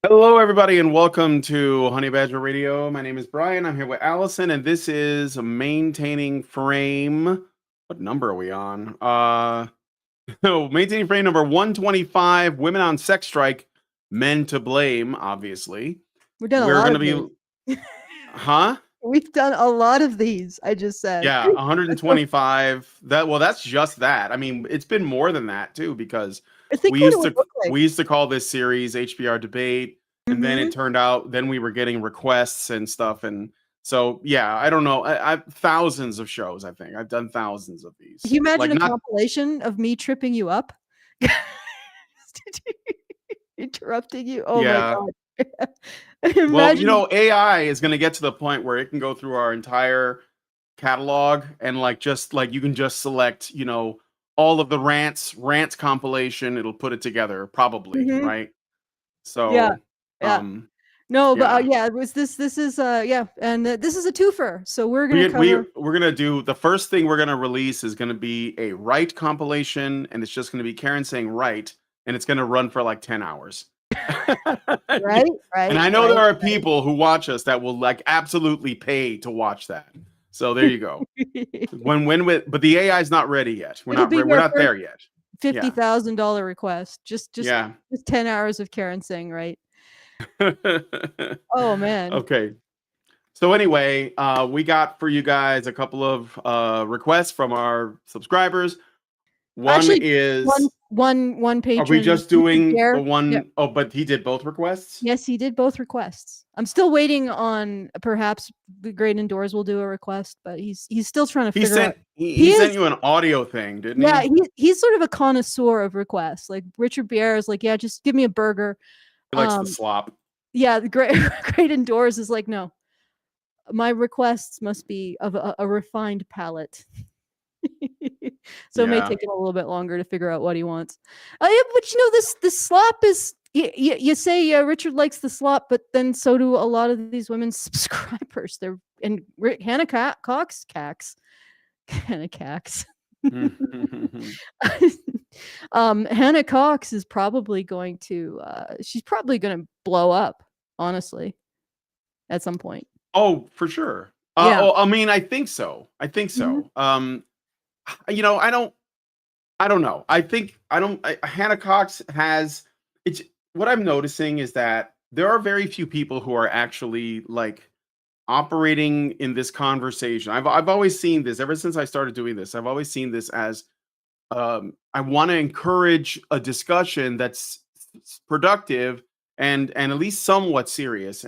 Hello, everybody, and welcome to Honey Badger Radio. My name is Brian. I'm here with Allison, and this is Maintaining Frame. What number are we on? Maintaining Frame number 125. Women on sex strike, men to blame. Obviously, We've done a we're lot going to of be, these. huh? We've done a lot of these. I just said. Yeah, 125. That's just that. I mean, it's been more than that too, because I think we what it used would to look like. we used to call this series HBR debate, and then it Mhm. turned out then we were getting requests and stuff, and so yeah, I don't know. I've thousands of shows. I think I've done thousands of Can these. you imagine Like a not compilation of me tripping you up? Interrupting you? Oh my yeah. god. Well, Imagine. AI is going to get to the point where it can go through our entire catalog and just you can just select, all of the rants compilation. It'll put it together, probably, Mhm. right? Yeah. So, Yeah. um, No, but, yeah. yeah, it was this is, yeah, and, this is a twofer, so we're gonna We cover. we're gonna do the first thing we're gonna release is gonna be a right compilation, and it's just gonna be Karen saying right, and it's gonna run for like 10 hours. Right, And right, I know there right, are people who watch us that will like absolutely pay to watch that. So there you go. right. But the AI is not ready yet. It'll be We're our not first there yet. Yeah. $50,000 request. Yeah. Just 10 hours of Karen saying right. Oh, man. Okay. So anyway, we got for you guys a couple of requests from our subscribers. One Actually, is, one are we patron, just Richard doing the Bear. Yeah. one oh but he did both requests? Yes, he did both requests. I'm still waiting on perhaps the Great Indoors will do a request, but he's still trying to figure out. He He sent is, you an audio thing, didn't yeah, he? he's sort of a connoisseur of requests. Like Richard Bear is like, yeah, just give me a burger. He likes the slop. Yeah, the Great Indoors is like, no, my requests must be of a refined palate. So it may Yeah. take him a little bit longer to figure out what he wants. Yeah, but this slop is. You say Richard likes the slop, but then so do a lot of these women's subscribers. They're and Hannah Cox, Hannah Cox. Hannah Cox is probably going to. She's probably going to blow up. Honestly, at some point. Oh, for sure. Yeah. I mean, I think so. I think Mhm. so. I don't know. Hannah Cox has it's what I'm noticing is that there are very few people who are actually like operating in this conversation. I've always seen this ever since I started doing this. I've always seen this as I want to encourage a discussion that's productive and at least somewhat serious.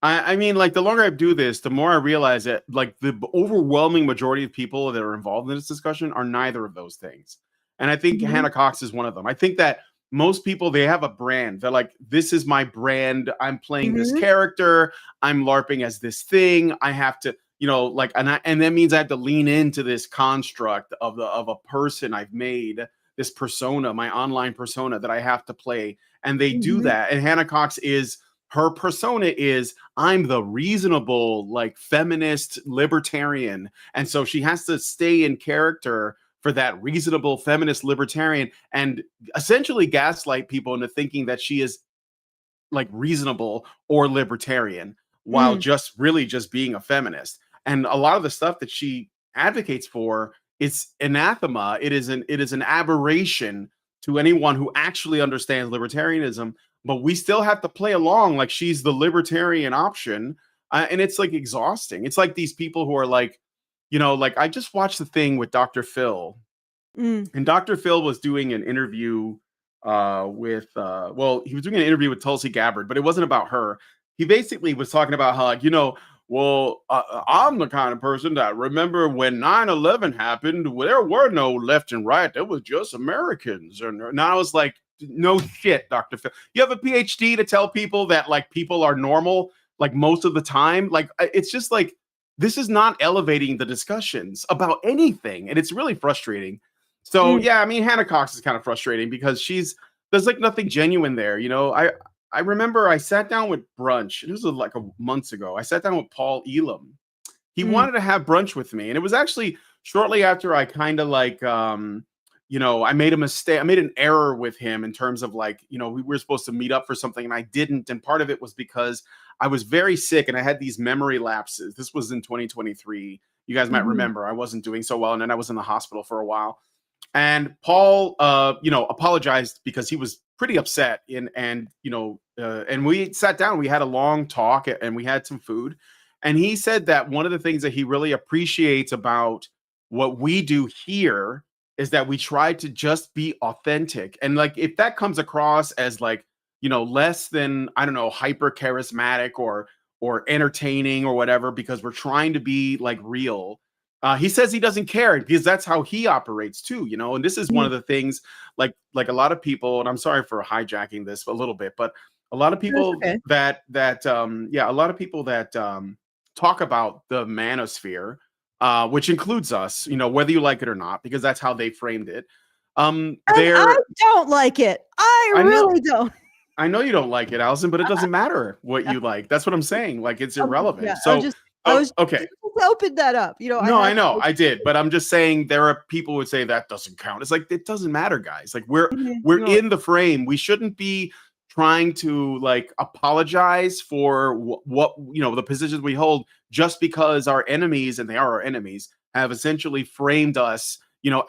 I mean, like the longer I do this, the more I realize that like the overwhelming majority of people that are involved in this discussion are neither of those things. And I think Mhm. Hannah Cox is one of them. I think that most people they have a brand. They're like, this is my brand. I'm playing this Mhm. character. I'm LARPing as this thing. I have to, like, and that means I have to lean into this construct of a person I've made, this persona, my online persona that I have to play. And they do Mhm. that. And Hannah Cox is her persona is I'm the reasonable, like feminist libertarian. And so she has to stay in character for that reasonable feminist libertarian and essentially gaslight people into thinking that she is like reasonable or libertarian while Mm. just really just being a feminist. And a lot of the stuff that she advocates for is anathema. It is an aberration to anyone who actually understands libertarianism, but we still have to play along like she's the libertarian option. And it's like exhausting. It's like these people who are like, like I just watched the thing with Dr. Phil, Mm. and Dr. Phil was doing an interview he was doing an interview with Tulsi Gabbard, but it wasn't about her. He basically was talking about how, like, I'm the kind of person that remember when 9/11 happened, there were no left and right. There was just Americans. And I was like, no shit, Dr. Phil. You have a PhD to tell people that like people are normal, like most of the time. Like, it's just like, this is not elevating the discussions about anything. And it's really frustrating. So Mm. yeah, I mean, Hannah Cox is kind of frustrating because there's like nothing genuine there. I remember I sat down with brunch. It was like a months ago. I sat down with Paul Elam. He Mm. wanted to have brunch with me, and it was actually shortly after I kind of like I made a mistake. I made an error with him in terms of like, we were supposed to meet up for something and I didn't. And part of it was because I was very sick and I had these memory lapses. This was in 2023. You guys might Mhm. remember I wasn't doing so well. And then I was in the hospital for a while. And Paul, apologized because he was pretty upset. And we sat down, we had a long talk and we had some food. And he said that one of the things that he really appreciates about what we do here is that we try to just be authentic. And like, if that comes across as like, less than, I don't know, hyper charismatic or entertaining or whatever, because we're trying to be like real. He says he doesn't care because that's how he operates too, and this is one of the things like a lot of people, and I'm sorry for hijacking this a little bit, but a lot of That's people okay. a lot of people that talk about the manosphere, which includes us, whether you like it or not, because that's how they framed it. And I don't like it. I I know, really don't. I know you don't like it, Allison, but it doesn't matter what you like. That's what I'm saying. Like, it's Yeah, irrelevant. I was So, just I was okay. just open that up. I No, I have know I did, but I'm just saying there are people who would say that doesn't count. It's like, it doesn't matter, guys. Like, we're no. in the frame. We shouldn't be trying to like apologize for what the positions we hold just because our enemies, and they are our enemies, have essentially framed us,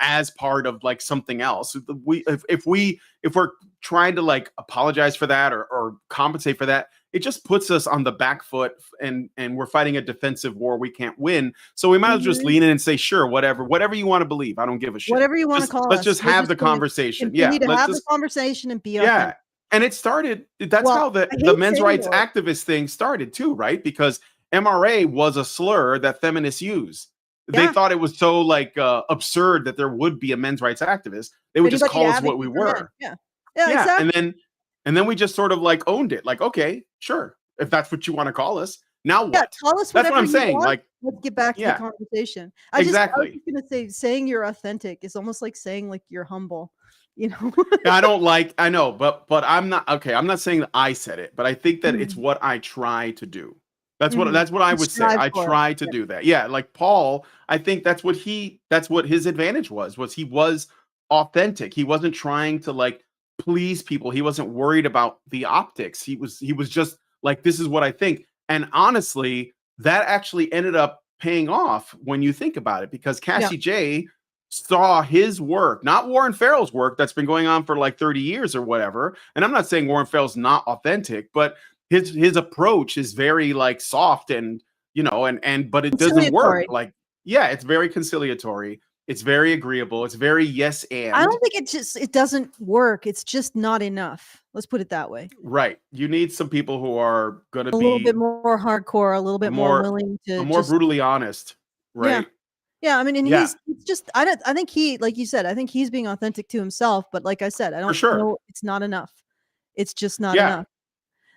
as part of like something else. If we're trying to like apologize for that or compensate for that, it just puts us on the back foot, and we're fighting a defensive war we can't win. So we might as well just Mhm. lean in and say, sure, whatever you want to believe. I don't give a shit. Whatever you wanna call Let's us. just We're have just the gonna conversation. Yeah, continue to let's have the just conversation and be yeah. authentic. And it started, that's Well, how the I the hate men's saying rights the word. activist thing started too, right? Because MRA was a slur that feminists use. They Yeah. thought it was so like absurd that there would be a men's rights activist. They would just Anybody to call us what we advocate for men. were. Yeah. Yeah, Yeah, exactly. and then we just sort of like owned it. Like, okay, sure, if that's what you want to call us. Now Yeah, what? tell us That's what whatever I'm you saying. want. Like, Let's get back to the yeah, conversation. I was exactly. just gonna say, saying you're authentic is almost like saying, like, you're humble, you know? Yeah, I know, but I'm not okay. I'm not saying that I said it, but I think that it's Mhm, what I try to do. That's what mhm. I You would say. strive I for it. try to Yeah. do that. Yeah, like Paul, I think that's what his advantage was he was authentic. He wasn't trying to like please people. He wasn't worried about the optics. He was just like, this is what I think. And honestly, that actually ended up paying off when you think about it, because Yeah. Cassie J saw his work, not Warren Farrell's work that's been going on for like 30 years or whatever. And I'm not saying Warren Farrell's not authentic, but his approach is very like soft and but it doesn't work. Conciliatory. Like, yeah, it's very conciliatory. It's very agreeable. It's very yes I and don't think it doesn't work. It's just not enough. Let's put it that way. right. You need some people who are gonna A little bit be more hardcore, a little a bit more more willing to more just brutally honest, yeah. right? Yeah, I mean, and Yeah, he's just I think he like you said, I think he's being authentic to himself, but like I said, I for don't sure. know it's not enough. It's just not Yeah. enough.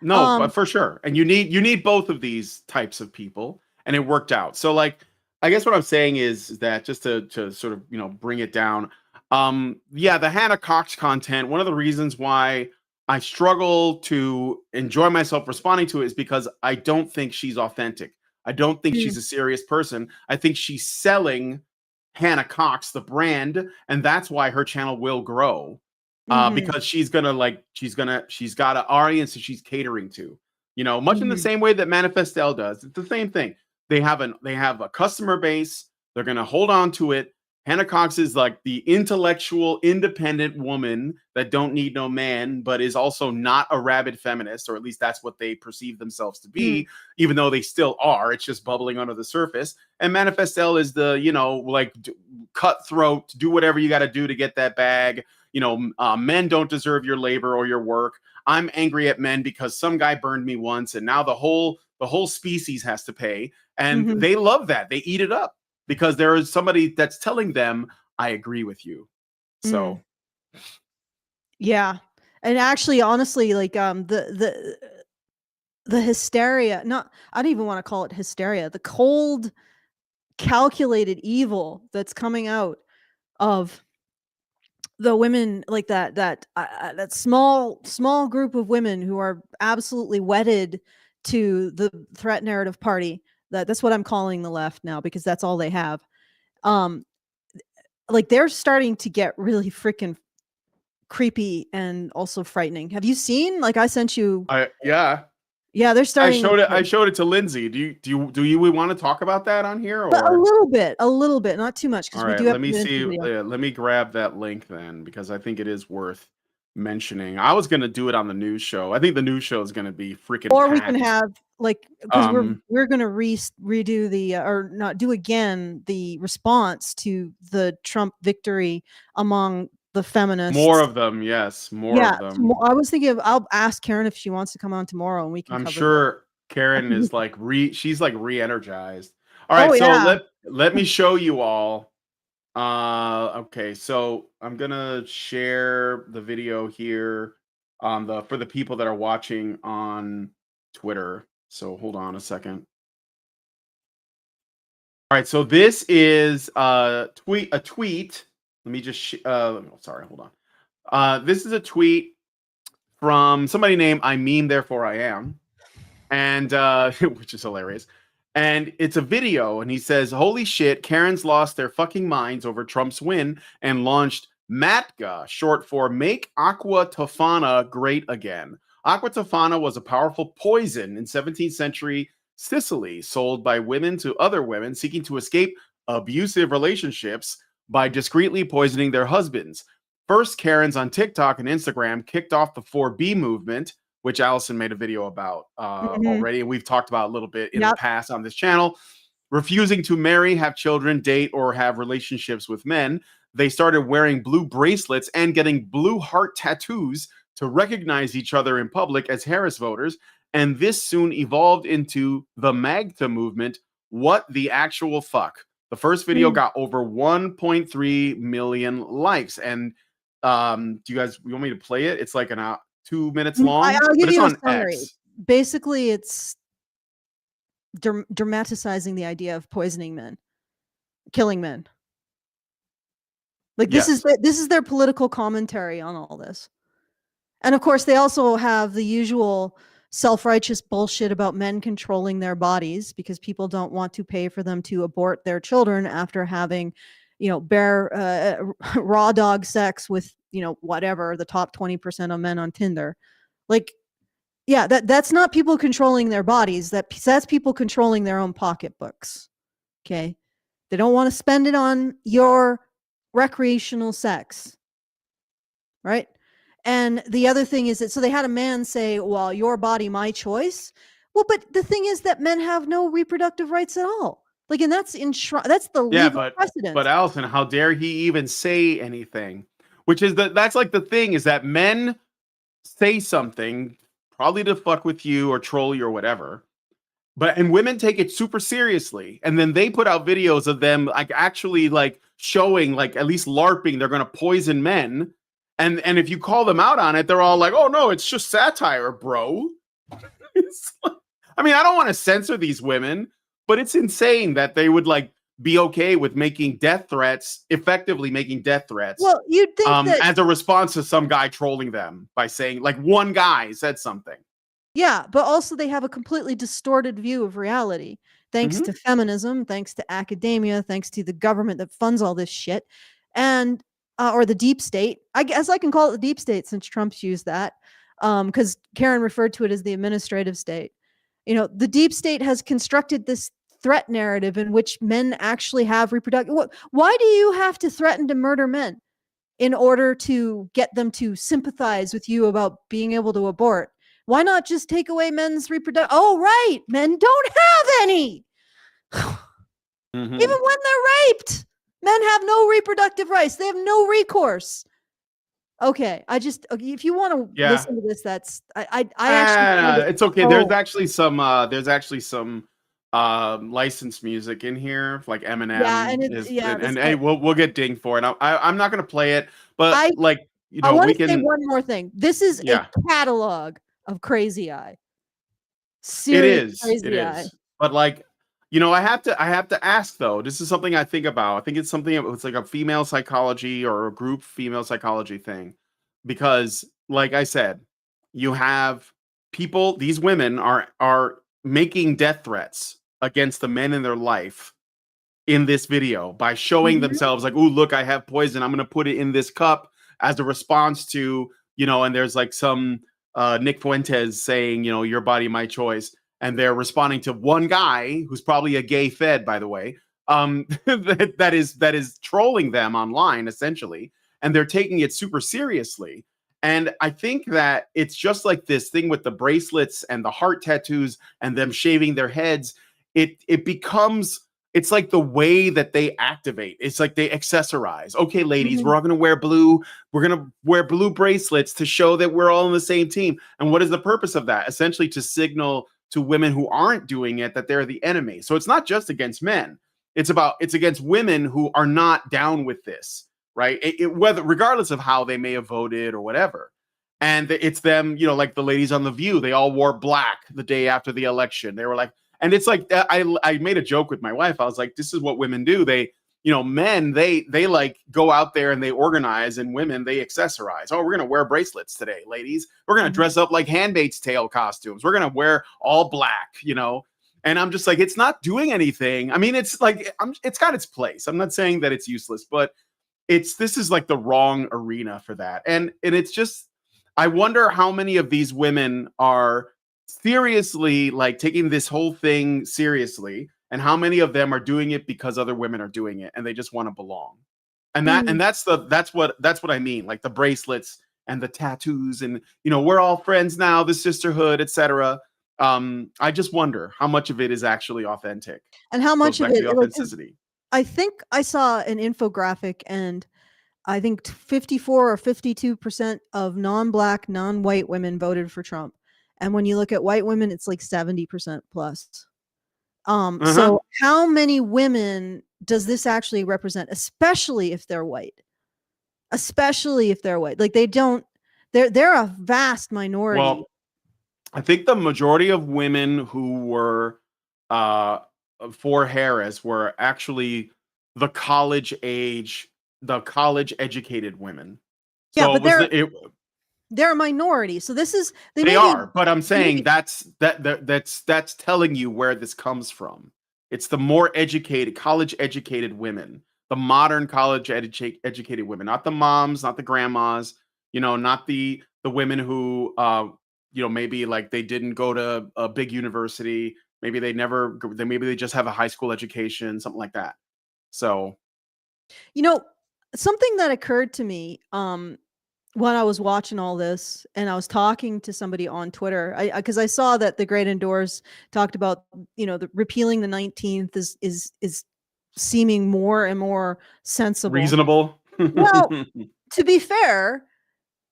No, but Um, for sure. And you need both of these types of people, and it worked out. So like, I guess what I'm saying is that just to sort of, bring it down. Yeah, the Hannah Cox content, one of the reasons why I struggle to enjoy myself responding to it is because I don't think she's authentic. I don't think mm, she's a serious person. I think she's selling Hannah Cox, the brand, and that's why her channel will grow, mhm, because she's got an audience that she's catering to. Much in the mhm, same way that Manifestel does. It's the same thing. They have a customer base. They're gonna hold on to it. Hannah Cox is like the intellectual, independent woman that don't need no man, but is also not a rabid feminist, or at least that's what they perceive themselves to mm, be, even though they still are. It's just bubbling under the surface. And Manifestel is the, like cutthroat, do whatever you got to do to get that bag. Men don't deserve your labor or your work. I'm angry at men because some guy burned me once, and now the whole species has to pay. And mhm, they love that. They eat it up because there is somebody that's telling them, I agree with you. mm. So Yeah. And actually, honestly, like, the hysteria, not I don't even wanna call it hysteria, the cold, calculated evil that's coming out of the women like that small group of women who are absolutely wedded to the threat narrative party. That's what I'm calling the left now because that's all they have. Um, like they're starting to get really freaking creepy and also frightening. Have you seen? Like I sent you. Yeah. Yeah, they're starting. I showed it to Lindsay. Do we want to talk about that on here, But or a little bit, not too much, because all we right, do have let to me get into see. the video. Let me grab that link then, because I think it is worth mentioning. I was gonna do it on the news show. I think the news show is gonna be freaking Or we can packed. have like, because we're gonna redo the or not do again the response to the Trump victory among the feminists. More of them, yes, more Yeah, of them. I was thinking of, I'll ask Karen if she wants to come on tomorrow and we can I'm cover sure Karen that. is like she's like re-energized. All Oh right, so yeah. let me show you all. Okay, so I'm gonna share the video here on the for the people that are watching on Twitter. So hold on a second. All right, so this is a tweet. Let me just sorry, hold on. This is a tweet from somebody named I Mean Therefore I Am, and which is hilarious. And it's a video, and he says, "Holy shit, Karens lost their fucking minds over Trump's win and launched MATGA, short for Make Aqua Tofana Great Again. Aqua Tofana was a powerful poison in 17th century Sicily, sold by women to other women seeking to escape abusive relationships by discreetly poisoning their husbands. First, Karens on TikTok and Instagram kicked off the 4B movement, which Allison made a video about Mhm. already, and we've talked about a little bit in the Yep. past on this channel. Refusing to marry, have children, date, or have relationships with men, they started wearing blue bracelets and getting blue heart tattoos to recognize each other in public as Harris voters. And this soon evolved into the MAGTA movement. What the actual fuck? The first video got over 1.3 million likes. And do you want me to play it? It's like an hour, 2 minutes long, I'll but give it's you a on summary. X. Basically, it's dramatizing the idea of poisoning men, killing men. Like this Yes. is their political commentary on all this. And of course, they also have the usual self-righteous bullshit about men controlling their bodies because people don't want to pay for them to abort their children after having, bare raw dog sex with, whatever the top 20% of men on Tinder. Like, yeah, that's not people controlling their bodies. That's people controlling their own pocketbooks. Okay. They don't want to spend it on your recreational sex. Right. And the other thing is that, so they had a man say, well, your body, my choice. Well, but the thing is that men have no reproductive rights at all. Like, and that's that's the Yeah, legal precedent. but Allison, how dare he even say anything? Which is that's like the thing is that men say something probably to fuck with you or troll you or whatever. And women take it super seriously. And then they put out videos of them like actually like showing like at least LARPing they're gonna poison men. And if you call them out on it, they're all like, "Oh no, it's just satire, bro." I mean, I don't want to censor these women, but it's insane that they would like be okay with making death threats, effectively making death threats, Well, you'd think that, as a response to some guy trolling them by saying, like, one guy said something. yeah, but also they have a completely distorted view of reality, thanks to feminism, thanks to academia, thanks to the government that funds all this shit, and or the deep state. I guess I can call it the deep state since Trump's used that, because Karen referred to it as the administrative state. The deep state has constructed this threat narrative in which men actually have reproductive. Why do you have to threaten to murder men in order to get them to sympathize with you about being able to abort? Why not just take away men's reproductive? Oh, right. Men don't have any. Even when they're raped, men have no reproductive rights. They have no recourse. Okay. If you want to listen to this, that's, I actually, it's okay. There's actually some licensed music in here, like Eminem yeah. And and hey, we'll get dinged for it. I'm not gonna play it, but I like, I want we to say can. one more thing. This is a Yeah, catalog of Crazy Eye. it Serious is. It Crazy Eye. is. But like, I have to ask though. This is something I think about. I think it's something. It's like a female psychology or a group female psychology thing, because like I said, you have people. These women are making death threats against the men in their life, in this video by showing themselves like, "Ooh, look, I have poison. I'm gonna put it in this cup as a response to, and there's like some Nick Fuentes saying, your body, my choice, and they're responding to one guy who's probably a gay fed, by the way, that is trolling them online essentially, and they're taking it super seriously. And I think that it's just like this thing with the bracelets and the heart tattoos and them shaving their heads. It becomes, it's like the way that they activate. It's like they accessorize. Okay, ladies, we're all going to wear blue. We're going to wear blue bracelets to show that we're all on the same team. And what is the purpose of that? Essentially to signal to women who aren't doing it that they're the enemy. So it's not just against men. It's against women who are not down with this, right? Whether regardless of how they may have voted or whatever. And it's them, like the ladies on The View, they all wore black the day after the election. They were like, and it's like, I made a joke with my wife. I was like, this is what women do. They, men, they like go out there and they organize, and women, they accessorize. Oh, we're going to wear bracelets today, ladies. We're going to dress up like Handmaid's Tale costumes. We're going to wear all black, And I'm just like, it's not doing anything. I mean, it's like, it's got its place. I'm not saying that it's useless, but this is like the wrong arena for that. And it's just, I wonder how many of these women are seriously like taking this whole thing seriously, and how many of them are doing it because other women are doing it and they just want to belong. And that's what I mean, like the bracelets and the tattoos and we're all friends now, the sisterhood, etc. I just wonder how much of it is actually authentic, and how much of it, authenticity. I think I saw an infographic, and I think 54 or 52% of non-black, non-white women voted for Trump. And when you look at white women, it's like 70% plus. So how many women does this actually represent, especially if they're white? Like they're a vast minority. Well, I think the majority of women who were for Harris were actually the college educated women. So yeah, but they're a minority. So this is they are, but I'm saying that's telling you where this comes from. It's the more educated, college educated women, the modern college educated women, not the moms, not the grandmas, not the women who maybe like they didn't go to a big university, maybe maybe they just have a high school education, something like that. So something that occurred to me when I was watching all this, and I was talking to somebody on Twitter, because I saw that the Great Indoors talked about, the repealing the 19th is seeming more and more sensible, reasonable. Well, to be fair,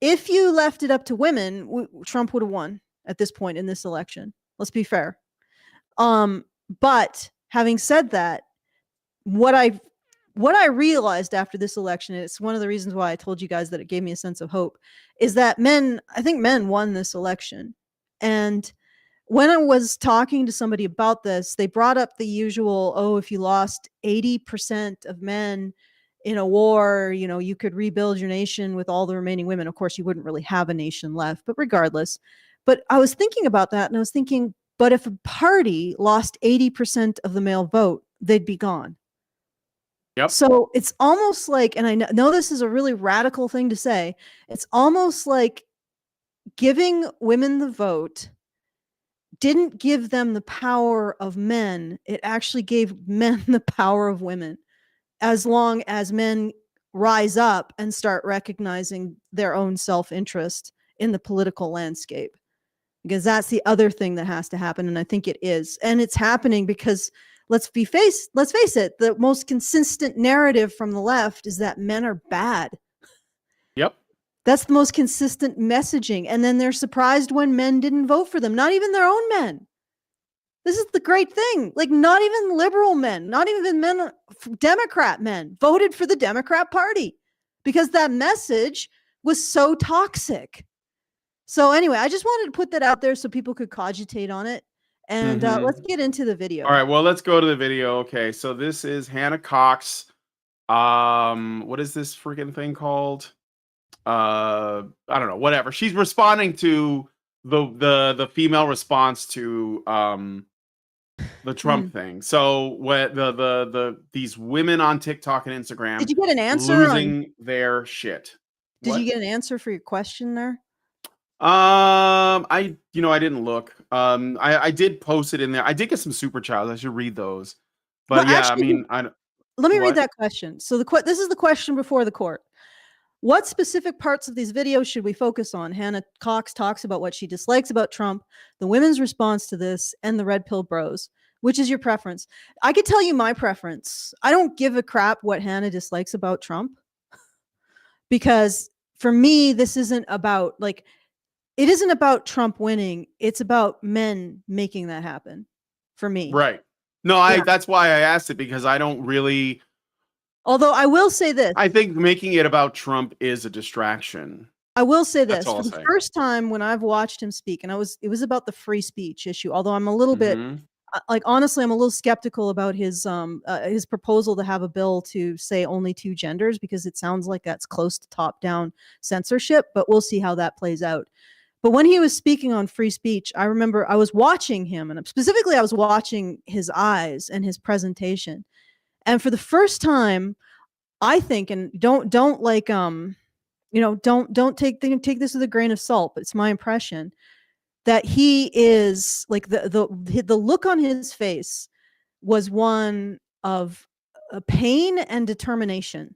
if you left it up to women, Trump would have won at this point in this election. Let's be fair. But having said that, what I realized after this election, and it's one of the reasons why I told you guys that it gave me a sense of hope, is that I think men won this election. And when I was talking to somebody about this, they brought up the usual, if you lost 80% of men in a war, you could rebuild your nation with all the remaining women. Of course, you wouldn't really have a nation left, but regardless. But I was thinking about that, and I was thinking, but if a party lost 80% of the male vote, they'd be gone. Yep. So it's almost like, and I know this is a really radical thing to say, it's almost like giving women the vote didn't give them the power of men. It actually gave men the power of women, as long as men rise up and start recognizing their own self-interest in the political landscape. Because that's the other thing that has to happen, and I think it is. And it's happening because let's face it, the most consistent narrative from the left is that men are bad. Yep. That's the most consistent messaging. And then they're surprised when men didn't vote for them, not even their own men. This is the great thing. Like, not even liberal men, not even men, Democrat men voted for the Democrat Party because that message was so toxic. So anyway, I just wanted to put that out there so people could cogitate on it. And let's get into the video. All right, well, let's go to the video. Okay, so this is Hannah Cox. What is this freaking thing called? I don't know, whatever. She's responding to the female response to The Trump thing. So what these women on TikTok and Instagram Did you get an answer losing their shit. Did you What? get an answer for your question there? I I didn't look. I did post it in there. I did get some super chats. I should read those. Well, But yeah, I actually, mean, I let me read what? that question. So this is the question before the court. What specific parts of these videos should we focus on? Hannah Cox talks about what she dislikes about Trump, the women's response to this, and the red pill bros. Which is your preference? I could tell you my preference. I don't give a crap what Hannah dislikes about Trump, because for me, this isn't about it isn't about Trump winning. It's about men making that happen for me. Right. No, that's why I asked it, because I don't really. Although I will say this. I think making it about Trump is a distraction. I will say this. That's all For I'll the say. first time when I've watched him speak, and it was about the free speech issue, although I'm a little bit honestly, I'm a little skeptical about his proposal to have a bill to say only 2 genders, because it sounds like that's close to top-down censorship, but we'll see how that plays out. But when he was speaking on free speech, I remember I was watching him, and specifically I was watching his eyes and his presentation. And for the first time, I think, and don't take this with a grain of salt, but it's my impression that he is like the look on his face was one of pain and determination.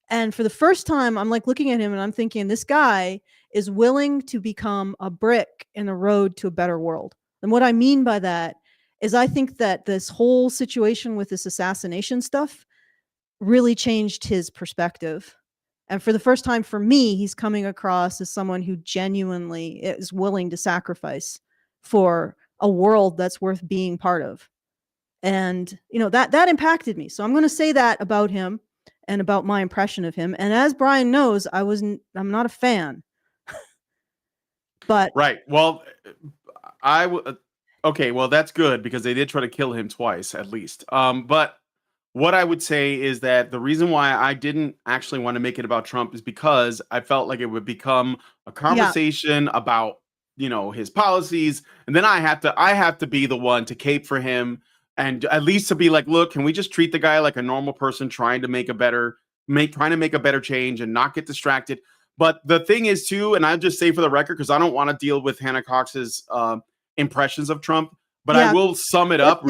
And for the first time, I'm like looking at him and I'm thinking, this guy is willing to become a brick in the road to a better world. And what I mean by that is I think that this whole situation with this assassination stuff really changed his perspective. And for the first time for me, he's coming across as someone who genuinely is willing to sacrifice for a world that's worth being part of. And, that impacted me. So I'm going to say that about him and about my impression of him. And as Brian knows, I'm not a fan. But right. Well, okay, well, that's good, because they did try to kill him twice at least. But what I would say is that the reason why I didn't actually want to make it about Trump is because I felt like it would become a conversation about, his policies, and then I have to be the one to cape for him, and at least to be like, look, can we just treat the guy like a normal person trying to make a better change and not get distracted? But the thing is too, and I'll just say for the record, because I don't want to deal with Hannah Cox's impressions of Trump, but I will sum it up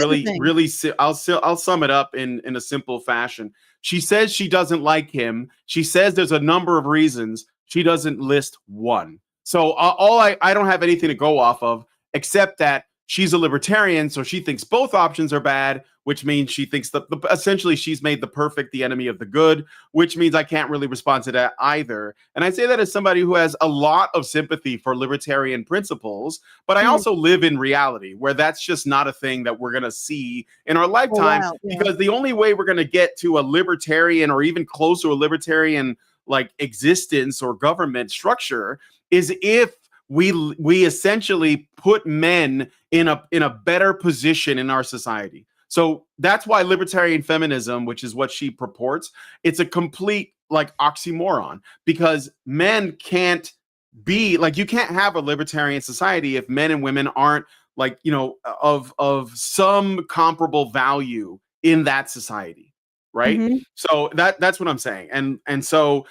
I'll sum it up in a simple fashion. She says she doesn't like him. She says there's a number of reasons. She doesn't list one. So I don't have anything to go off of, except that she's a libertarian, so she thinks both options are bad, which means she thinks that essentially she's made the perfect the enemy of the good, which means I can't really respond to that either. And I say that as somebody who has a lot of sympathy for libertarian principles, but I also live in reality where that's just not a thing that we're going to see in our lifetime, because the only way we're going to get to a libertarian or even close to a libertarian like existence or government structure is if we essentially put men in a better position in our society. So that's why libertarian feminism, which is what she purports, it's a complete like oxymoron, because men can't be like, you can't have a libertarian society if men and women aren't like, of some comparable value in that society. Right. So that's what I'm saying. And so,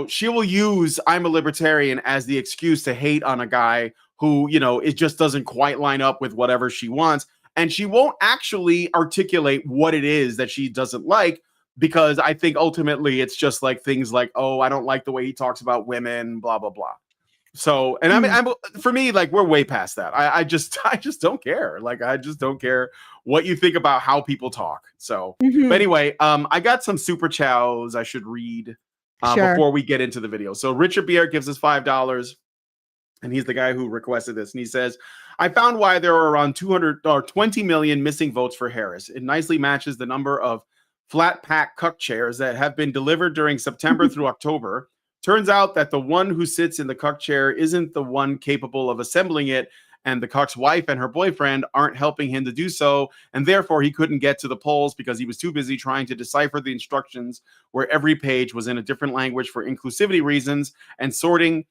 she will use I'm a libertarian as the excuse to hate on a guy who, it just doesn't quite line up with whatever she wants. And she won't actually articulate what it is that she doesn't like, because I think ultimately it's just like things like, oh, I don't like the way he talks about women, blah, blah, blah. So, and I mean, for me, like, we're way past that. I just don't care. Like, I just don't care what you think about how people talk. So, but anyway, I got some super chows I should read before we get into the video. So Richard Bier gives us $5. And he's the guy who requested this. And he says, I found why there are around 220 million missing votes for Harris. It nicely matches the number of flat pack cuck chairs that have been delivered during September through October. Turns out that the one who sits in the cuck chair isn't the one capable of assembling it, and the cuck's wife and her boyfriend aren't helping him to do so, and therefore he couldn't get to the polls because he was too busy trying to decipher the instructions where every page was in a different language for inclusivity reasons, and sorting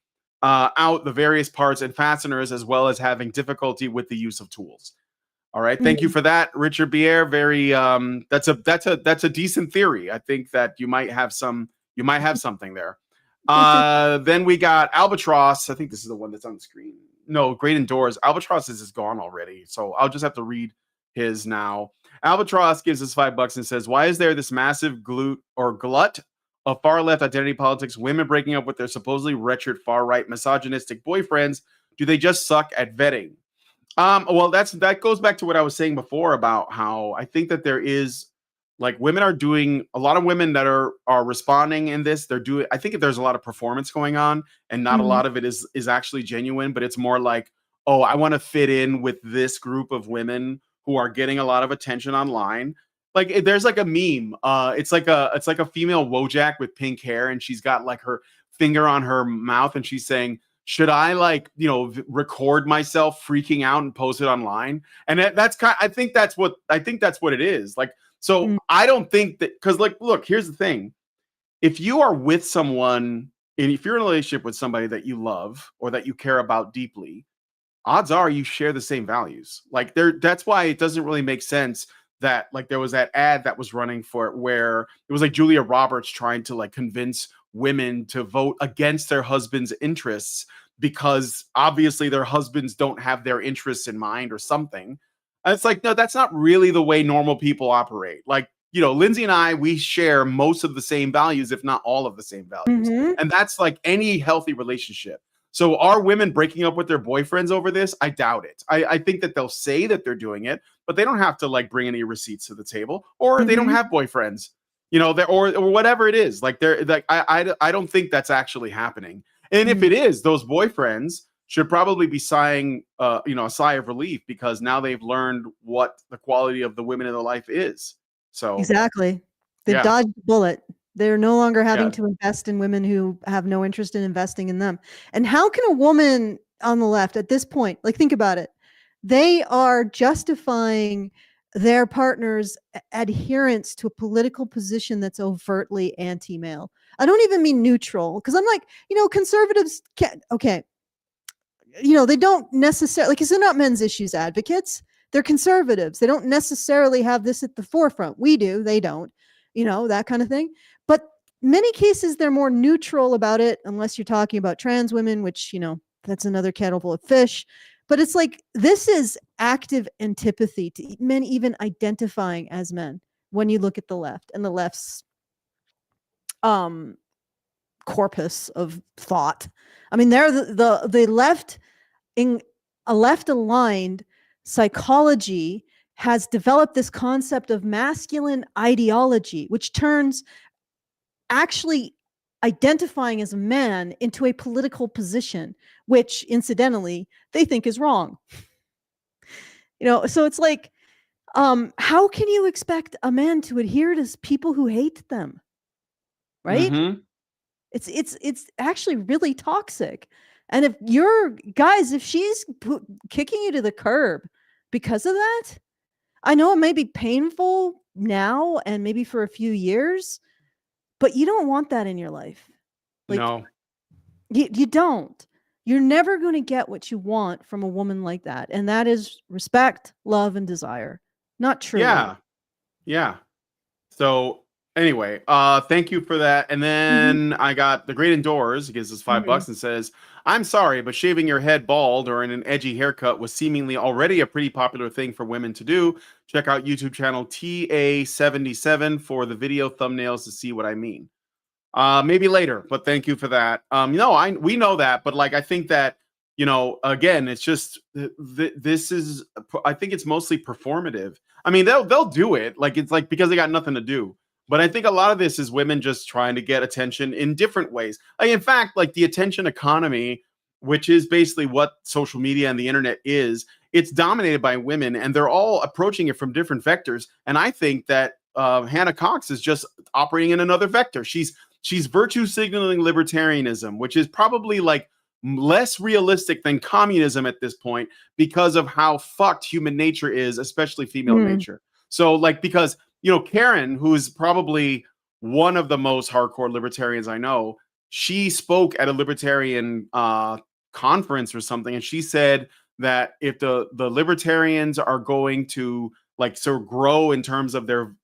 out the various parts and fasteners, as well as having difficulty with the use of tools. All right. Thank you for that, Richard Bier. Very that's a decent theory. I think that you might have something there. Then we got Albatross. I think this is the one that's on the screen. No, Great Indoors. Albatross is gone already. So I'll just have to read his now. Albatross gives us $5 and says, why is there this massive glut of far left identity politics, women breaking up with their supposedly wretched far right misogynistic boyfriends? Do they just suck at vetting? Well, that goes back to what I was saying before about how I think that there is like women are doing a lot of women that are responding in this. They're doing, I think there's a lot of performance going on and not a lot of it is actually genuine, but it's more like, oh, I want to fit in with this group of women who are getting a lot of attention online. Like there's like a meme. It's like a female Wojak with pink hair, and she's got like her finger on her mouth, and she's saying, should I record myself freaking out and post it online? And that's I think that's what it is. Like, so I don't think that, because like, look, here's the thing. If you are with someone, and if you're in a relationship with somebody that you love or that you care about deeply, odds are you share the same values. Like that's why it doesn't really make sense that like there was that ad that was running for it where it was like Julia Roberts trying to like convince women to vote against their husband's interests because obviously their husbands don't have their interests in mind or something. And it's like, no, that's not really the way normal people operate. Like, Lindsay and I, we share most of the same values, if not all of the same values. And that's like any healthy relationship. So are women breaking up with their boyfriends over this? I doubt it. I think that they'll say that they're doing it, but they don't have to like bring any receipts to the table, or they don't have boyfriends, or whatever it is. Like they're like, I don't think that's actually happening. And if it is, those boyfriends should probably be sighing, a sigh of relief, because now they've learned what the quality of the women in their life is. So exactly, they've dodged the bullet. They're no longer having to invest in women who have no interest in investing in them. And how can a woman on the left at this point, like, think about it, they are justifying their partner's adherence to a political position that's overtly anti-male. I don't even mean neutral, because I'm like, conservatives can't, okay, they don't necessarily, because they're not men's issues advocates. They're conservatives. They don't necessarily have this at the forefront. We do. They don't, that kind of thing. But many cases, they're more neutral about it, unless you're talking about trans women, which, that's another kettle full of fish. But it's like, this is active antipathy to men even identifying as men when you look at the left and the left's corpus of thought. I mean, they're the left, in a left-aligned psychology has developed this concept of masculine ideology, which turns actually identifying as a man into a political position, which incidentally they think is wrong. So it's like, how can you expect a man to adhere to people who hate them? Right? It's actually really toxic. And if she's kicking you to the curb because of that, I know it may be painful now and maybe for a few years, but you don't want that in your life. Like, no, you don't. You're never going to get what you want from a woman like that. And that is respect, love, and desire. Not true. Yeah. So anyway, thank you for that. And then I got The Great Indoors. He gives us $5 and says, I'm sorry, but shaving your head bald or in an edgy haircut was seemingly already a pretty popular thing for women to do. Check out YouTube channel TA77 for the video thumbnails to see what I mean. Maybe later, but thank you for that. No, we know that, but like, I think that, again, it's just, this is, I think it's mostly performative. I mean, they'll do it. Like, it's like, because they got nothing to do. But I think a lot of this is women just trying to get attention in different ways. Like, in fact, like the attention economy, which is basically what social media and the internet is, it's dominated by women, and they're all approaching it from different vectors. And I think that Hannah Cox is just operating in another vector. She's virtue signaling libertarianism, which is probably like less realistic than communism at this point because of how fucked human nature is, especially female nature. So like, because, Karen, who is probably one of the most hardcore libertarians I know, she spoke at a libertarian conference or something, and she said that if the libertarians are going to like sort of grow in terms of their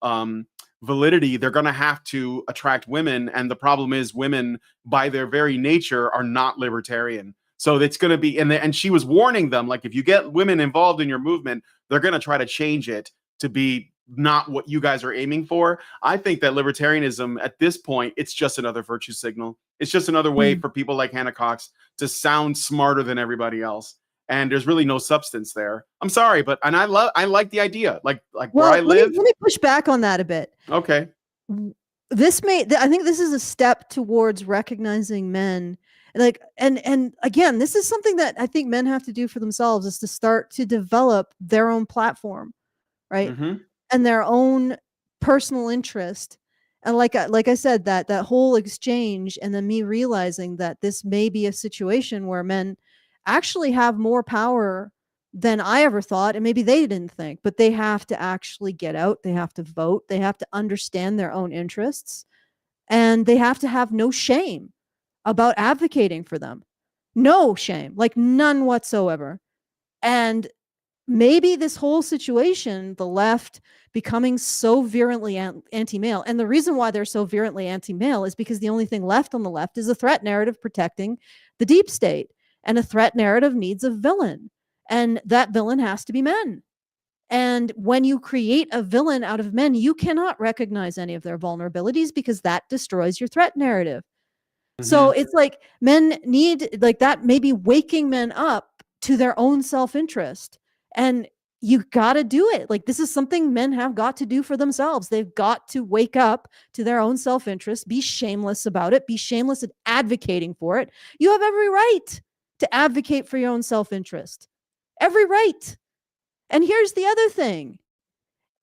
validity, they're going to have to attract women, and the problem is women by their very nature are not libertarian. So it's going to be, and she was warning them, like, if you get women involved in your movement, they're going to try to change it to be not what you guys are aiming for. I think that libertarianism at this point, it's just another virtue signal. It's just another way for people like Hannah Cox to sound smarter than everybody else. And there's really no substance there. I'm sorry, but I like the idea. Like where I live. Let me push back on that a bit. Okay. I think this is a step towards recognizing men. Like, and again, this is something that I think men have to do for themselves, is to start to develop their own platform, right? And their own personal interest. And like I said, that whole exchange, and then me realizing that this may be a situation where men actually have more power than I ever thought, and maybe they didn't think, but they have to actually get out, they have to vote, they have to understand their own interests, and they have to have no shame about advocating for them. No shame, like none whatsoever. And maybe this whole situation, the left becoming so virulently anti-male, and the reason why they're so virulently anti-male is because the only thing left on the left is a threat narrative protecting the deep state, and a threat narrative needs a villain, and that villain has to be men. And when you create a villain out of men, you cannot recognize any of their vulnerabilities, because that destroys your threat narrative. So it's like men need, like, that maybe waking men up to their own self-interest. And you got to do it. Like, this is something men have got to do for themselves. They've got to wake up to their own self-interest, be shameless about it, be shameless at advocating for it. You have every right to advocate for your own self-interest. Every right. And here's the other thing.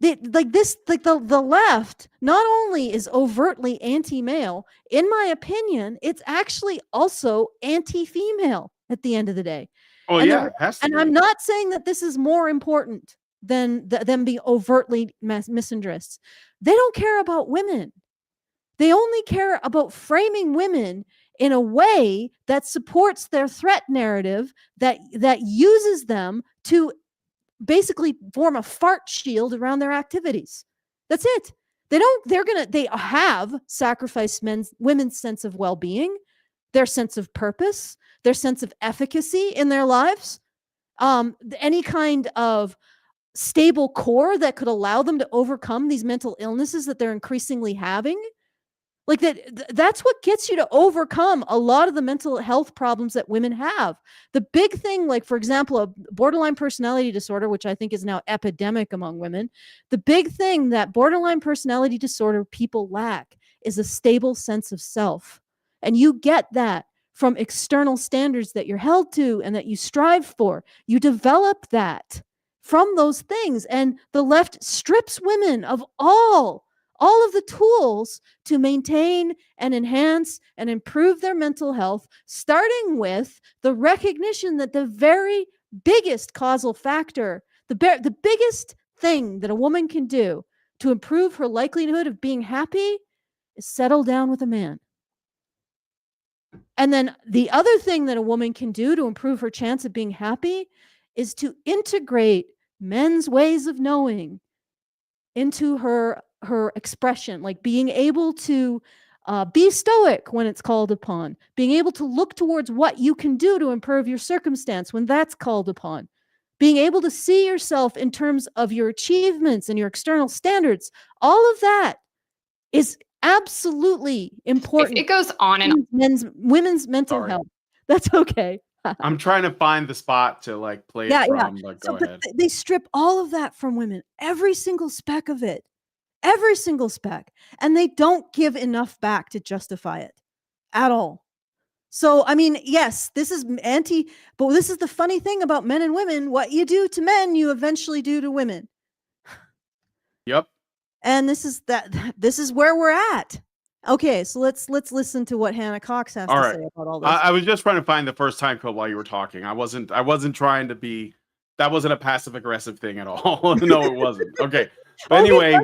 The left not only is overtly anti-male, in my opinion, it's actually also anti-female at the end of the day. Oh, and yeah, it has to and be. I'm not saying that this is more important than them being overtly misandrists. They don't care about women. They only care about framing women in a way that supports their threat narrative, that uses them to basically form a fart shield around their activities. That's it. They have sacrificed women's sense of well-being, their sense of purpose, their sense of efficacy in their lives, any kind of stable core that could allow them to overcome these mental illnesses that they're increasingly having. Like that's what gets you to overcome a lot of the mental health problems that women have. The big thing, like, for example, a borderline personality disorder, which I think is now epidemic among women, the big thing that borderline personality disorder people lack is a stable sense of self. And you get that from external standards that you're held to and that you strive for. You develop that from those things. And the left strips women of all of the tools to maintain and enhance and improve their mental health, starting with the recognition that the very biggest causal factor, the biggest thing that a woman can do to improve her likelihood of being happy is settle down with a man. And then the other thing that a woman can do to improve her chance of being happy is to integrate men's ways of knowing into her expression, like being able to be stoic when it's called upon, being able to look towards what you can do to improve your circumstance when that's called upon, being able to see yourself in terms of your achievements and your external standards. All of that is absolutely important. It goes on and women's mental health. That's okay. I'm trying to find the spot to like play it from, but go ahead. They strip all of that from women, every single speck of it. Every single speck. And they don't give enough back to justify it at all. So, I mean, yes, this is but this is the funny thing about men and women. What you do to men, you eventually do to women. Yep. And this is where we're at. Okay, so let's listen to what Hannah Cox has to say about all this. I was just trying to find the first time code while you were talking. I wasn't trying to be, that wasn't a passive aggressive thing at all. No, it wasn't. Okay. But anyway,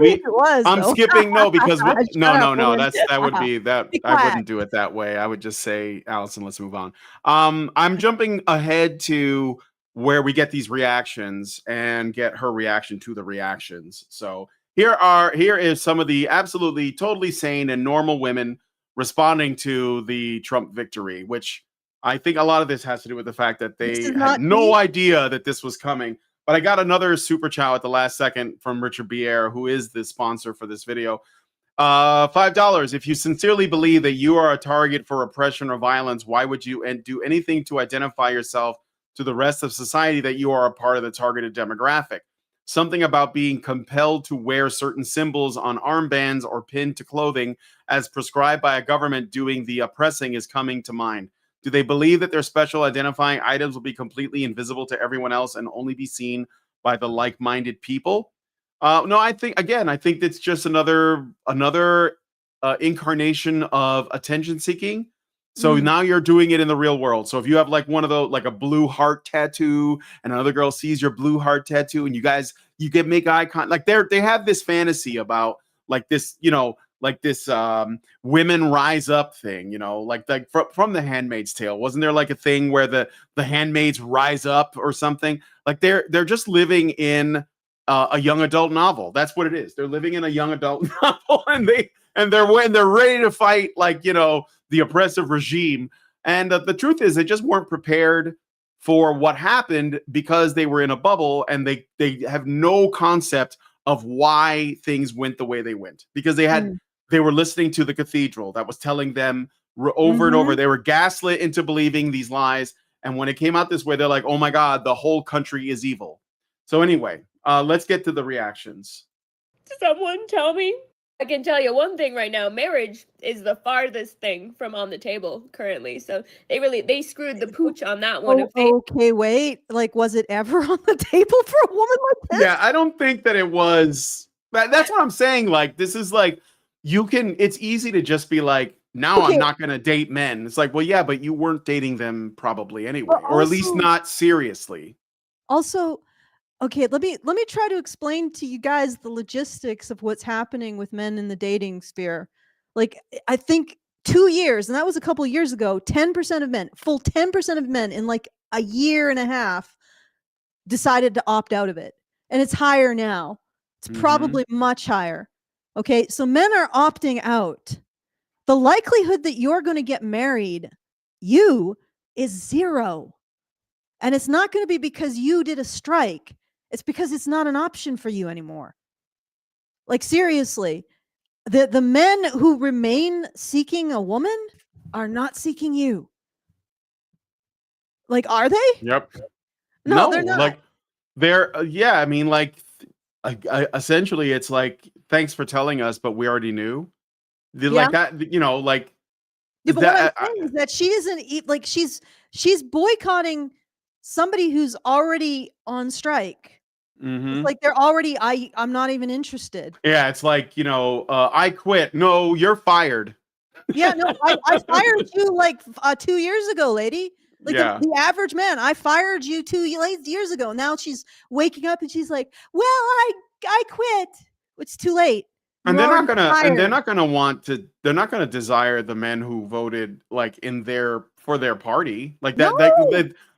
I'm skipping because that would be that I wouldn't do it that way. I would just say, Allison, let's move on. I'm jumping ahead to where we get these reactions and get her reaction to the reactions. So here is some of the absolutely totally sane and normal women responding to the Trump victory, which I think a lot of this has to do with the fact that This they is had not no tea. idea that this was coming. But I got another super chat at the last second from Richard Bier, who is the sponsor for this video. $5. If you sincerely believe that you are a target for oppression or violence, why would you do anything to identify yourself to the rest of society that you are a part of the targeted demographic? Something about being compelled to wear certain symbols on armbands or pinned to clothing as prescribed by a government doing the oppressing is coming to mind. Do they believe that their special identifying items will be completely invisible to everyone else and only be seen by the like-minded people? No, I think that's just another incarnation of attention seeking. So Mm. now you're doing it in the real world. So if you have like one of those, like a blue heart tattoo, and another girl sees your blue heart tattoo, and you get make eye contact, like they have this fantasy about like this, like this women rise up thing, like from The Handmaid's Tale. Wasn't there like a thing where the handmaids rise up or something? Like they're just living in a young adult novel. That's what it is. They're living in a young adult novel, and they're ready to fight, like, the oppressive regime. And the truth is, they just weren't prepared for what happened because they were in a bubble, and they have no concept of why things went the way they went, because Mm. they were listening to the cathedral that was telling them over and over. Mhm. They were gaslit into believing these lies. And when it came out this way, they're like, oh my God, the whole country is evil. So anyway, let's get to the reactions. Someone tell me. I can tell you one thing right now. Marriage is the farthest thing from on the table currently. So they screwed the pooch on that one. Oh, okay, wait. Like, was it ever on the table for a woman like this? Yeah, I don't think that it was. That's what I'm saying. Like, this is like, it's easy to just be like, now Okay. I'm not going to date men. It's like, well, yeah, but you weren't dating them probably anyway, But or at least also- not seriously. Also, okay, let me try to explain to you guys the logistics of what's happening with men in the dating sphere. Like, I think 2 years, and that was a couple years ago, 10% of men, full 10% of men in like a year and a half decided to opt out of it. And it's higher now. It's probably much higher. Okay, so men are opting out. The likelihood that you're going to get married, is 0. And it's not going to be because you did a strike. It's because it's not an option for you anymore. Like, seriously, the men who remain seeking a woman are not seeking you. Like, are they? Yep. No, they're not. Like, yeah, I mean, like, essentially, it's like, thanks for telling us, but we already knew. Like that, like. Yeah, but what I'm saying is that she isn't like she's boycotting somebody who's already on strike. It's like they're already I'm not even interested. Yeah, it's like, I quit. No, you're fired. Yeah, no, I fired you like 2 years ago, lady. Like, Yeah. the average man, I fired you 2 years ago. Now she's waking up and she's like, well, I quit. It's too late. And You're they're not already gonna they're not gonna desire the men who voted like for their party. Like No.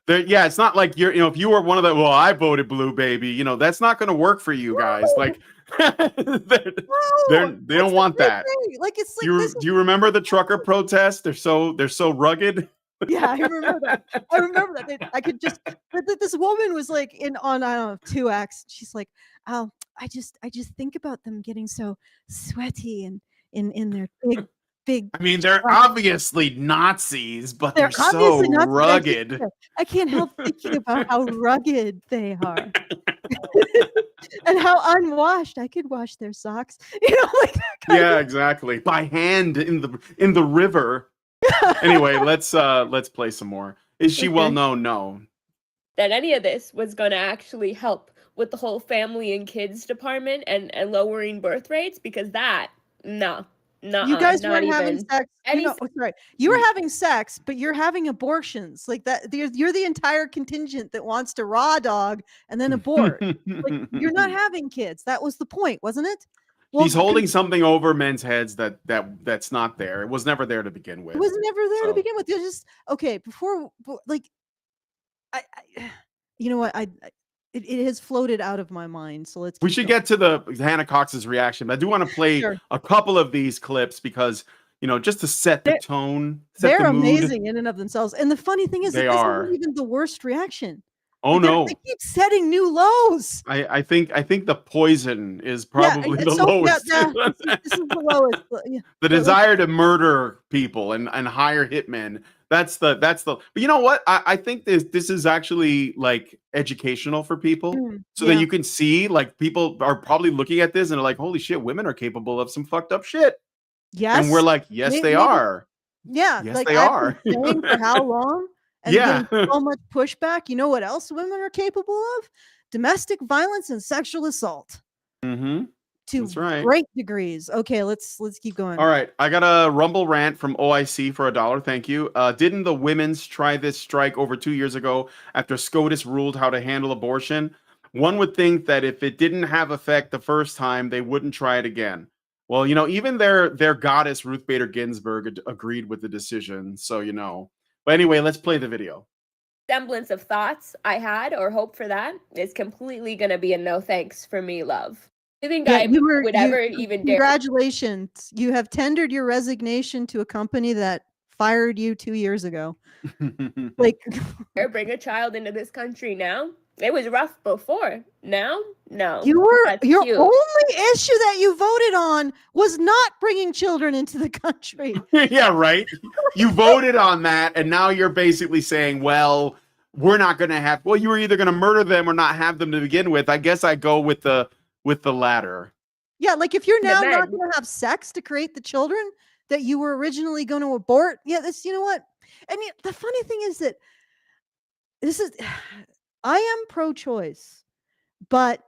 yeah, it's not like if you were one of the, well, I voted blue, baby, that's not gonna work for you guys. Like, they don't want that. Like, it's like Do you remember the trucker protest? They're so rugged. Yeah, I remember that. I remember that. I could just this woman was like on, I don't know, 2X. She's like, oh, I just think about them getting so sweaty and in their big. I mean, they're obviously Nazis, but they're so obviously Nazis, rugged. I can't help thinking about how rugged they are. And how unwashed. I could wash their socks. Like that kind Yeah, of exactly. By hand in the river. Anyway, let's play some more. Is she well known? No. That any of this was going to actually help with the whole family and kids department and lowering birth rates, because you guys weren't having sex. Sorry. You were having sex, but you're having abortions. Like that, you're the entire contingent that wants to raw dog and then abort. Like, you're not having kids. That was the point, wasn't it? Well, he's holding something over men's heads that's not there. It was never there to begin with. It was never there to begin with. You're just okay. Before, like, you know what? It has floated out of my mind. So let's. We keep should going. get to the Hannah Cox's reaction, but I do want to play Sure. a couple of these clips because, just to set the They're- tone, set They're the mood. amazing in and of themselves. And the funny thing is They that this are. isn't even the worst reaction. Oh Like, no. they keep setting new lows. I think the poison is probably the lowest. This is the lowest. Yeah. The desire to murder people and hire hitmen. That's the but you know what? I think this is actually like educational for people. So that you can see, like, people are probably looking at this and are like, holy shit, women are capable of some fucked up shit. Yes. And we're like, yes, they Maybe. are. Yeah. Yes, like they I've are. been saying for how long? And Yeah. getting so much pushback. You know what else women are capable of? Domestic violence and sexual assault. Mm-hmm. To That's right. great degrees. Okay, let's keep going. All right, I got a Rumble rant from OIC for $1. Thank you. Didn't the women's try this strike over 2 years ago after SCOTUS ruled how to handle abortion? One would think that if it didn't have effect the first time, they wouldn't try it again. Well, even their goddess Ruth Bader Ginsburg agreed with the decision, so But anyway, let's play the video. Semblance of thoughts I had or hope for that is completely going to be a no thanks for me, love. I think I would ever even dare. Congratulations. You have tendered your resignation to a company that fired you 2 years ago. Like, bring a child into this country now. It was rough before. Now, no. your only issue that you voted on was not bringing children into the country. Yeah, right. You voted on that, and now you're basically saying, well, we're not going to have. Well, you were either going to murder them or not have them to begin with. I guess I go with the latter. Yeah, like if you're now not going to have sex to create the children that you were originally going to abort. Yeah, you know what? I mean, the funny thing is that I am pro-choice, but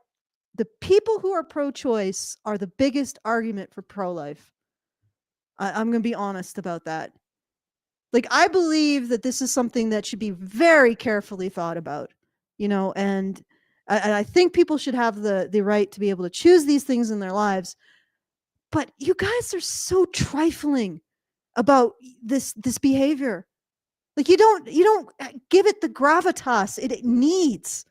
the people who are pro-choice are the biggest argument for pro-life. I'm going to be honest about that. Like, I believe that this is something that should be very carefully thought about, and I think people should have the right to be able to choose these things in their lives. But you guys are so trifling about this behavior. Like, you don't give it the gravitas it needs.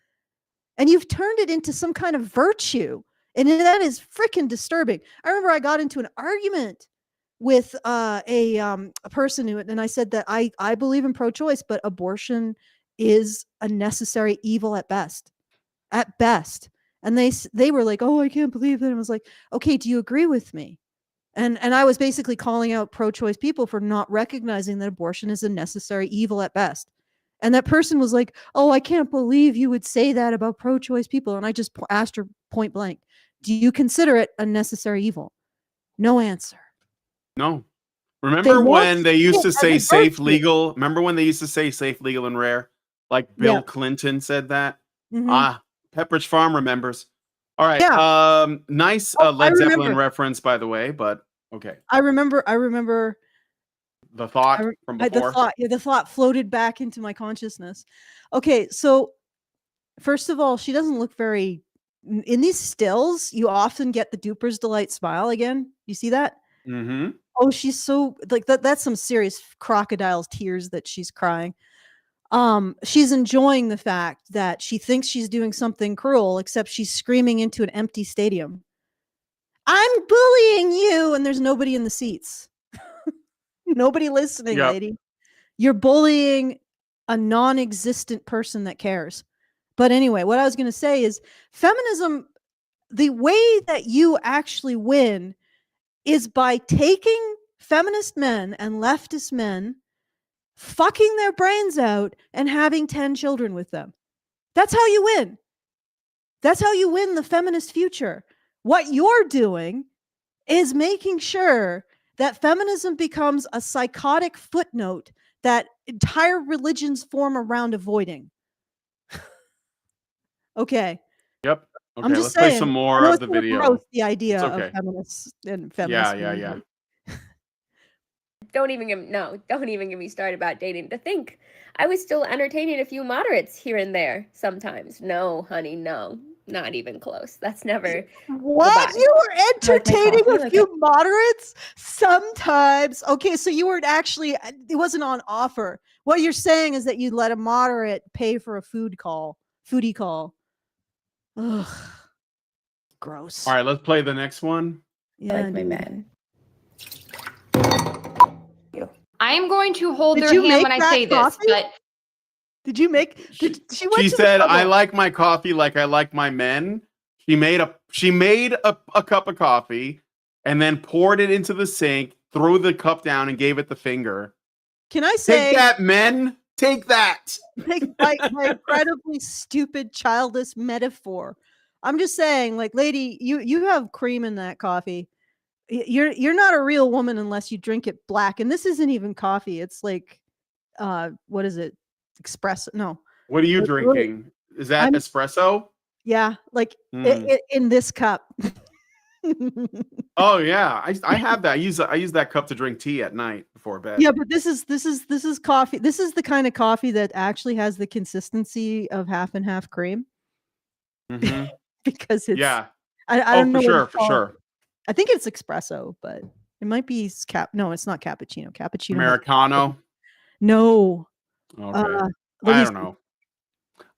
And you've turned it into some kind of virtue. And that is freaking disturbing. I remember I got into an argument with a person and I said that I believe in pro-choice, but abortion is a necessary evil at best. At best. And they were like, oh, I can't believe that. I was like, okay, do you agree with me? And I was basically calling out pro-choice people for not recognizing that abortion is a necessary evil at best. And that person was like, oh, I can't believe you would say that about pro-choice people. And I just asked her point blank, do you consider it a necessary evil? No answer. No. Remember when they used to say safe, legal? Remember when they used to say safe, legal, and rare? Like Bill Clinton said that? Mm-hmm. Pepperidge Farm remembers. All right. Yeah. Nice Led Zeppelin reference, by the way, but okay. I remember the thought from before. The thought floated back into my consciousness. Okay, so first of all, she doesn't look very. In these stills, you often get the Duper's Delight smile again. You see that? Mm-hmm. Oh, she's so like that. That's some serious crocodile's tears that she's crying. She's enjoying the fact that she thinks she's doing something cruel, except she's screaming into an empty stadium. I'm bullying you, and there's nobody in the seats. Nobody listening, lady. You're bullying a non-existent person that cares. But anyway, what I was going to say is feminism, the way that you actually win is by taking feminist men and leftist men, fucking their brains out and having 10 children with them. That's how you win. That's how you win the feminist future. What you're doing is making sure that feminism becomes a psychotic footnote that entire religions form around avoiding. Okay. Yep. Okay, I'm just let's saying, play some more of the video. The idea of feminists and feminists. Yeah. Don't even get me started about dating. To think I was still entertaining a few moderates here and there sometimes. No, honey, no. Not even close. That's never. What? You were entertaining a few moderates sometimes. Okay, so you weren't actually, it wasn't on offer. What you're saying is that you let a moderate pay for a food call foodie call. Ugh. Gross. All right, let's play the next one. Yeah, like my dude. man. I am going to hold Did their you hand make when I that say this, coffee? but Did you make? She went She to the said, "I trouble. like my coffee like I like my men." She made a cup of coffee and then poured it into the sink, threw the cup down, and gave it the finger. Can I say? Take that, men. Take that. my incredibly stupid, childish metaphor. I'm just saying, like, lady, you have cream in that coffee. You're not a real woman unless you drink it black. And this isn't even coffee. It's like, what is it? Espresso? No. What are you It's really- drinking? Is that I'm- espresso? Yeah, like Mm. in this cup. Oh yeah, I have that. I use that cup to drink tea at night before bed. Yeah, but this is coffee. This is the kind of coffee that actually has the consistency of half and half cream Mhm. because it's Yeah. I Oh, don't know for what sure, it's for called. sure. I think it's espresso, but it might be no, it's not cappuccino. Cappuccino. has- Americano. No. Okay. Let I me don't know.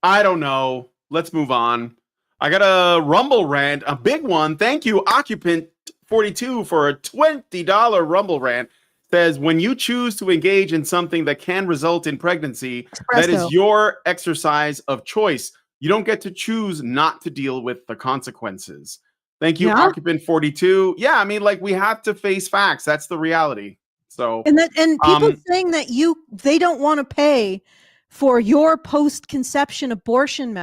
I don't know. Let's move on. I got a Rumble rant, a big one. Thank you, Occupant 42, for a $20 Rumble rant. Says, when you choose to engage in something that can result in pregnancy, that Espresso. is your exercise of choice. You don't get to choose not to deal with the consequences. Thank you, Yeah. Occupant 42. Yeah, I mean, like, we have to face facts. That's the reality. So, And people Um, saying that they don't want to pay for your post-conception abortion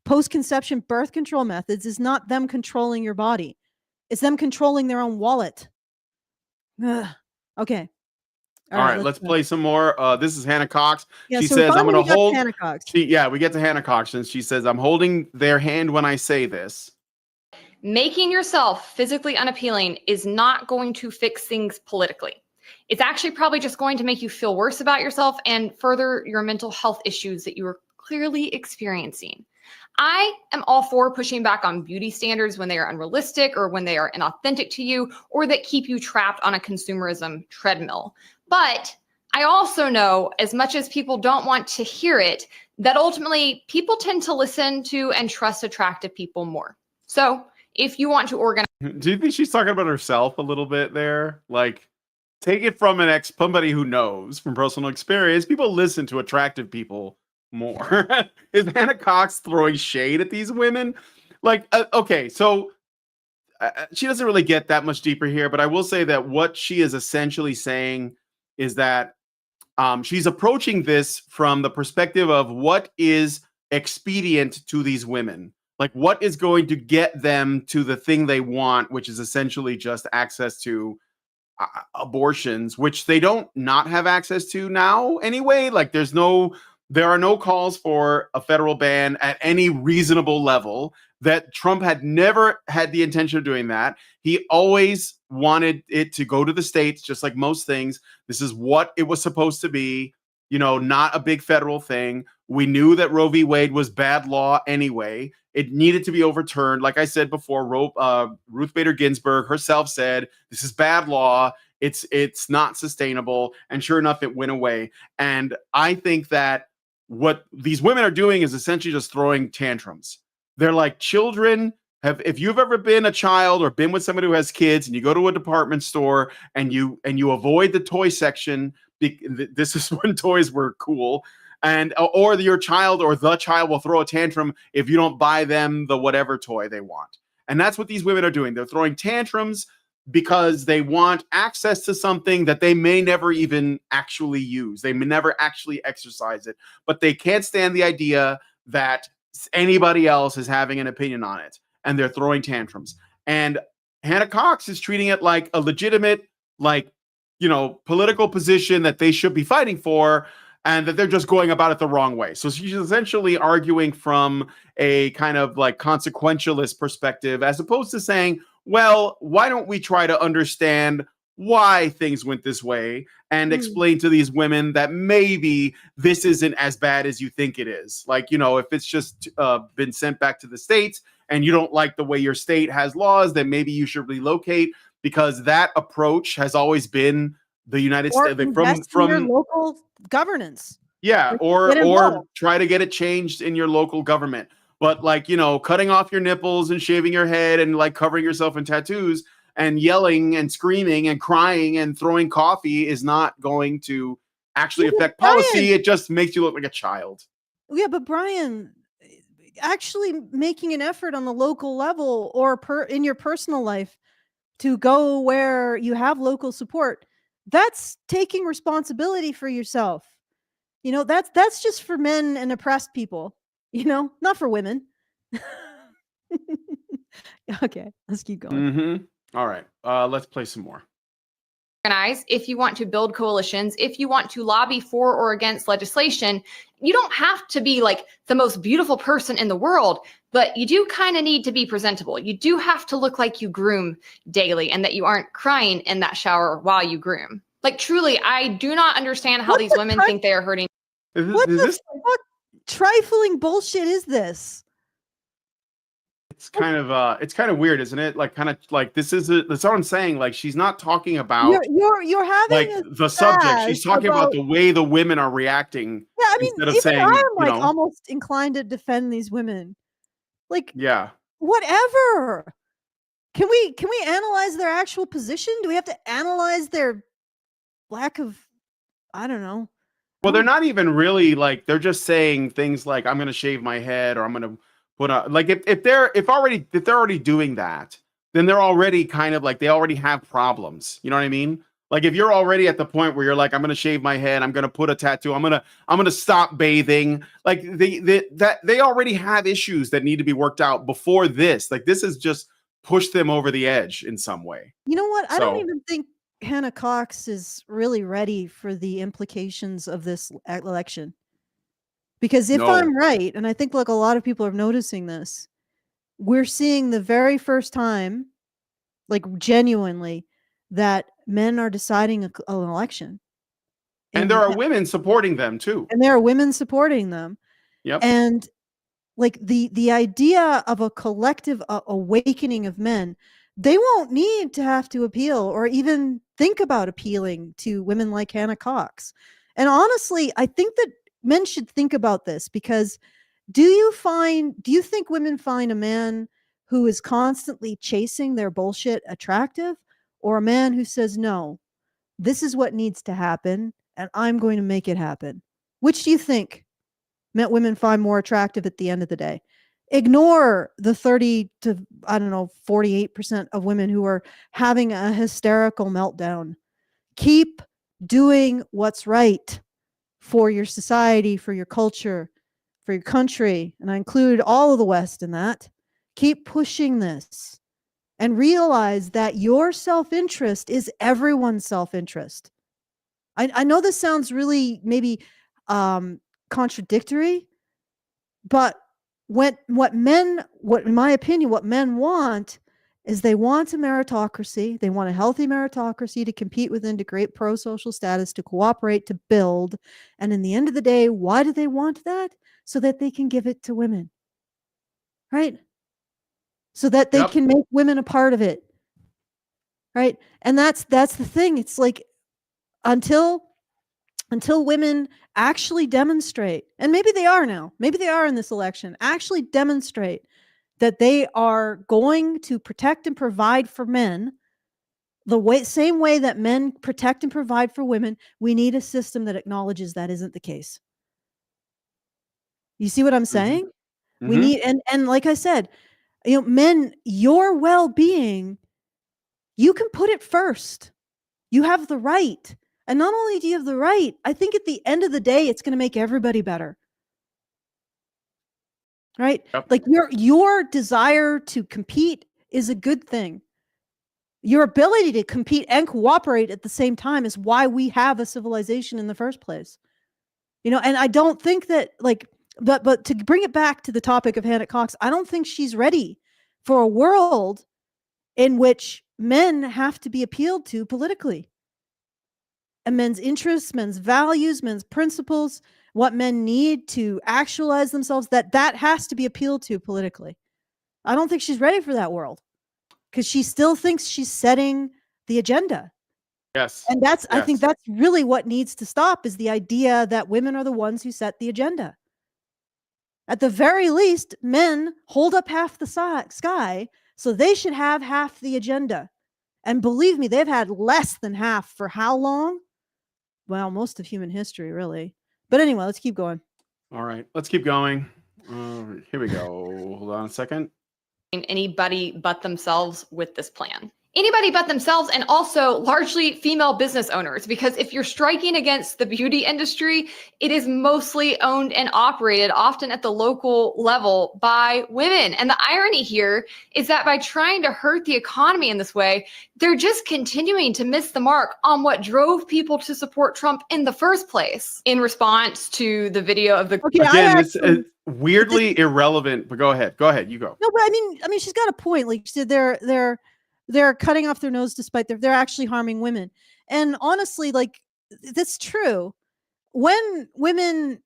post-conception birth control methods is not them controlling your body. It's them controlling their own wallet. Ugh. Okay. all right, let's play some more. This is Hannah Cox. Yeah, She so says, I'm finally going we to got hold. Hannah Cox. We get to Hannah Cox, and she says, I'm holding their hand when I say this. making yourself physically unappealing is not going to fix things politically. It's actually probably just going to make you feel worse about yourself and further your mental health issues that you are clearly experiencing. I am all for pushing back on beauty standards when they are unrealistic or when they are inauthentic to you or that keep you trapped on a consumerism treadmill. But I also know, as much as people don't want to hear it, that ultimately people tend to listen to and trust attractive people more. So if you want to organize. Do you think she's talking about herself a little bit there? Like, take it from somebody who knows from personal experience. People listen to attractive people more. Is Hannah Cox throwing shade at these women? Like, okay, so she doesn't really get that much deeper here, but I will say that what she is essentially saying is that she's approaching this from the perspective of what is expedient to these women. Like, what is going to get them to the thing they want, which is essentially just access to abortions, which they don't not have access to now anyway. Like, there are no calls for a federal ban at any reasonable level. That Trump had never had the intention of doing that. He always wanted it to go to the states, just like most things. This is what it was supposed to be, not a big federal thing. We knew that Roe v. Wade was bad law anyway. It needed to be overturned. Like I said before, Ruth Bader Ginsburg herself said, this is bad law. It's not sustainable. And sure enough, it went away. And I think that what these women are doing is essentially just throwing tantrums. They're like children. If you've ever been a child or been with somebody who has kids and you go to a department store and you avoid the toy section, this is when toys were cool. And or your child or the child will throw a tantrum if you don't buy them the whatever toy they want. And that's what these women are doing. They're throwing tantrums because they want access to something that they may never even actually use. They may never actually exercise it, but they can't stand the idea that anybody else is having an opinion on it. And they're throwing tantrums. And Hannah Cox is treating it like a legitimate, political position that they should be fighting for, and that they're just going about it the wrong way. So she's essentially arguing from a kind of like consequentialist perspective, as opposed to saying, well, why don't we try to understand why things went this way and explain to these women that maybe this isn't as bad as you think it is. Like, if it's just been sent back to the States and you don't like the way your state has laws, then maybe you should relocate, because that approach has always been the United States From your local governance. Yeah, Get or involved. try to get it changed in your local government. But like, you know, cutting off your nipples and shaving your head and like covering yourself in tattoos and yelling and screaming and crying and throwing coffee is not going to actually Yeah, but affect policy. It just makes you look like a child. Yeah, but Brian, actually making an effort on the local level or in your personal life to go where you have local support, that's taking responsibility for yourself. You know, that's just for men and oppressed people, you know, not for women. Okay, let's keep going. Mm-hmm. All right. Let's play some more. Organize, if you want to build coalitions, if you want to lobby for or against legislation, you don't have to be like the most beautiful person in the world, but you do kind of need to be presentable. You do have to look like you groom daily and that you aren't crying in that shower while you groom. Like, truly, I do not understand how these women think they are hurting. What Is the this? fuck trifling bullshit is this? It's kind of weird, isn't it? Like, kind of like that's what I'm saying. Like, she's not talking about You're having like a the subject. She's spaz talking about about the way the women are reacting Yeah, I mean, instead of even saying, I'm you like know, almost inclined to defend these women. Like, yeah. whatever. Can we analyze their actual position? Do we have to analyze their lack of, I don't know. Well, they're not even really like, they're just saying things like, I'm going to shave my head, or I'm going to put a, like, if they're already doing that, then they're already kind of like, they already have problems. You know what I mean? Like, if you're already at the point where you're like, I'm going to shave my head, I'm going to put a tattoo, I'm going to stop bathing. Like, they already have issues that need to be worked out before this. Like, this has just pushed them over the edge in some way. You know what? I don't So- even think Hannah Cox is really ready for the implications of this election. Because if No. I'm right, and I think like a lot of people are noticing this, we're seeing the very first time, like genuinely, that men are deciding an election. And there are women supporting them too. And there are women supporting them. Yep. And like the idea of a collective awakening of men, they won't need to have to appeal or even think about appealing to women like Hannah Cox. And honestly, I think that men should think about this, because do you think women find a man who is constantly chasing their bullshit attractive, or a man who says, no, this is what needs to happen and I'm going to make it happen? Which do you think women find more attractive at the end of the day? Ignore the 30 to, I don't know, 48% of women who are having a hysterical meltdown. Keep doing what's right for your society, for your culture, for your country. And I include all of the West in that. Keep pushing this and realize that your self-interest is everyone's self-interest. I know this sounds really maybe contradictory, but in my opinion, what men want is they want a meritocracy. They want a healthy meritocracy to compete within, to create pro-social status, to cooperate, to build. And in the end of the day, why do they want that? So that they can give it to women, right? So that they can make women a part of it, right? And that's the thing. It's like, until women actually demonstrate, and maybe they are now, maybe they are in this election, actually demonstrate that they are going to protect and provide for men the same way that men protect and provide for women, we need a system that acknowledges that isn't the case. You see what I'm saying? Mm-hmm. We need, and like I said, you know, men, your well-being, you can put it first. You have the right. And not only do you have the right, I think at the end of the day, it's going to make everybody better. Right? Yep. Like your desire to compete is a good thing. Your ability to compete and cooperate at the same time is why we have a civilization in the first place. You know, and I don't think that, like, but to bring it back to the topic of Hannah Cox, I don't think she's ready for a world in which men have to be appealed to politically. And men's interests, men's values, men's principles, what men need to actualize themselves, that has to be appealed to politically. I don't think she's ready for that world, because she still thinks she's setting the agenda. Yes. And I think Yes. that's really what needs to stop, is the idea that women are the ones who set the agenda. At the very least, men hold up half the sky, so they should have half the agenda. And believe me, they've had less than half for how long? Well, most of human history, really. But anyway, let's keep going. All right. Let's keep going. Here we go. Hold on a second. Anybody but themselves with this plan. Anybody but themselves, and also largely female business owners, because if you're striking against the beauty industry, it is mostly owned and operated, often at the local level, by women. And the irony here is that by trying to hurt the economy in this way, they're just continuing to miss the mark on what drove people to support Trump in the first place. In response to the video of the Again, this is weirdly irrelevant, but go ahead. Go ahead. You go. No, but I mean, she's got a point. Like she said, they're cutting off their nose despite they're actually harming women. And honestly, like, that's true. When women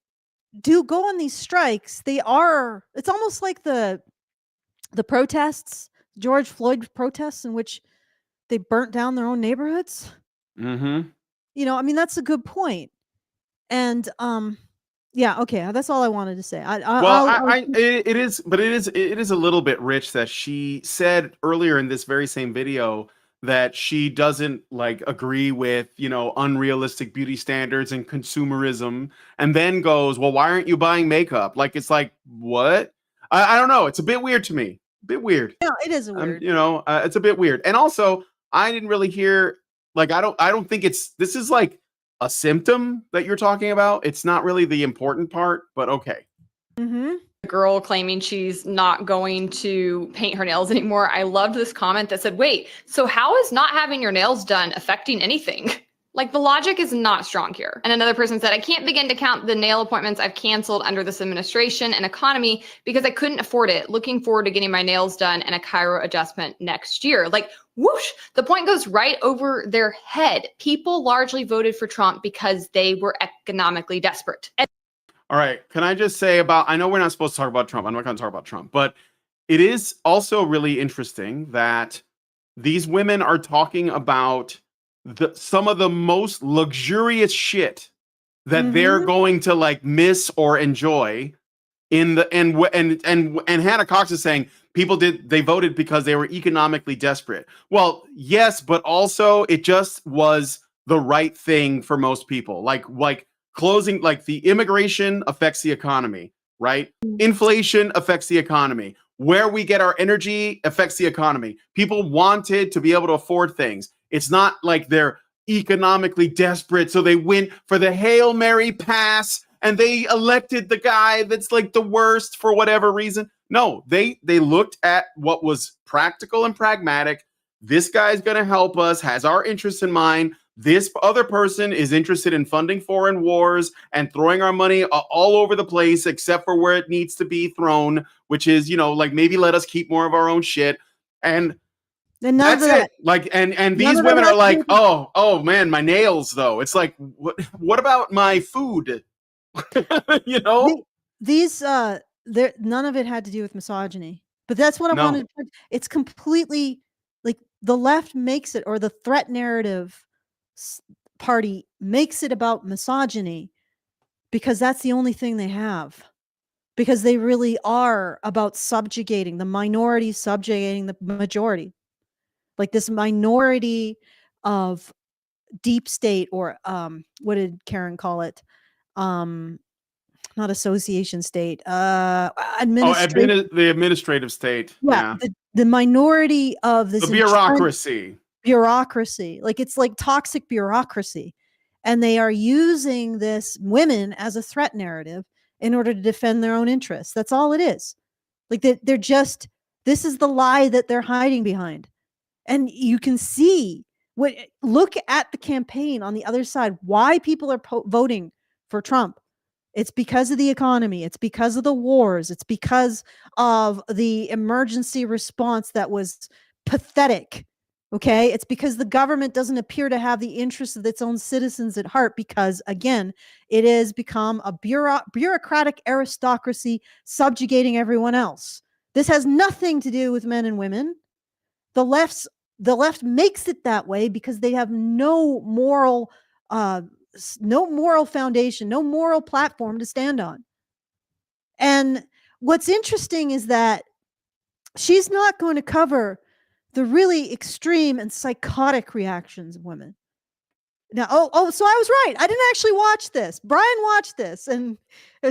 do go on these strikes, it's almost like the protests, George Floyd protests, in which they burnt down their own neighborhoods. Mm-hmm. You know, I mean, that's a good point. And yeah, okay, that's all I wanted to say. It is a little bit rich that she said earlier in this very same video that she doesn't like agree with, unrealistic beauty standards and consumerism, and then goes, well, why aren't you buying makeup? Like, it's like, what? I don't know. It's a bit weird to me. A bit weird. Yeah, it is weird. It's a bit weird. And also, I didn't really hear, like, I don't think this is like a symptom that you're talking about. It's not really the important part, but okay. Mm-hmm. Girl claiming she's not going to paint her nails anymore. I loved this comment that said, wait, so how is not having your nails done affecting anything? Like, the logic is not strong here. And another person said, I can't begin to count the nail appointments I've canceled under this administration and economy because I couldn't afford it. Looking forward to getting my nails done and a chiro adjustment next year. Like, whoosh, the point goes right over their head. People largely voted for Trump because they were economically desperate. All right. Can I just say I know we're not supposed to talk about Trump. I'm not going to talk about Trump, but it is also really interesting that these women are talking about some of the most luxurious shit that they're going to like miss or enjoy and Hannah Cox is saying they voted because they were economically desperate. Well, yes, but also it just was the right thing for most people. Like closing, like the immigration affects the economy, right? Inflation affects the economy. Where we get our energy affects the economy. People wanted to be able to afford things. It's not like they're economically desperate, so they went for the Hail Mary pass and they elected the guy that's like the worst for whatever reason. No, they looked at what was practical and pragmatic. This guy's going to help us, has our interests in mind. This other person is interested in funding foreign wars and throwing our money all over the place, except for where it needs to be thrown, which is, like maybe let us keep more of our own shit. And that's it. Like, and these women are like, oh man, my nails though. It's like, what about my food? These none of it had to do with misogyny, but that's what I wanted. It's completely like the left makes it, or the threat narrative party makes it about misogyny because that's the only thing they have, because they really are about subjugating the minority, subjugating the majority. Like this minority of deep state, or what did Karen call it? Not association state, the administrative state. Yeah. The minority of this bureaucracy. Like it's like toxic bureaucracy. And they are using this women as a threat narrative in order to defend their own interests. That's all it is. Like they're just, this is the lie that they're hiding behind. And you can see look at the campaign on the other side, why people are voting for Trump. It's because of the economy. It's because of the wars. It's because of the emergency response that was pathetic. Okay. It's because the government doesn't appear to have the interests of its own citizens at heart, because again, it has become a bureaucratic aristocracy subjugating everyone else. This has nothing to do with men and women. The left's the left makes it that way because they have no moral foundation, no moral platform to stand on. And what's interesting is that she's not going to cover the really extreme and psychotic reactions of women. Now, so I was right. I didn't actually watch this. Brian watched this, and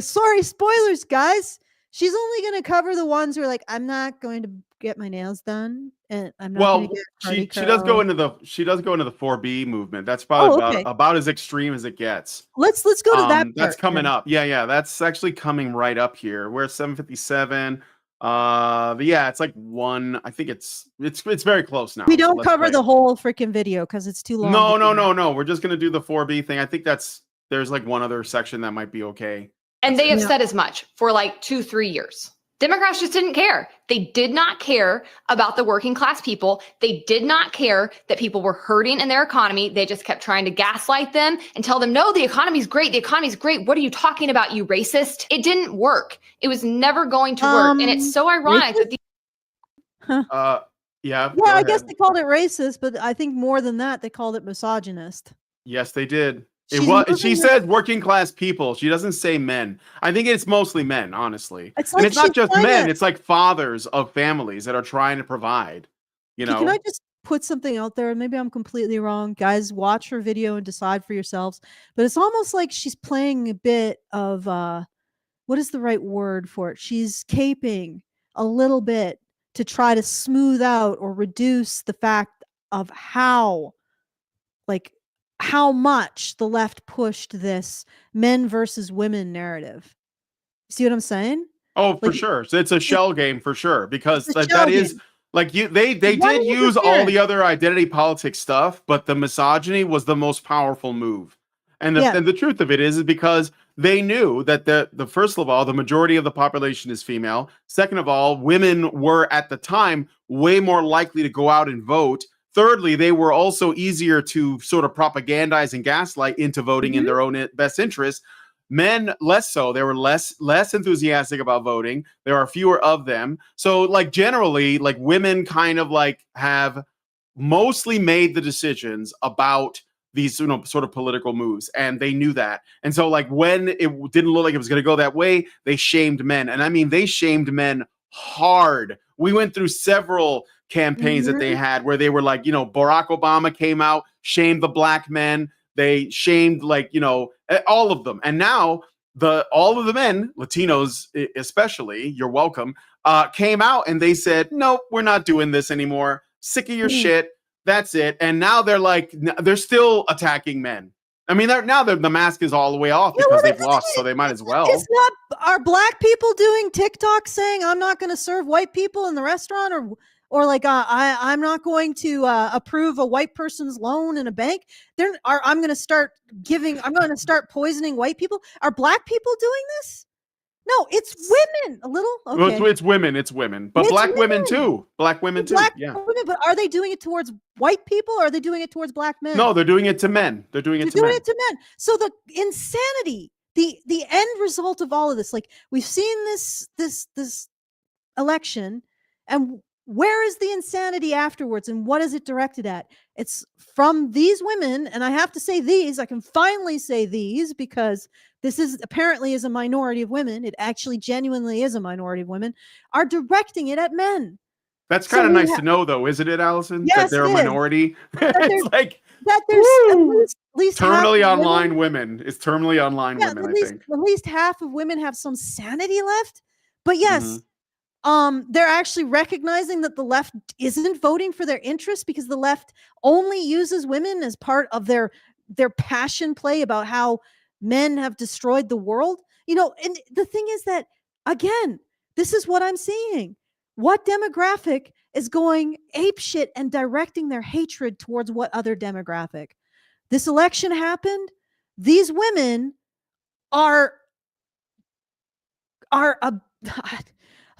sorry, spoilers, guys. She's only going to cover the ones who are like, I'm not going to get my nails done, and I'm not going to get she does go into the 4B movement. That's probably about as extreme as it gets. Let's go to that. That's coming up. Yeah, that's actually coming right up here. We're at 7:57. It's like one. I think it's very close now. We don't cover the whole freaking video because it's too long. No. We're just gonna do the 4B thing. I think there's like one other section that might be okay. And they have said as much for like 2-3 years. Democrats just didn't care. They did not care about the working class people. They did not care that people were hurting in their economy. They just kept trying to gaslight them and tell them, no, the economy's great. The economy's great. What are you talking about, you racist? It didn't work. It was never going to work. And it's so ironic that I guess they called it racist, but I think more than that, they called it misogynist. Yes, they did. She said working class people. She doesn't say men. I think it's mostly men, honestly. It's and it's not just men. It's like fathers of families that are trying to provide. You know. Can I just put something out there? Maybe I'm completely wrong. Guys, watch her video and decide for yourselves. But it's almost like she's playing a bit of what is the right word for it? She's caping a little bit to try to smooth out or reduce the fact of how much the left pushed this men versus women narrative. See what I'm saying? Oh, for sure. So it's a shell game for sure, because that is like they did use all the other identity politics stuff, but the misogyny was the most powerful move. And the truth of it is because they knew that the first of all, the majority of the population is female. Second of all, women were at the time way more likely to go out and vote. Thirdly, they were also easier to sort of propagandize and gaslight into voting in their own best interest. Men, less so. They were less enthusiastic about voting. There are fewer of them. So, like, generally, like, women kind of like have mostly made the decisions about these, sort of political moves, and they knew that. And so, like, when it didn't look like it was going to go that way, they shamed men. And I mean, they shamed men hard. We went through several campaigns that they had where they were like, Barack Obama came out, shamed the black men. They shamed all of them. And now all of the men, Latinos especially, you're welcome, came out and they said, nope, we're not doing this anymore. Sick of your shit. That's it. And now they're still attacking men. I mean, the mask is all the way off because they've lost, so they might as well. Are black people doing TikTok saying I'm not going to serve white people in the restaurant, or like I'm not going to approve a white person's loan in a bank? I'm going to start poisoning white people. Are black people doing this? No, it's women. A little. Okay. Well, it's women, but black women too. Black women too. Yeah. Women, but are they doing it towards white people, or are they doing it towards black men? No, they're doing it to men. They're doing it to men. So the insanity, the end result of all of this, like, we've seen this election, and where is the insanity afterwards, and what is it directed at? It's from these women, and I have to say I can finally say these, because this is apparently a minority of women. It actually genuinely is a minority of women are directing it at men. That's kind of nice to know, though, isn't it, Allison? Yes, that they're a minority. It's like that there's at least terminally online women. It's terminally online women. I think at least half of women have some sanity left. But yes. They're actually recognizing that the left isn't voting for their interests, because the left only uses women as part of their passion play about how men have destroyed the world. And the thing is that, again, this is what I'm seeing. What demographic is going apeshit and directing their hatred towards what other demographic? This election happened. These women are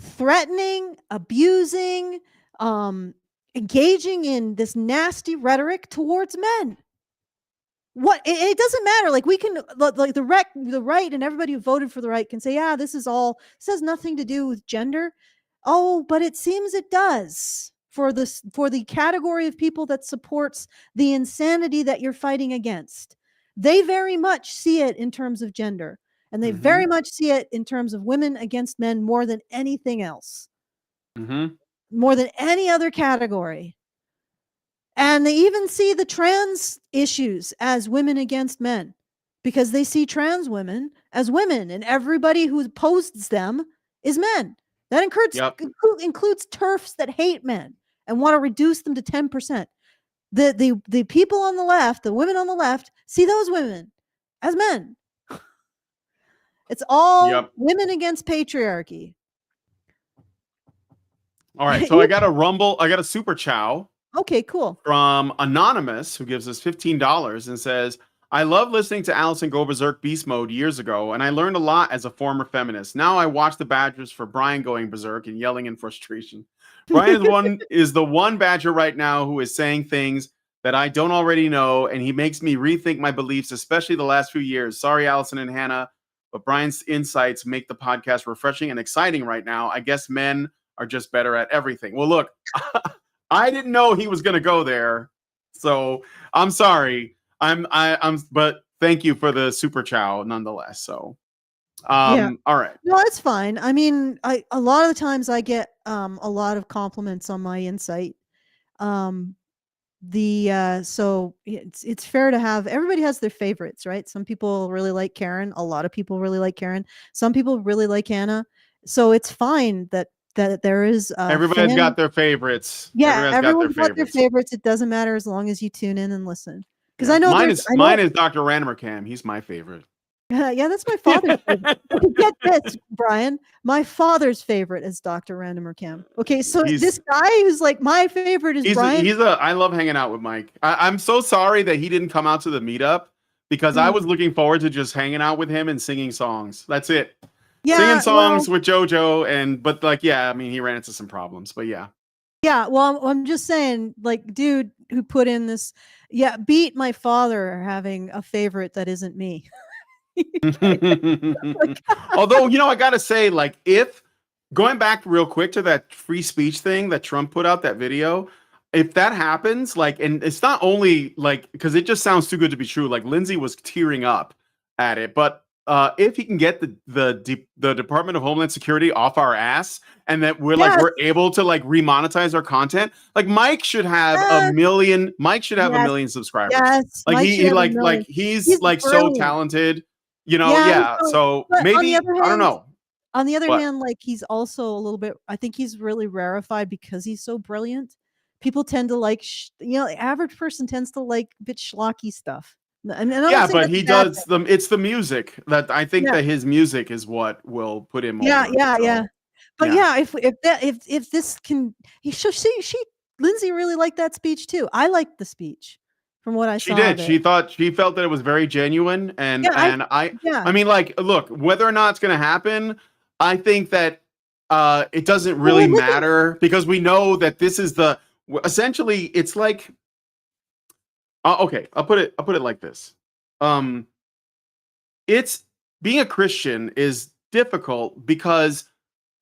threatening, abusing, engaging in this nasty rhetoric towards men. It doesn't matter. Like, we can, like, the right and everybody who voted for the right can say, this has nothing to do with gender. Oh, but it seems it does. for the category of people that supports the insanity that you're fighting against. They very much see it in terms of gender, and they very much see it in terms of women against men more than anything else, more than any other category. And they even see the trans issues as women against men, because they see trans women as women, and everybody who opposes them is men. That includes TERFs that hate men and want to reduce them to 10%. The people on the left, the women on the left, see those women as men. It's all women against patriarchy. All right, so I got a super chow. Okay, cool. From Anonymous, who gives us $15 and says, I love listening to Allison go berserk beast mode years ago, and I learned a lot as a former feminist. Now I watch the badgers for Brian going berserk and yelling in frustration. Brian is the one badger right now who is saying things that I don't already know, and he makes me rethink my beliefs, especially the last few years. Sorry, Allison and Hannah, but Brian's insights make the podcast refreshing and exciting right now. I guess men are just better at everything. Well, look, I didn't know he was going to go there, so I'm sorry. But thank you for the super chow nonetheless. So, all right. No, it's fine. I mean, a lot of the times I get a lot of compliments on my insight. So it's fair to have, everybody has their favorites, right? Some people really like Karen. A lot of people really like Karen. Some people really like Hannah. So it's fine that there is everybody's got their favorites. Yeah, everyone's got their favorites. It doesn't matter as long as you tune in and listen. Because I know mine is Dr. Randomer. He's my favorite. Yeah, that's my father's favorite. Get this, Brian. My father's favorite is Dr. Randomer. Okay, so this guy who's like my favorite is Brian. I love hanging out with Mike. I'm so sorry that he didn't come out to the meetup, because I was looking forward to just hanging out with him and singing songs. That's it. Yeah, singing songs with JoJo, but he ran into some problems, but yeah. Yeah, well, I'm just saying, like, dude who put in this, beat my father having a favorite that isn't me. Although, I gotta say, like, if going back real quick to that free speech thing that Trump put out, that video, if that happens, like, and it's not only like, because it just sounds too good to be true, like Lindsay was tearing up at it, but if he can get the Department of Homeland Security off our ass, and that we're able to like remonetize our content, like Mike should have a million subscribers. Yes, like he's like so talented, so maybe I don't know. On the other hand, like, he's also a little bit, I think he's really rarefied because he's so brilliant. People tend to like, the average person tends to like a bit schlocky stuff. But he does it's the music that I think that his music is what will put him over. But if this can, Lindsay really liked that speech too. I liked the speech from what I saw. She did. She felt that it was very genuine, and I mean, like, look, whether or not it's going to happen, I think that it doesn't really matter, because we know that this is essentially it's like. Okay, I'll put it like this. It's being a Christian is difficult because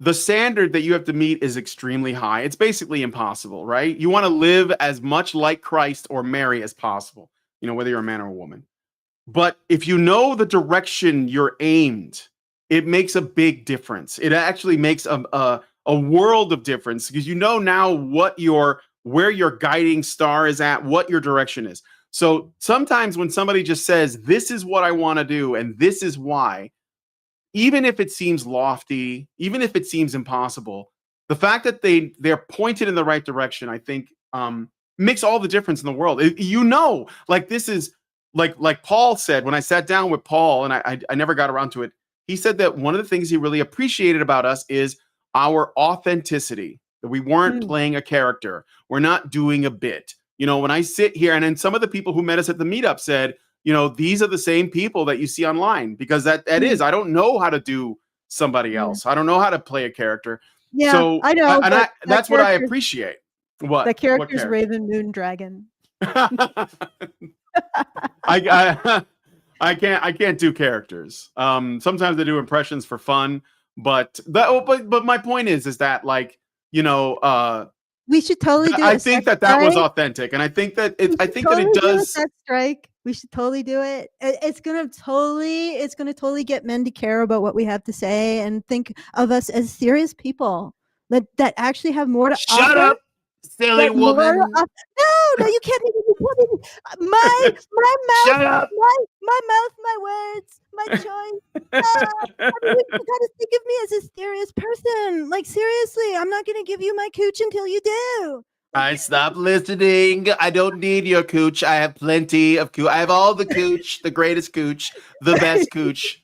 the standard that you have to meet is extremely high. It's basically impossible, right? You want to live as much like Christ or Mary as possible, whether you're a man or a woman. But if you know the direction you're aimed, it makes a big difference. It actually makes a world of difference, because now where your guiding star is at, what your direction is. So sometimes when somebody just says, this is what I want to do, and this is why, even if it seems lofty, even if it seems impossible, the fact that they're pointed in the right direction, I think, makes all the difference in the world. Like, this is like Paul said, when I sat down with Paul, and I never got around to it, he said that one of the things he really appreciated about us is our authenticity, that we weren't playing a character. We're not doing a bit. When I sit here, and then some of the people who met us at the meetup said, these are the same people that you see online, because that is, I don't know how to do somebody else. I don't know how to play a character. Yeah, so I know. That's what I appreciate. What? The character's Raven Moon Dragon. I can't do characters. Sometimes I do impressions for fun, but my point is that, like, We should totally do I a think sex that was strike. authentic, and I think that We it. I should think that it totally do a does. sex strike. We should totally do it. It's gonna totally get men to care about what we have to say and think of us as serious people that actually have more to Shut offer. up, silly That more woman. no, you can't even. My mouth, Shut up. my mouth, my words, my choice. You gotta think of me as a serious person. Like seriously, I'm not gonna give you my cooch until you do. I stop listening. I don't need your cooch. I have plenty of cooch. I have all the cooch, the greatest cooch, the best cooch,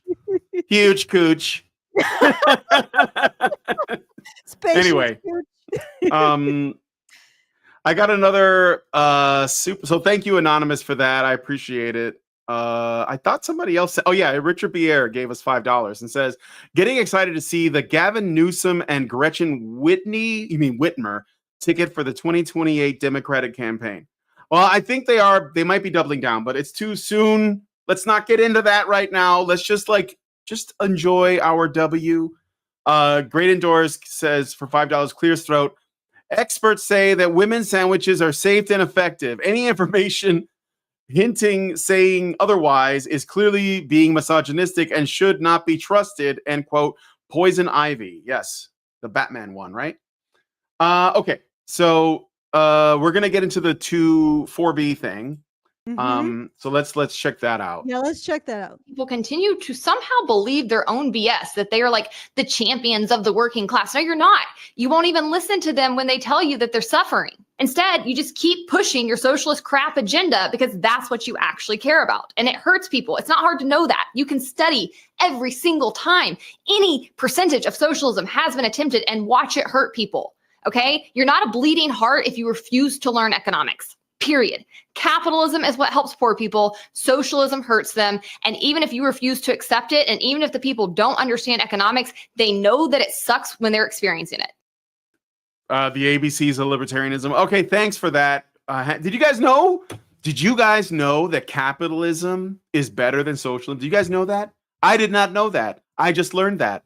huge cooch. Spacious Anyway, cooch. I got another super. So thank you, Anonymous, for that. I appreciate it. I thought somebody else said, oh yeah, Richard Pierre gave us $5 and says, getting excited to see the Gavin Newsom and Gretchen Whitmer ticket for the 2028 Democratic campaign. Well, I think they might be doubling down, but it's too soon. Let's not get into that right now. Let's just enjoy our W. Great Indoors says for $5, clears throat. Experts say that women's sandwiches are safe and effective. Any information saying otherwise is clearly being misogynistic and should not be trusted, end quote. Poison Ivy. Yes, the Batman one, right? Okay, so we're gonna get into the 4B thing. So let's check that out. Yeah, let's check that out. People continue to somehow believe their own BS, that they are like the champions of the working class. No, you're not. You won't even listen to them when they tell you that they're suffering. Instead, you just keep pushing your socialist crap agenda because that's what you actually care about. And it hurts people. It's not hard to know that. You can study every single time any percentage of socialism has been attempted and watch it hurt people. Okay? You're not a bleeding heart if you refuse to learn economics. Period. Capitalism is what helps poor people. Socialism hurts them. And even if you refuse to accept it, and even if the people don't understand economics, they know that it sucks when they're experiencing it. The ABCs of libertarianism. Okay, thanks for that. Did you guys know that capitalism is better than socialism? Do you guys know that? I did not know that. I just learned that.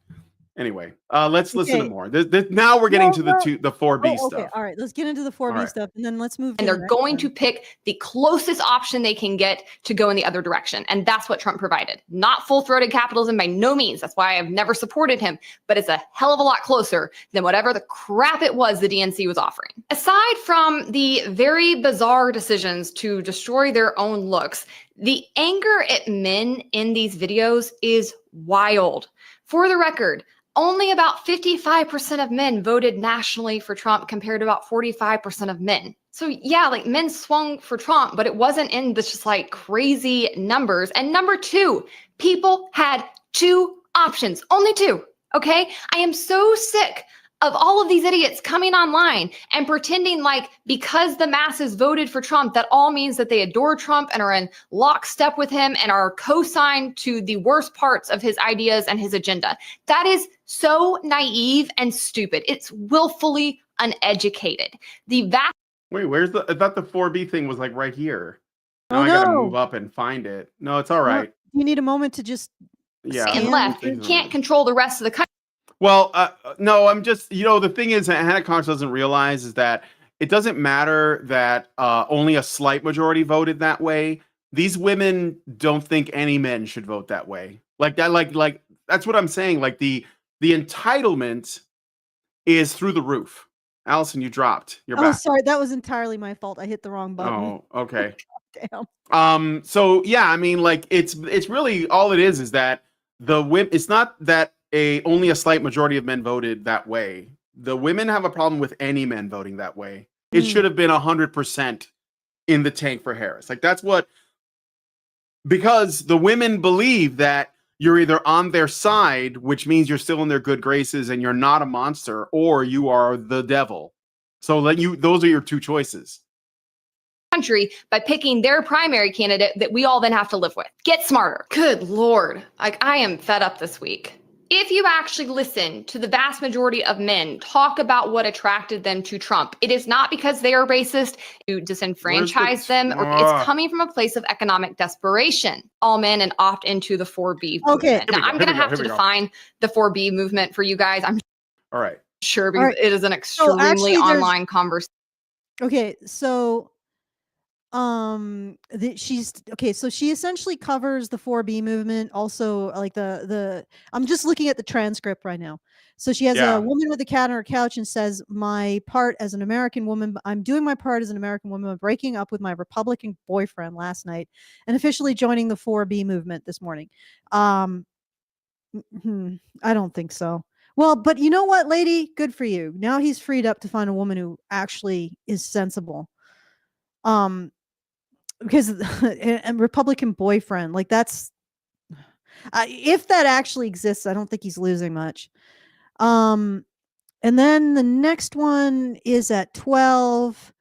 Anyway, let's listen to more. Now we're getting to the 4B stuff. Okay, all right. Let's get into the 4B stuff, and then let's move. And they're going to pick the closest option they can get to go in the other direction. And that's what Trump provided. Not full-throated capitalism by no means. That's why I've never supported him. But it's a hell of a lot closer than whatever the crap it was the DNC was offering. Aside from the very bizarre decisions to destroy their own looks, the anger at men in these videos is wild. For the record, only about 55% of men voted nationally for Trump compared to about 45% of men. So yeah, like men swung for Trump, but it wasn't in this just like crazy numbers. And number two, people had two options, only two. Okay. I am so sick of all of these idiots coming online and pretending like because the masses voted for Trump, that all means that they adore Trump and are in lockstep with him and are co-signed to the worst parts of his ideas and his agenda. That is so naive and stupid. It's willfully uneducated. Wait, I thought the 4B thing was like right here. Now Oh, I gotta no. move up and find it. No, it's all right. You need a moment to just. Yeah. and left. You can't control the rest of the country. Well, no, I'm just, the thing is that Hannah Cox doesn't realize is that it doesn't matter that only a slight majority voted that way. These women don't think any men should vote that way. Like that, like that's what I'm saying. Like the entitlement is through the roof. Allison, you dropped. You're back. Sorry, that was entirely my fault. I hit the wrong button. Oh, okay. Damn. So yeah, I mean, like it's really all it is that the women. It's not that only a slight majority of men voted that way. The women have a problem with any men voting that way. It should have been 100% in the tank for Harris. Like because the women believe that you're either on their side, which means you're still in their good graces and you're not a monster, or you are the devil. So those are your two choices. Country by picking their primary candidate that we all then have to live with. Get smarter. Good Lord. Like I am fed up this week. If you actually listen to the vast majority of men talk about what attracted them to Trump, it is not because they are racist to disenfranchise them, or it's coming from a place of economic desperation. All men and opt into the 4B movement. Now, I'm going to have to define the 4B movement for you guys. All right. Sure, All because right. it is an extremely actually, there's- online conversation. Okay, so so she essentially covers the 4B movement, also like the I'm just looking at the transcript right now. So she has Yeah. a woman with a cat on her couch and says, my part as an American woman, I'm doing my part as an American woman. I'm breaking up with my Republican boyfriend last night and officially joining the 4B movement this morning. I don't think so. Well, but you know what, lady? Good for you. Now he's freed up to find a woman who actually is sensible. Because and Republican boyfriend, like that's if that actually exists, I don't think he's losing much. And then the next one is at 12.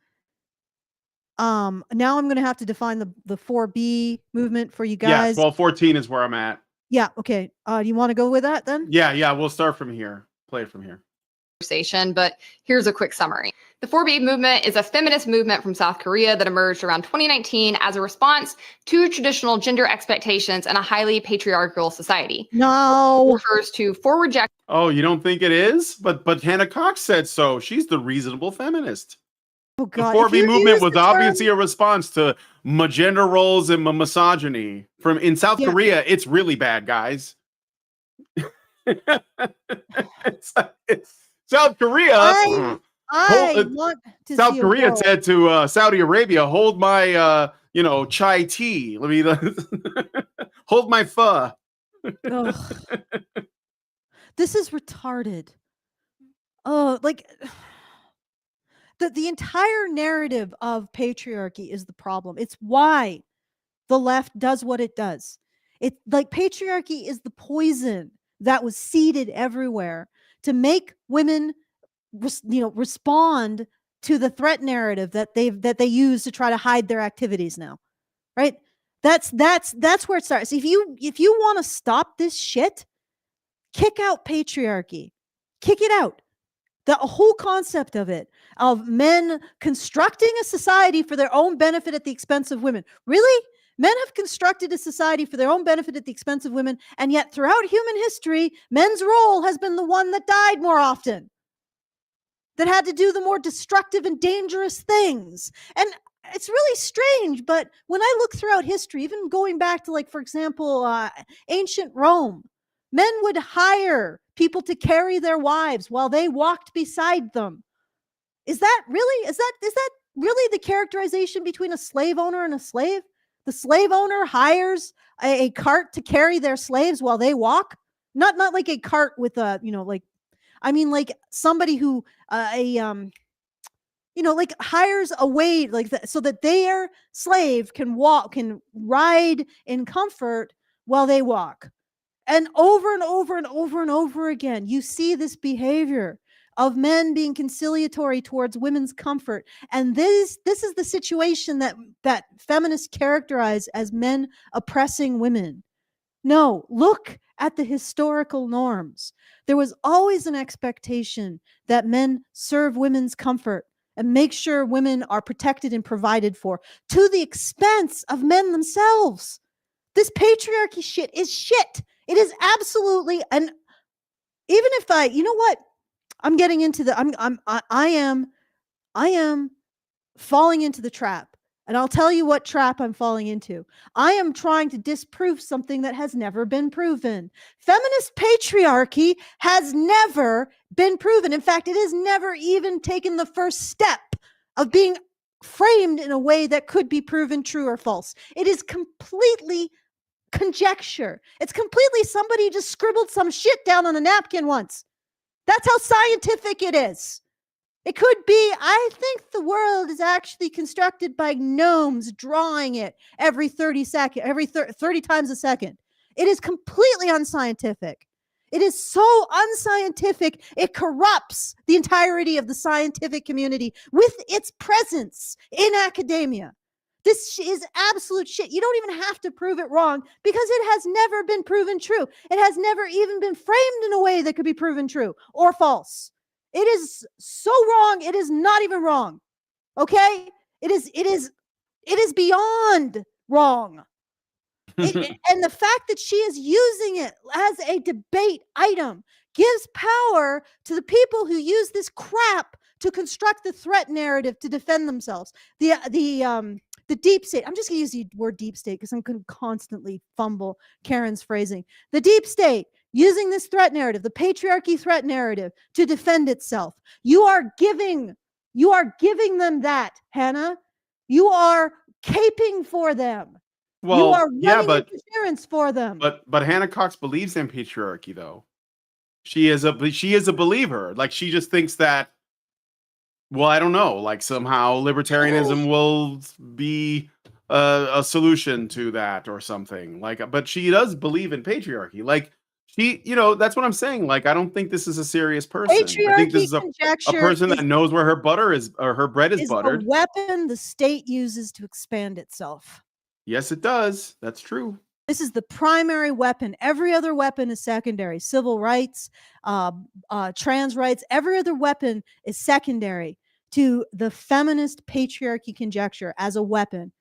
Now I'm going to have to define the 4B movement for you guys. Yeah, 12:14 is where I'm at. Yeah. Okay. You want to go with that then? Yeah, we'll start from here. Play it from here. But here's a quick summary. The 4B movement is a feminist movement from South Korea that emerged around 2019 as a response to traditional gender expectations in a highly patriarchal society. No. It refers to forward jack. Oh, you don't think it is? But Hannah Cox said so. She's the reasonable feminist. Oh The God. 4B movement was obviously a response to gender roles and misogyny. From in South Korea, it's really bad, guys. it's South Korea. I want to South see Korea said to Saudi Arabia, "Hold my, chai tea. Let me hold my pho." This is retarded. Oh, like the entire narrative of patriarchy is the problem. It's why the left does what it does. It like patriarchy is the poison that was seeded everywhere to make women respond to the threat narrative that they use to try to hide their activities now. Right? That's where it starts. If you want to stop this shit, kick out patriarchy. Kick it out. The whole concept of it, of men constructing a society for their own benefit at the expense of women. Really? Men have constructed a society for their own benefit at the expense of women, and yet throughout human history, men's role has been the one that died more often, that had to do the more destructive and dangerous things. And it's really strange, but when I look throughout history, even going back to, like, for example, ancient Rome, men would hire people to carry their wives while they walked beside them. Is that really the characterization between a slave owner and a slave? The slave owner hires a cart to carry their slaves while they walk? Not like a cart with a, like somebody who hires a way like that so that their slave can ride in comfort while they walk. And over and over and over and over again, you see this behavior of men being conciliatory towards women's comfort. And this is the situation that feminists characterize as men oppressing women. No, look at the historical norms. There was always an expectation that men serve women's comfort and make sure women are protected and provided for to the expense of men themselves. This patriarchy shit is shit. It is absolutely, and even if you know what? I'm getting into I am falling into the trap. And I'll tell you what trap I'm falling into. I am trying to disprove something that has never been proven. Feminist patriarchy has never been proven. In fact, it has never even taken the first step of being framed in a way that could be proven true or false. It is completely conjecture. It's completely somebody just scribbled some shit down on a napkin once. That's how scientific it is. It could be, I think the world is actually constructed by gnomes drawing it every 30 times a second. It is completely unscientific. It is so unscientific, it corrupts the entirety of the scientific community with its presence in academia. This is absolute shit. You don't even have to prove it wrong because it has never been proven true. It has never even been framed in a way that could be proven true or false. It is so wrong. It is not even wrong. Okay? It is beyond wrong. And the fact that she is using it as a debate item gives power to the people who use this crap to construct the threat narrative to defend themselves. The deep state, I'm just going to use the word deep state because I'm going to constantly fumble Karen's phrasing. The deep state using this threat narrative, the patriarchy threat narrative, to defend itself. You are giving them that, Hannah. You are caping for them. Well, you are yeah, running but interference for them. but Hannah Cox believes in patriarchy, though. She is a believer. Like, she just thinks that, well, I don't know, like somehow libertarianism will be a solution to that or something. Like, but she does believe in patriarchy. Like, she, that's what I'm saying. Like, I don't think this is a serious person. I think this is a person that knows where her butter is, or her bread is buttered. A weapon the state uses to expand itself. Yes, it does. That's true. This is the primary weapon. Every other weapon is secondary. Civil rights, trans rights, every other weapon is secondary to the feminist patriarchy conjecture as a weapon.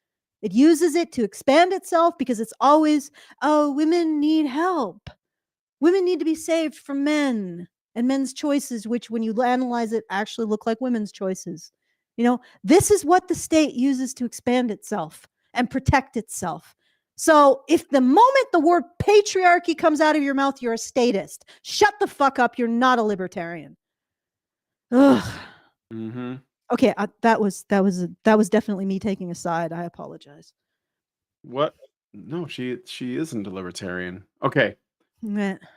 It uses it to expand itself because it's always, oh, women need help. Women need to be saved from men and men's choices, which when you analyze it actually look like women's choices. This is what the state uses to expand itself and protect itself. So if the moment the word patriarchy comes out of your mouth, you're a statist. Shut the fuck up. You're not a libertarian. Ugh. Mm-hmm. Okay, that was definitely me taking a side. I apologize. What? No, she isn't a libertarian. Okay.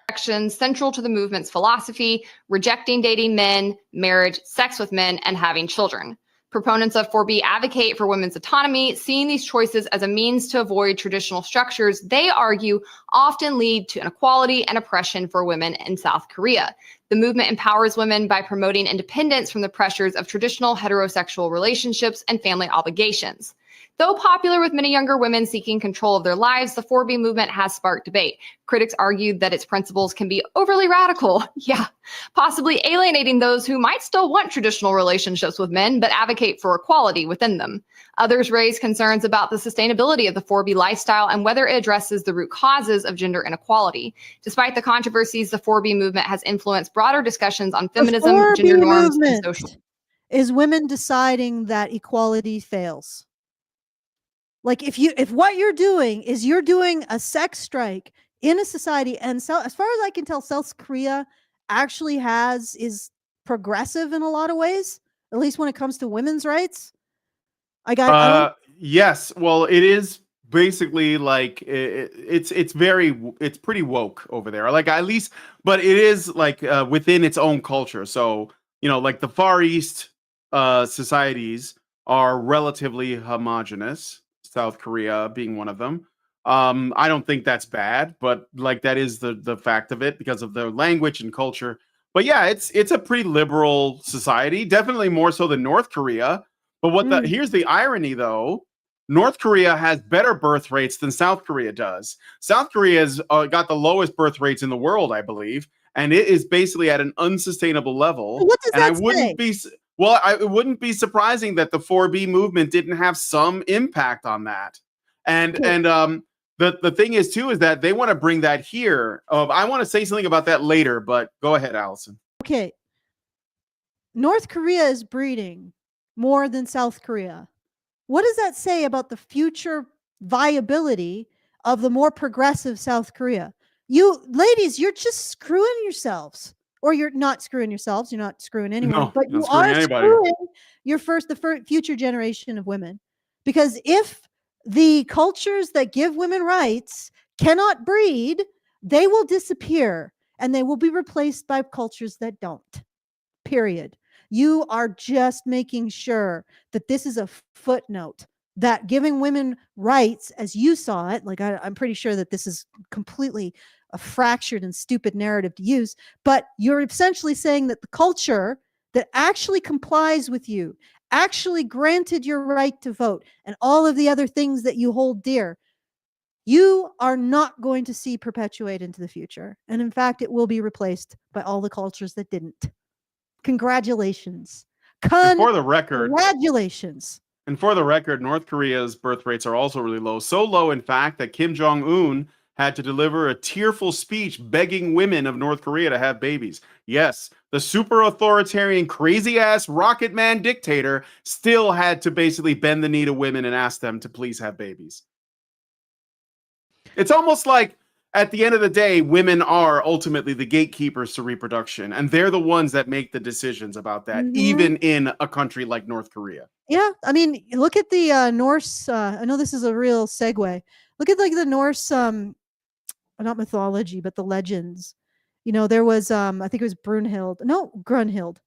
Actions central to the movement's philosophy: rejecting dating men, marriage, sex with men, and having children. Proponents of 4B advocate for women's autonomy, seeing these choices as a means to avoid traditional structures they argue often lead to inequality and oppression for women in South Korea. The movement empowers women by promoting independence from the pressures of traditional heterosexual relationships and family obligations. Though popular with many younger women seeking control of their lives, the 4B movement has sparked debate. Critics argued that its principles can be overly radical, possibly alienating those who might still want traditional relationships with men but advocate for equality within them. Others raise concerns about the sustainability of the 4B lifestyle and whether it addresses the root causes of gender inequality. Despite the controversies, the 4B movement has influenced broader discussions on feminism, gender norms, and social. Is women deciding that equality fails? Like if what you're doing is you're doing a sex strike in a society, and so as far as I can tell, South Korea actually is progressive in a lot of ways, at least when it comes to women's rights. Yes, well, it is basically like it's pretty woke over there. Like, at least, but it is like within its own culture. So like the Far East societies are relatively homogenous. South Korea being one of them. I don't think that's bad, but like that is the fact of it because of their language and culture. But yeah, it's a pretty liberal society, definitely more so than North Korea. But here's the irony though. North Korea has better birth rates than South Korea does. South Korea's got the lowest birth rates in the world, I believe, and it is basically at an unsustainable level. What does that say? It wouldn't be surprising that the 4B movement didn't have some impact on that. And the thing is too is that they want to bring that here. I want to say something about that later, but go ahead, Allison. Okay. North Korea is breeding more than South Korea. What does that say about the future viability of the more progressive South Korea? You ladies, you're just screwing yourselves. Or you're not screwing yourselves. You're not screwing anyone, but you are screwing the future generation of women. Because if the cultures that give women rights cannot breed, they will disappear and they will be replaced by cultures that don't. Period. You are just making sure that this is a footnote, that giving women rights as you saw it, like I'm pretty sure that this is completely a fractured and stupid narrative to use, but you're essentially saying that the culture that actually complies with you, actually granted your right to vote, and all of the other things that you hold dear, you are not going to see perpetuate into the future. And in fact, it will be replaced by all the cultures that didn't. Congratulations. For the record, congratulations. And for the record, North Korea's birth rates are also really low. So low, in fact, that Kim Jong-un had to deliver a tearful speech begging women of North Korea to have babies. Yes, the super authoritarian, crazy ass rocket man dictator still had to basically bend the knee to women and ask them to please have babies. It's almost like at the end of the day, women are ultimately the gatekeepers to reproduction, and they're the ones that make the decisions about that, even in a country like North Korea. Yeah, I mean, look at the Norse. I know this is a real segue. Look at like the Norse, not mythology, but the legends. You know, there was, I think it was Brunhild. No, Grunhild,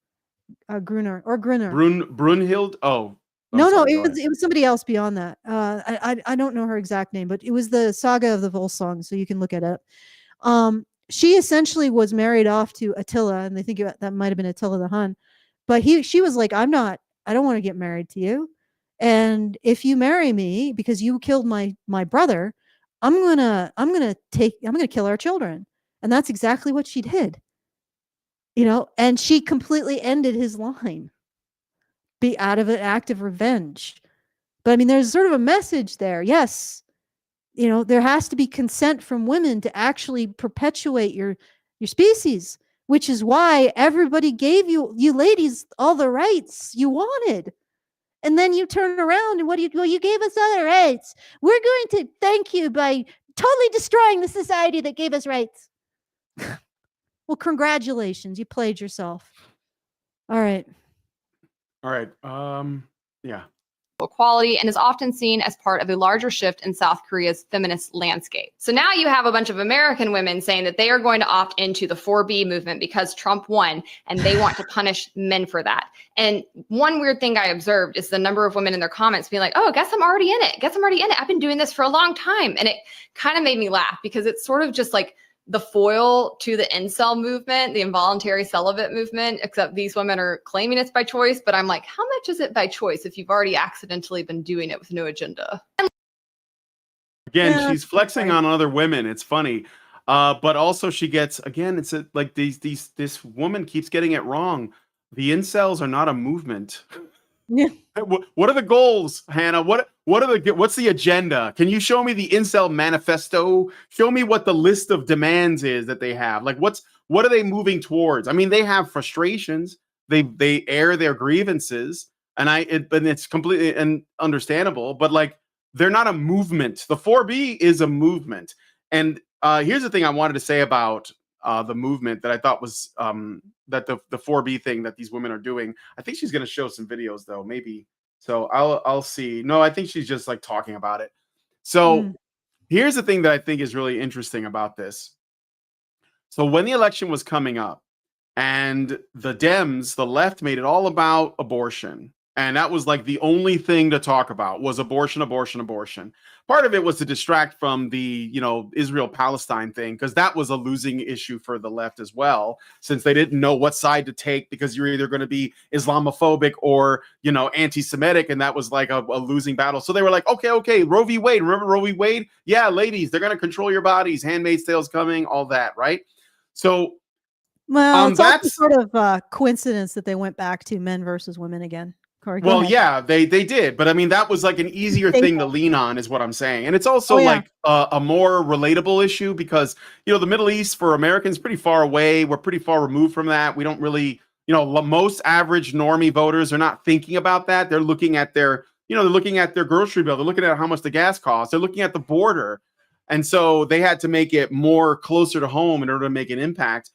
Grunar or Grunar. Brunhild. Oh, No, sorry, it was somebody else beyond that. I don't know her exact name, but it was the saga of the Volsung, so you can look it up. She essentially was married off to Attila, and they think that might have been Attila the Hun. But she was like, I don't want to get married to you. And if you marry me because you killed my brother, I'm gonna kill our children. And that's exactly what she did. You know, and she completely ended his line. Be out of an act of revenge. But I mean, there's sort of a message there. Yes, you know, there has to be consent from women to actually perpetuate your species, which is why everybody gave you ladies all the rights you wanted. And then you turn around and you gave us other rights. We're going to thank you by totally destroying the society that gave us rights. Well, congratulations. You played yourself. All right. Yeah. Equality and is often seen as part of a larger shift in South Korea's feminist landscape. So now you have a bunch of American women saying that they are going to opt into the 4B movement because Trump won and they want to punish men for that. And one weird thing I observed is the number of women in their comments being like, oh, guess I'm already in it. I've been doing this for a long time. And it kind of made me laugh because it's sort of just like the foil to the incel movement, the involuntary celibate movement, except these women are claiming it's by choice. But I'm like, how much is it by choice if you've already accidentally been doing it with no agenda? Again, she's flexing on other women. It's funny. But also she gets, again, it's like this woman keeps getting it wrong. The incels are not a movement. Yeah. What are the goals, Hannah? What's the agenda? Can you show me the incel manifesto? Show me what the list of demands is that they have. Like what are they moving towards? I mean, they have frustrations. They air their grievances, and it's completely understandable, but like they're not a movement. The 4B is a movement. And here's the thing I wanted to say about the movement that I thought was that the 4B thing that these women are doing. I think she's going to show some videos though, maybe. So I'll see. No, I think she's just like talking about it. So here's the thing that I think is really interesting about this. So when the election was coming up and the Dems, the left, made it all about abortion. And that was like the only thing to talk about was abortion. Part of it was to distract from the, Israel-Palestine thing, because that was a losing issue for the left as well, since they didn't know what side to take, because you're either going to be Islamophobic or, anti-Semitic. And that was like a losing battle. So they were like, okay, Roe v. Wade. Remember Roe v. Wade? Yeah, ladies, they're going to control your bodies. Handmaid's Tale's coming, all that, right? So, well, it's also sort of coincidence that they went back to men versus women again. Corey, well, yeah, they did. But I mean, that was like an easier thing to lean on is what I'm saying. And it's also like a more relatable issue because, the Middle East for Americans is pretty far away. We're pretty far removed from that. We don't really, most average normie voters are not thinking about that. They're looking at their grocery bill. They're looking at how much the gas costs. They're looking at the border. And so they had to make it more closer to home in order to make an impact.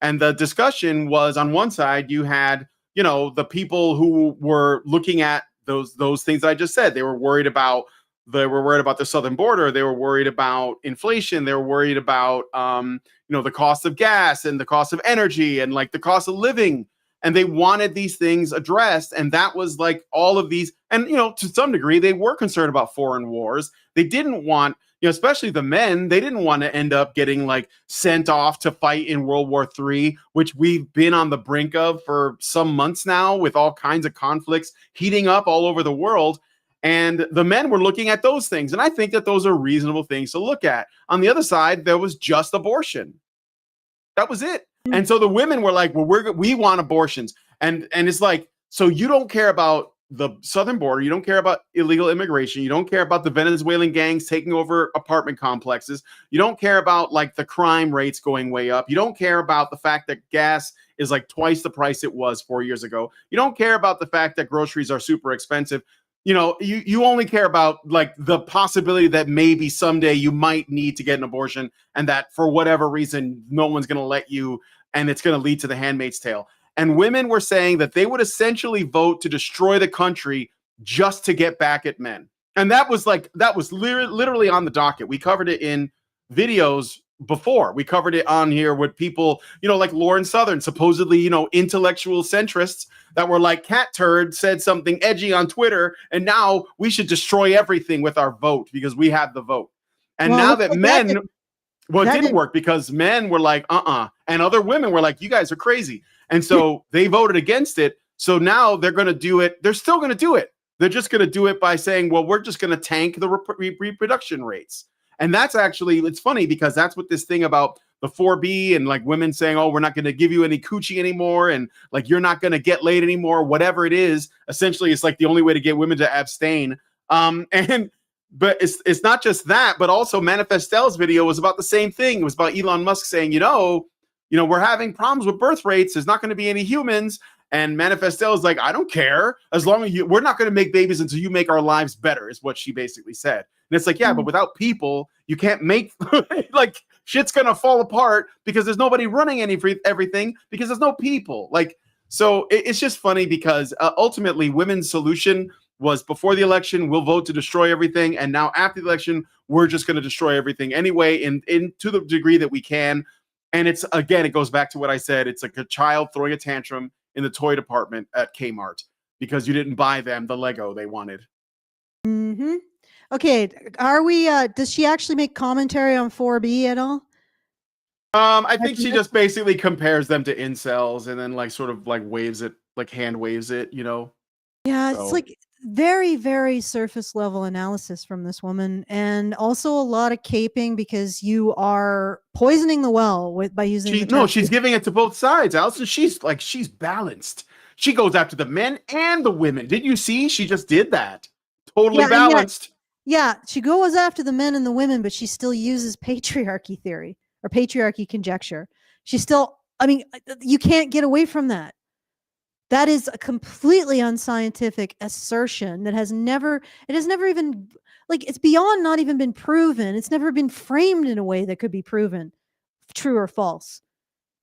And the discussion was on one side, you had the people who were looking at those things I just said. They were worried about the southern border. They were worried about inflation. They were worried about the cost of gas and the cost of energy and like the cost of living. And they wanted these things addressed. And that was like all of these. And to some degree, they were concerned about foreign wars. They didn't want, especially the men, they didn't want to end up getting like sent off to fight in World War III, which we've been on the brink of for some months now with all kinds of conflicts heating up all over the world. And the men were looking at those things. And I think that those are reasonable things to look at. On the other side, there was just abortion. That was it. And so the women were like, well, we want abortions. And it's like, so you don't care about the southern border. You don't care about illegal immigration. You don't care about the Venezuelan gangs taking over apartment complexes. You don't care about like the crime rates going way up. You don't care about the fact that gas is like twice the price it was 4 years ago. You don't care about the fact that groceries are super expensive. You know, you only care about like the possibility that maybe someday you might need to get an abortion, and that for whatever reason, no one's going to let you, and it's going to lead to the Handmaid's Tale. And women were saying that they would essentially vote to destroy the country just to get back at men. And that was literally on the docket. We covered it in videos before. We covered it on here with people, you know, like Lauren Southern, supposedly, you know, intellectual centrists that were like, Cat Turd said something edgy on Twitter, and now we should destroy everything with our vote because we have the vote. And Well, now looks that like men, that it didn't didn't- work because men were like, and other women were like, you guys are crazy. And so they voted against it. So now they're going to do it. They're still going to do it. They're just going to do it by saying, well, we're just going to tank the reproduction rates. And that's actually, it's funny because that's what this thing about the 4B and like women saying, oh, we're not going to give you any coochie anymore. And like, you're not going to get laid anymore, whatever it is. Essentially, it's like the only way to get women to abstain. But it's not just that, but also Manifestel's video was about the same thing. It was about Elon Musk saying, you know, we're having problems with birth rates. There's not going to be any humans. And Manifestel is like, I don't care. As long as we're not going to make babies until you make our lives better, is what she basically said. And it's like, yeah, but without people, you can't make, like, shit's going to fall apart because there's nobody running everything because there's no people. Like, so it's just funny because ultimately women's solution was before the election, we'll vote to destroy everything. And now after the election, we're just going to destroy everything anyway, in to the degree that we can. And it's, again, it goes back to what I said. It's like a child throwing a tantrum in the toy department at Kmart because you didn't buy them the Lego they wanted. Mm-hmm. Okay, are we, does she actually make commentary on 4B at all? I think she just basically compares them to incels and then like sort of like waves it, like hand waves it, you know? Yeah, So- it's like very, very surface level analysis from this woman, and also a lot of caping because you are poisoning the well by using the term. She's giving it to both sides, Allison. She's balanced. She goes after the men and the women. Did you see? She just did that. Totally Yeah, and yet- balanced. Yeah, she goes after the men and the women, but she still uses patriarchy theory or patriarchy conjecture. She still, I mean, you can't get away from that. That is a completely unscientific assertion that has never even, like, it's beyond not even been proven. It's never been framed in a way that could be proven true or false.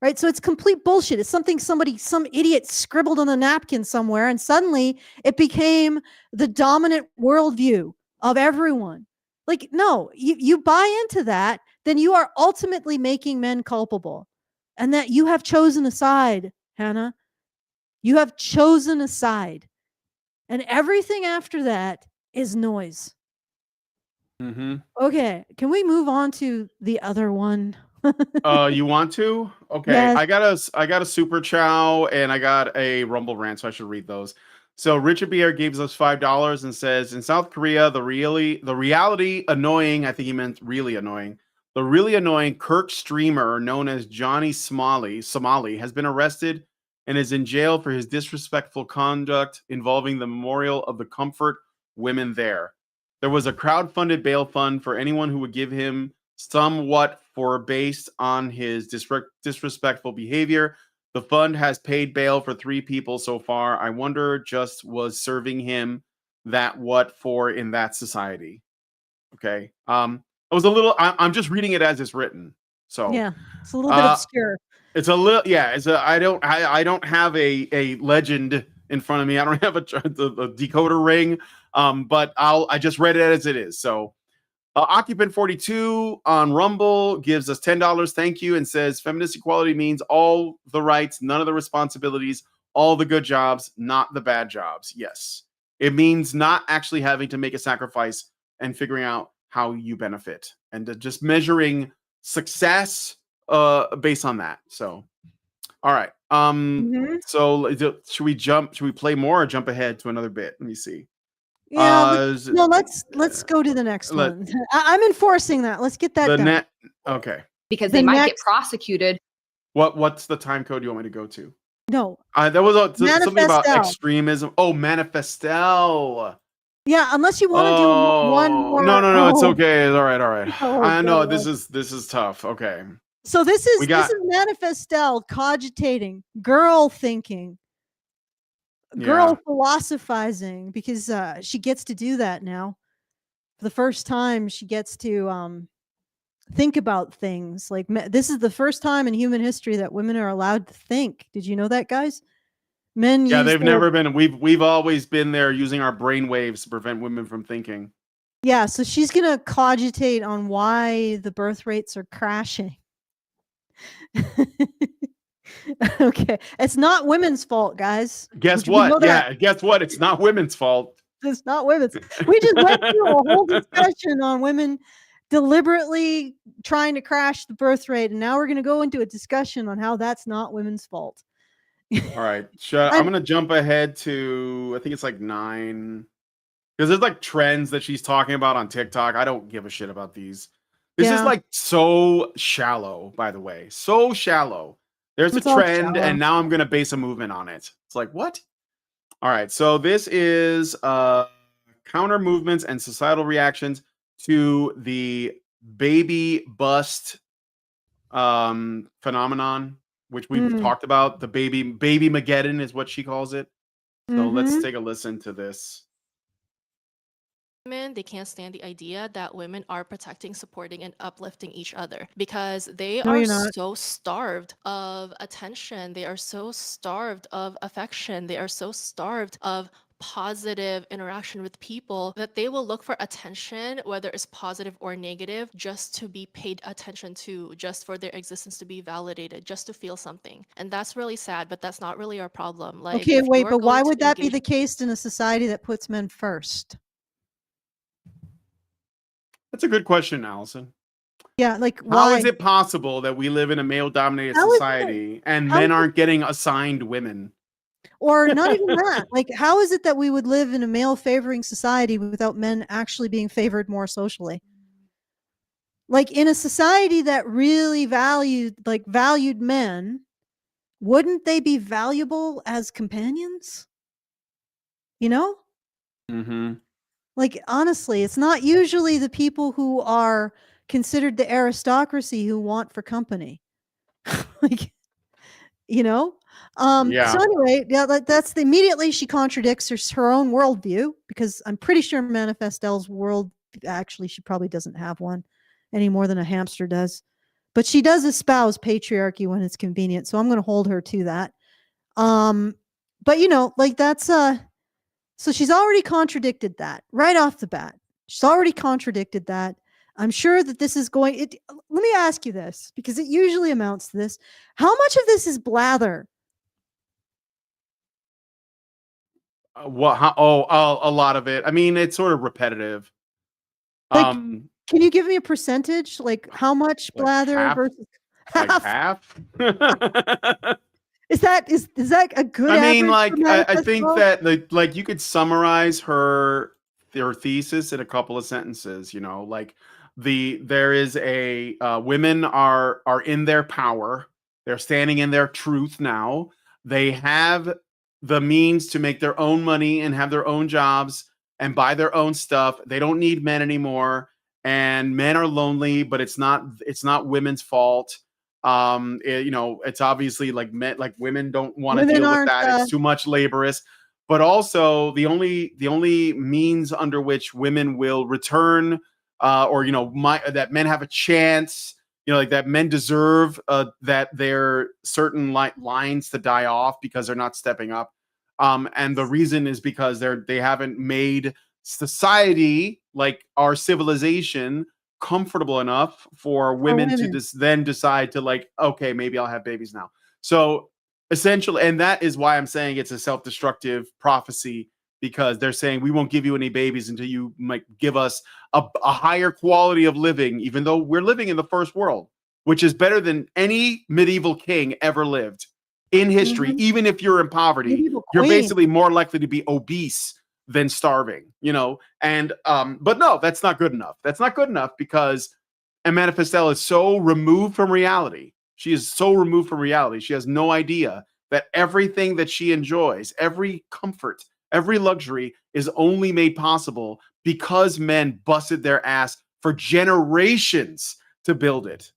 Right? So it's complete bullshit. It's something some idiot scribbled on a napkin somewhere, and suddenly it became the dominant worldview of everyone. Like, no, you buy into that, then you are ultimately making men culpable. And that you have chosen a side, Hannah. You have chosen a side. And everything after that is noise. Mm-hmm. Okay, can we move on to the other one? You want to? Okay. Yes. I got a super chow and I got a rumble rant, so I should read those. So Richard Bier gives us $5 and says, in South Korea, the reality annoying, I think he meant really annoying. The really annoying Kirk streamer known as Johnny Somali has been arrested and is in jail for his disrespectful conduct involving the memorial of the comfort women there. There was a crowd-funded bail fund for anyone who would give him somewhat for based on his disrespectful behavior. The fund has paid bail for 3 people so far. I wonder just was serving him that what for in that society. Okay. I was a little, I'm just reading it as it's written. So Yeah, it's a little bit obscure. it's a little, yeah, I don't have a legend in front of me. I don't have a decoder ring. But I just read it as it is. So Occupant 42 on Rumble gives us $10. Thank you. And says feminist equality means all the rights, none of the responsibilities, all the good jobs, not the bad jobs. Yes. It means not actually having to make a sacrifice and figuring out how you benefit and just measuring success based on that. So, all right. So should we play more or jump ahead to another bit? Let me see. Yeah, let's go to the next one. I'm enforcing that. Let's get that done. Okay. because The they might get next- prosecuted. What's the time code you want me to go to? No, There was something about Manifestel. extremism. Oh, Manifestel. Yeah, unless you want to do one Oh, more. no, it's Oh, okay. All right. oh, I know God. this is tough. Okay. So this We is got Manifestel cogitating, girl thinking, girl yeah. philosophizing, because she gets to do that now. For the first time, she gets to think about things. Like this is the first time in human history that women are allowed to think. Did you know that, guys? Men Yeah, use they've their, never been. We've always been there using our brain waves to prevent women from thinking. yeah. So she's gonna cogitate on why the birth rates are crashing. Okay, it's not women's fault, guys. Guess We know what? that. Yeah, guess what? It's not women's fault. It's not women's. We just went through a whole discussion on women deliberately trying to crash the birth rate, and now we're going to go into a discussion on how that's not women's fault. All right, I'm gonna jump ahead to I think it's like 9 because there's like trends that she's talking about on TikTok. I don't give a shit about these. This is Yeah. like so shallow, by the way, so shallow. There's It's a all trend, shallow. and now I'm gonna base a movement on it. It's like what? All right, so this is counter movements and societal reactions to the baby bust phenomenon, which we've talked about. The baby Mageddon is what she calls it. So let's take a listen to this. Women, they can't stand the idea that women are protecting, supporting, and uplifting each other because they No, are you're not. so starved of attention. They are so starved of affection. They are so starved of positive interaction with people that they will look for attention, whether it's positive or negative, just to be paid attention to, just for their existence to be validated, just to feel something. And that's really sad, but that's not really our problem. Like, Okay, if wait, you're but why going to would that be engage- the case in a society that puts men first? That's a good question, Allison. Yeah, like How why? is it possible that we live in a male-dominated How is it- society and how men is it- aren't getting assigned women? Or not even that. Like, how is it that we would live in a male favoring society without men actually being favored more socially? Like in a society that really valued men, wouldn't they be valuable as companions? You know? Mm-hmm. Like, honestly, it's not usually the people who are considered the aristocracy who want for company. Like, you know? Yeah. So anyway, yeah, that's immediately she contradicts her own worldview, because I'm pretty sure Manifestel's world, actually, she probably doesn't have one any more than a hamster does. But she does espouse patriarchy when it's convenient, so I'm going to hold her to that. But you know, like that's so she's already contradicted that right off the bat. She's already contradicted that. I'm sure that this is going. Let me ask you this, because it usually amounts to this: how much of this is blather? A lot of it. I mean, it's sort of repetitive. Like, can you give me a percentage? Like, how much Like blather half? versus like half? half. Is that a good? I mean, average like for I think Manifesto? that like you could summarize her thesis in a couple of sentences. You know, like there is a women are in their power. They're standing in their truth now. They have the means to make their own money and have their own jobs and buy their own stuff. They don't need men anymore. And men are lonely, but it's not women's fault. You know, it's obviously like women don't want to Women deal with aren't, that. It's too much laborious. But also the only means under which women will return, or you know, that men have a chance, you know, like that men deserve that their certain lines to die off because they're not stepping up. And the reason is because they haven't made society, like our civilization, comfortable enough for women to then decide to, like, okay, maybe I'll have babies now. So essentially, and that is why I'm saying it's a self-destructive prophecy, because they're saying we won't give you any babies until you might give us a higher quality of living, even though we're living in the first world, which is better than any medieval king ever lived in history. Even if you're in poverty, you're basically more likely to be obese than starving, you know. And but no, that's not good enough. That's not good enough because Manifestel is so removed from reality. She is so removed from reality. She has no idea that everything that she enjoys, every comfort, every luxury is only made possible because men busted their ass for generations to build it.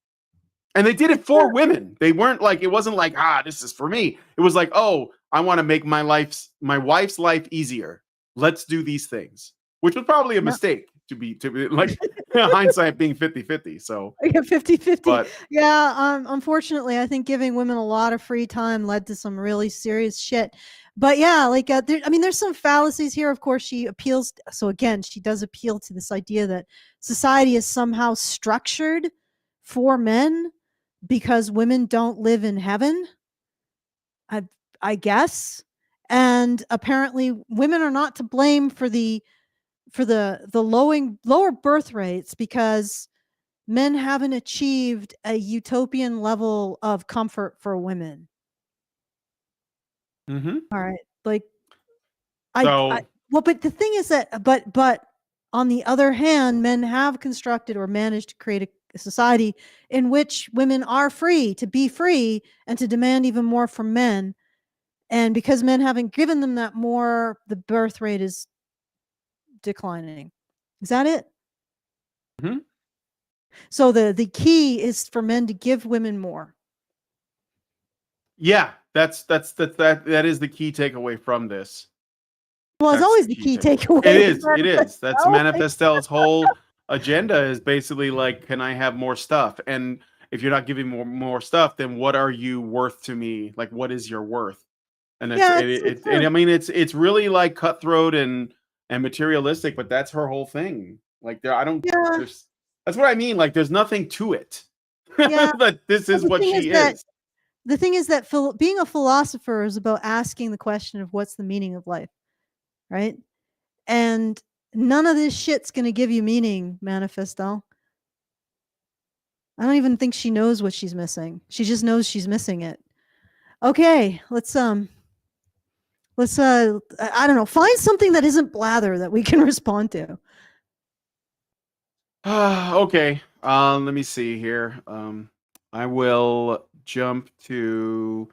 And they did it for women. They weren't like, it wasn't like, this is for me. It was like, oh, I want to make my wife's life easier. Let's do these things, which was probably a mistake to be like hindsight being 50-50. So Yeah, 50-50. but Yeah, unfortunately, I think giving women a lot of free time led to some really serious shit. But yeah, like, there's some fallacies here. Of course, she appeals. So again, she does appeal to this idea that society is somehow structured for men because women don't live in heaven, I guess. And apparently women are not to blame for the lower birth rates because men haven't achieved a utopian level of comfort for women. mm-hmm. All right. Like, So well, but the thing is that, but on the other hand, men have constructed or managed to create a society in which women are free to be free and to demand even more from men. And because men haven't given them that more, the birth rate is declining. Is that it? Mhm. So the key is for men to give women more. yeah, that is the key takeaway from this. Well, it's That's always the key takeaway. It is. That's Manifesto. Manifestel's whole agenda is basically like, can I have more stuff? And if you're not giving more stuff, then what are you worth to me? Like, what is your worth? And I mean, it's really like cutthroat and materialistic, but that's her whole thing. Like, that's what I mean. Like, there's nothing to it. Yeah. But this is what she is. The thing is that being a philosopher is about asking the question of what's the meaning of life, right? And none of this shit's going to give you meaning, Manifesto. I don't even think she knows what she's missing. She just knows she's missing it. Okay, let's I don't know, find something that isn't blather that we can respond to. Okay. Let me see here. I will jump to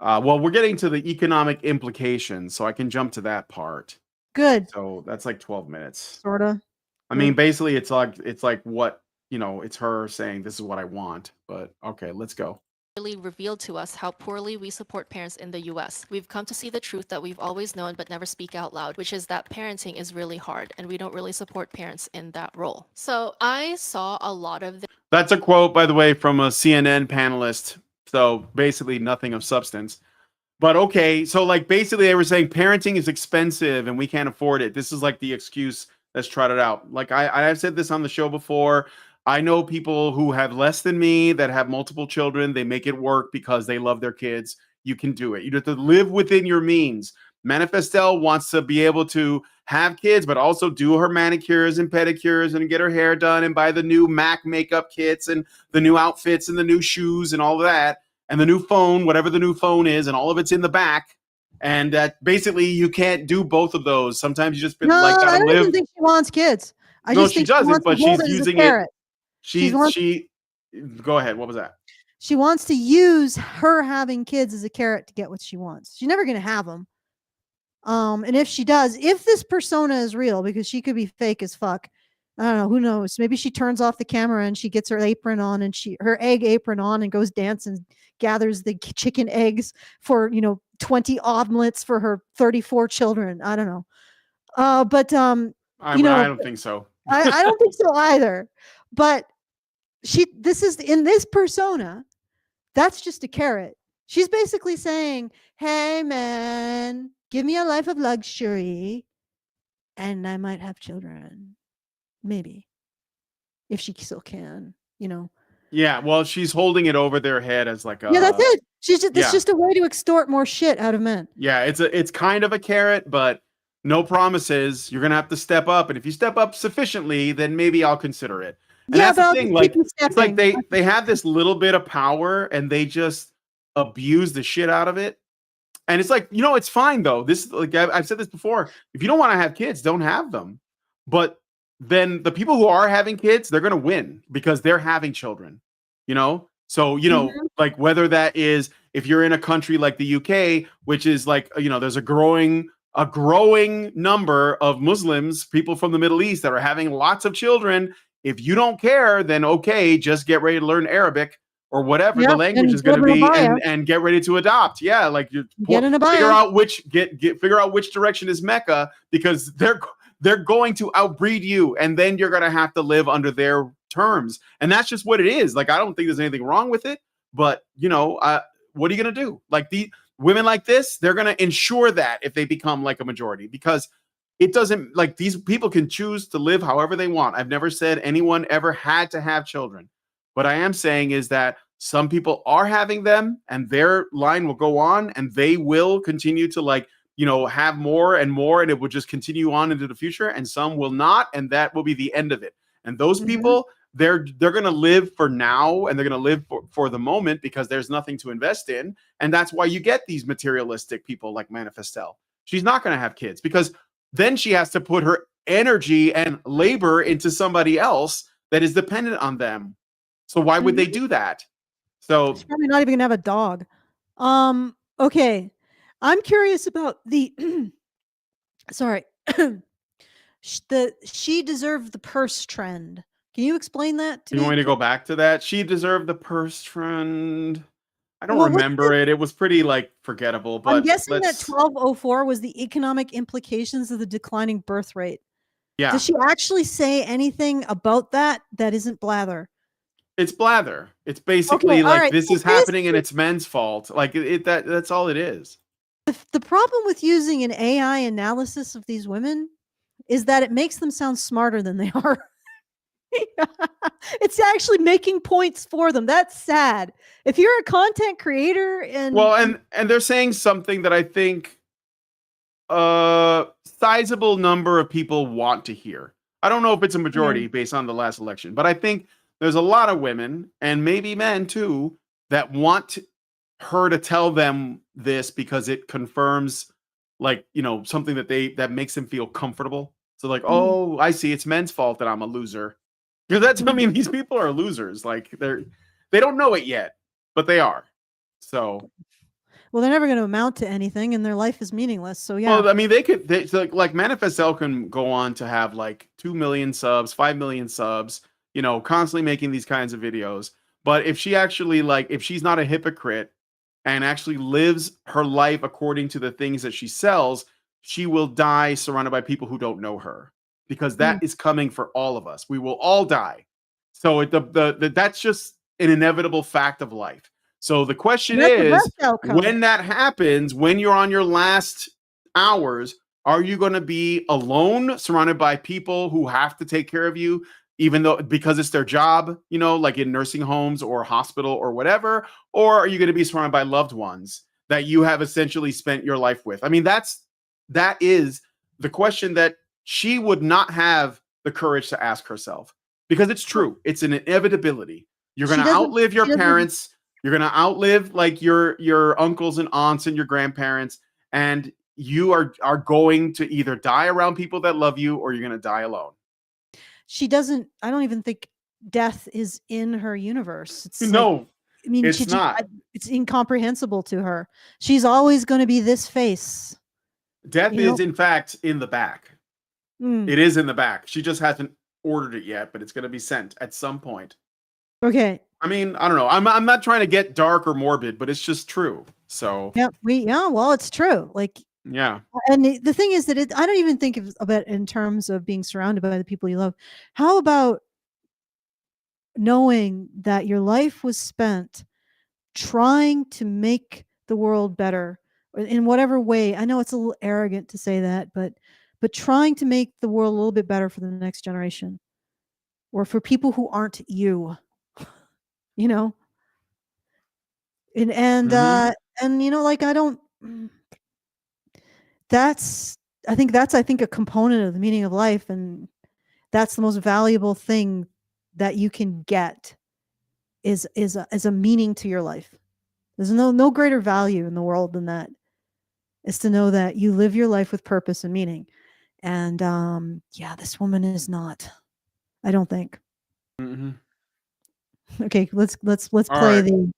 well, we're getting to the economic implications, so I can jump to that part. Good. So that's like 12 minutes. Sorta. I mean, basically it's like what, it's her saying this is what I want, but okay, let's go. Really revealed to us how poorly we support parents in the US. We've come to see the truth that we've always known but never speak out loud, which is that parenting is really hard and we don't really support parents in that role. So I saw a lot of That's a quote, by the way, from a CNN panelist. So basically nothing of substance. But okay, so like basically they were saying parenting is expensive and we can't afford it. This is like the excuse that's trotted out. Like I've said this on the show before. I know people who have less than me that have multiple children. They make it work because they love their kids. You can do it. You have to live within your means. Manifestel wants to be able to have kids, but also do her manicures and pedicures and get her hair done and buy the new MAC makeup kits and the new outfits and the new shoes and all of that and the new phone, whatever the new phone is, and all of it's in the back. And that basically you can't do both of those. Sometimes you just No, like I gotta don't live. even think she wants kids. I No, just she think doesn't, wants but to hold she's it as a using carrot. She go ahead. What was that? She wants to use her having kids as a carrot to get what she wants. She's never going to have them. And if she does, if this persona is real, because she could be fake as fuck. I don't know. Who knows? Maybe she turns off the camera and she gets her apron on and her egg apron on and goes dance and gathers the chicken eggs for, 20 omelets for her 34 children. I don't know. I don't think so. I don't think so either. But this is in this persona, that's just a carrot. She's basically saying, hey man, give me a life of luxury and I might have children. Maybe. If she still can, Yeah, well, she's holding it over their head as like a yeah, that's it. It's just a way to extort more shit out of men. Yeah, it's kind of a carrot, but no promises. You're gonna have to step up, and if you step up sufficiently, then maybe I'll consider it. And Yeah, that's but the I'll thing. just Like keep you it's like stepping. they have this little bit of power, and they just abuse the shit out of it. And it's like, it's fine though. This like I've said this before. If you don't want to have kids, don't have them. But then the people who are having kids, they're gonna win because they're having children. So Mhm. like whether that is if you're in a country like the UK, which is like, there's a growing number of Muslims, people from the Middle East that are having lots of children. If you don't care, then okay, just get ready to learn Arabic or whatever the Yep, language and is going to build an be, abaya. and get ready to adopt. Yeah, like Get an abaya. figure out which direction is Mecca, because they're going to outbreed you, and then you're going to have to live under their terms, and that's just what it is. Like, I don't think there's anything wrong with it, but what are you going to do? Like, the women like this, they're going to ensure that if they become like a majority, because it doesn't, like, these people can choose to live however they want. I've never said anyone ever had to have children. What I am saying is that some people are having them, and their line will go on, and they will continue to have more and more, and it will just continue on into the future. And some will not, and that will be the end of it. And those people, they're going to live for now, and they're going to live for the moment, because there's nothing to invest in. And that's why you get these materialistic people like Manifestel. She's not going to have kids, because then she has to put her energy and labor into somebody else that is dependent on them. So why would they do that? So She's probably not even gonna have a dog. Okay. I'm curious about the sorry. She deserved the purse trend. Can you explain that to you me? want me to go back to that? She deserved the purse trend. I don't Well, what's remember it. It was pretty forgettable, but I'm guessing that 1204 was the economic implications of the declining birth rate. Yeah, Does she actually say anything about that isn't blather? it's blather. It's basically Okay, all right, this so is happening and it's men's fault. Like that's all it is. The problem with using an AI analysis of these women is that it makes them sound smarter than they are. It's actually making points for them. That's sad. If you're a content creator and they're saying something that I think a sizable number of people want to hear. I don't know if it's a majority based on the last election, but I think there's a lot of women, and maybe men too, that want her to tell them this, because it confirms something that makes them feel comfortable. So oh, I see, it's men's fault that I'm a loser. Because these people are losers. Like, they don't know it yet, but they are. So, well, they're never going to amount to anything, and their life is meaningless. So yeah. Well, I mean, Manifestel can go on to have 2 million subs, 5 million subs, constantly making these kinds of videos. But if she actually if she's not a hypocrite and actually lives her life according to the things that she sells, she will die surrounded by people who don't know her, because that is coming for all of us. We will all die. So that's just an inevitable fact of life. So the question is, when that happens, when you're on your last hours, are you going to be alone, surrounded by people who have to take care of you, because it's their job, like in nursing homes or hospital or whatever? Or are you going to be surrounded by loved ones that you have essentially spent your life with? I mean, that is the question that she would not have the courage to ask herself, because it's true. It's an inevitability. You're going to outlive your parents. You're going to outlive your uncles and aunts and your grandparents, and you are going to either die around people that love you, or you're going to die alone. I don't even think death is in her universe. It's no, it's not. It's incomprehensible to her. She's always going to be this face. Death is, in fact, in the back. It is in the back. She just hasn't ordered it yet, but it's going to be sent at some point. Okay. I mean, I don't know. I'm not trying to get dark or morbid, but it's just true. So well, it's true. Yeah. And the thing is that I don't even think about it in terms of being surrounded by the people you love. How about knowing that your life was spent trying to make the world better in whatever way? I know it's a little arrogant to say that, but trying to make the world a little bit better for the next generation, or for people who aren't you, and I think that's a component of the meaning of life, and that's the most valuable thing that you can get is a meaning to your life. There's no greater value in the world than that, is to know that you live your life with purpose and meaning. And this woman is not, I don't think. Okay, let's play the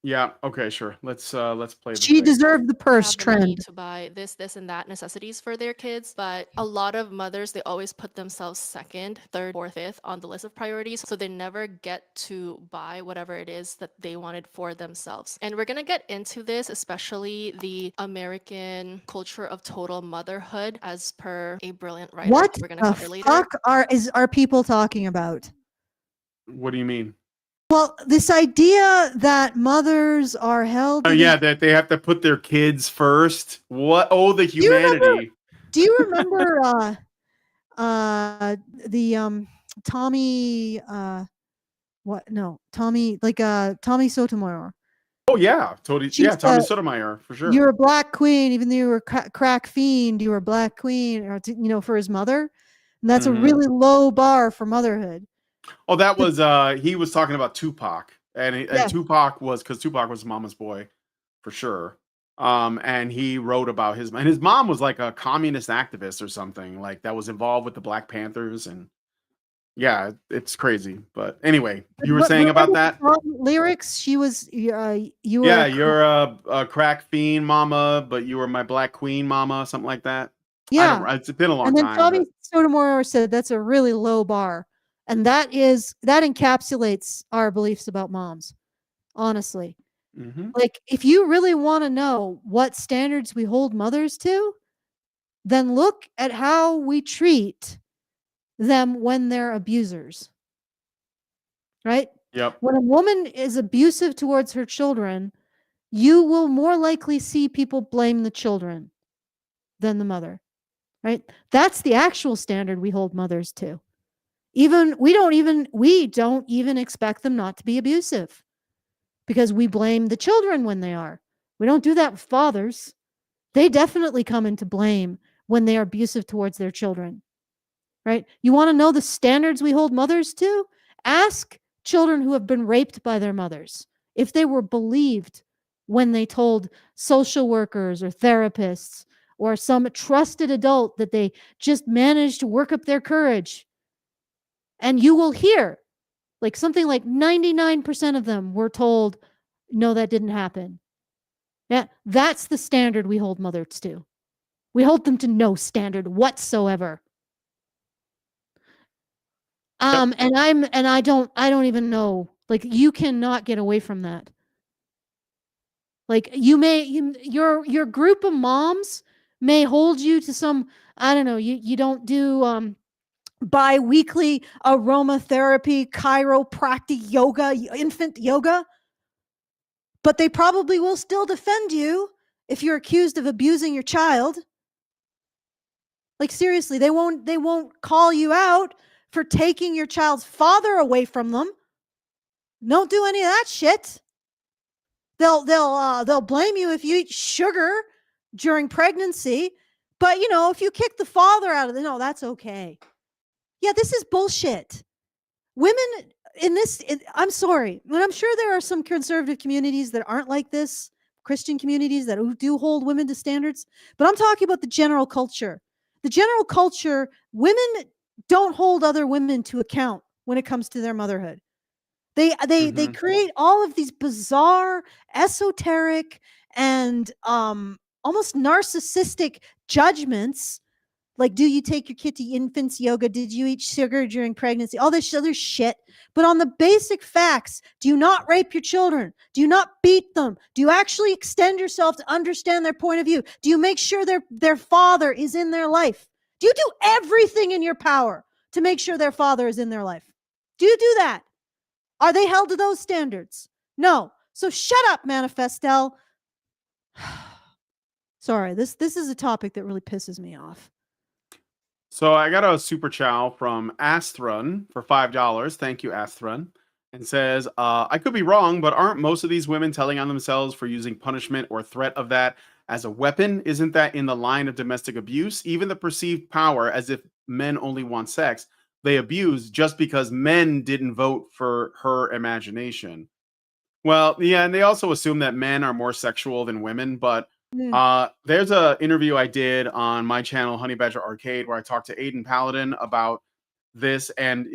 Yeah. Okay. Sure. Let's play the She thing. deserved the purse have the money trend. to buy this, and that necessities for their kids. But a lot of mothers, they always put themselves second, third, fourth, fifth on the list of priorities. So they never get to buy whatever it is that they wanted for themselves. And we're going to get into this, especially the American culture of total motherhood, as per a brilliant writer What that we're going to cover the later. fuck are people talking about? What do you mean? Well, this idea that mothers are held Oh to yeah, this- that they have to put their kids first. What? Oh, the you remember- humanity. Do you remember the Tommy Tommy Sotomayor? Oh yeah, totally. She Yeah, Tommy said, Sotomayor for sure. You're a black queen, even though you were crack fiend, you were a black queen, or for his mother. And that's Mhm. a really low bar for motherhood. Oh, that was he was talking about Tupac, and Yeah. Tupac was because Tupac was mama's boy, for sure. And he wrote about his mom was like a communist activist or something like that was involved with the Black Panthers, and yeah, it's crazy. But anyway, you were saying about that? Lyrics, she was you were Yeah, you're a crack fiend, mama, but you were my black queen, mama, something like that. yeah. It's been a long And then time. Tommy but- Sotomayor said that's a really low bar. And that encapsulates our beliefs about moms, honestly. Mhm. Like, if you really want to know what standards we hold mothers to, then look at how we treat them when they're abusers. Right? Yep. When a woman is abusive towards her children, you will more likely see people blame the children than the mother. Right? That's the actual standard we hold mothers to. We don't even expect them not to be abusive because we blame the children when they are. We don't do that with fathers. They definitely come into blame when they are abusive towards their children. Right? You want to know the standards we hold mothers to? Ask children who have been raped by their mothers if they were believed when they told social workers or therapists or some trusted adult that they just managed to work up their courage. And you will hear like something like 99% of them were told, no, that didn't happen. Yeah, that's the standard we hold mothers to. We hold them to no standard whatsoever. And I don't even know. Like, you cannot get away from that. Like, your group of moms may hold you to some, I don't know, you don't do bi-weekly aromatherapy, chiropractic yoga, infant yoga, but they probably will still defend you if you're accused of abusing your child. Like, seriously, they won't call you out for taking your child's father away from them. Don't do any of that shit. They'll blame you if you eat sugar during pregnancy, but if you kick the father out of the, no, that's okay. Yeah, this is bullshit. Women I'm sorry, and I'm sure there are some conservative communities that aren't like this, Christian communities that do hold women to standards, but I'm talking about the general culture. The general culture, women don't hold other women to account when it comes to their motherhood. They create all of these bizarre, esoteric, and almost narcissistic judgments. Like, do you take your kid to infants yoga? Did you eat sugar during pregnancy? All this other shit. But on the basic facts, do you not rape your children? Do you not beat them? Do you actually extend yourself to understand their point of view? Do you make sure their father is in their life? Do you do everything in your power to make sure their father is in their life? Do you do that? Are they held to those standards? No. So shut up, Manifestel. Sorry, this is a topic that really pisses me off. So I got a super chow from Asthrun for $5. Thank you, Asthrun. And says, I could be wrong, but aren't most of these women telling on themselves for using punishment or threat of that as a weapon? Isn't that in the line of domestic abuse? Even the perceived power, as if men only want sex, they abuse just because men didn't vote for her imagination. Well, yeah, and they also assume that men are more sexual than women, but there's a interview I did on my channel, Honey Badger Arcade, where I talked to Aiden Paladin about this, and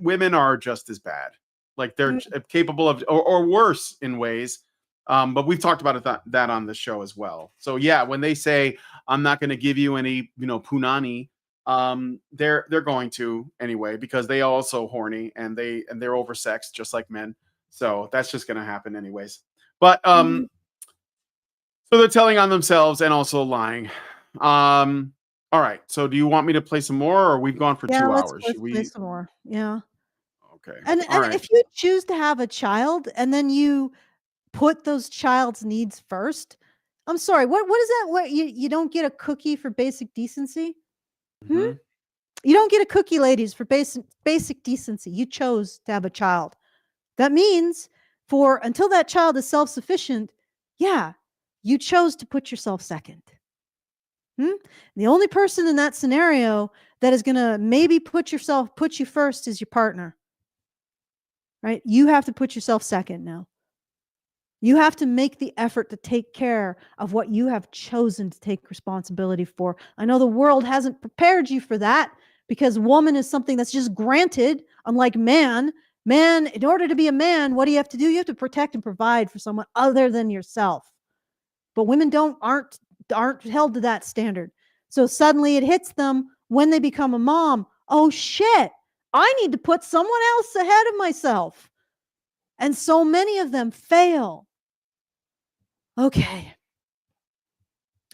women are just as bad. Like, they're capable of, or worse in ways. But we've talked about that on the show as well. So yeah, when they say I'm not going to give you any, punani, they're going to anyway, because they are also horny and they're oversexed just like men. So that's just going to happen anyways. But so they're telling on themselves and also lying. All right. So do you want me to play some more, or we've gone for 2 hours? Let's Should play we? some more. Yeah. Okay. And All right. if you choose to have a child and then you put those child's needs first, I'm sorry, what is that? What you don't get a cookie for basic decency? Mhm. You don't get a cookie, ladies, for basic decency. You chose to have a child. That means until that child is self-sufficient, yeah, you chose to put yourself second. The only person in that scenario that is going to maybe put you first is your partner. Right? You have to put yourself second now. You have to make the effort to take care of what you have chosen to take responsibility for. I know the world hasn't prepared you for that, because woman is something that's just granted, unlike man. Man, in order to be a man, what do you have to do? You have to protect and provide for someone other than yourself. But women aren't held to that standard. So suddenly it hits them when they become a mom. Oh shit, I need to put someone else ahead of myself. And so many of them fail. Okay.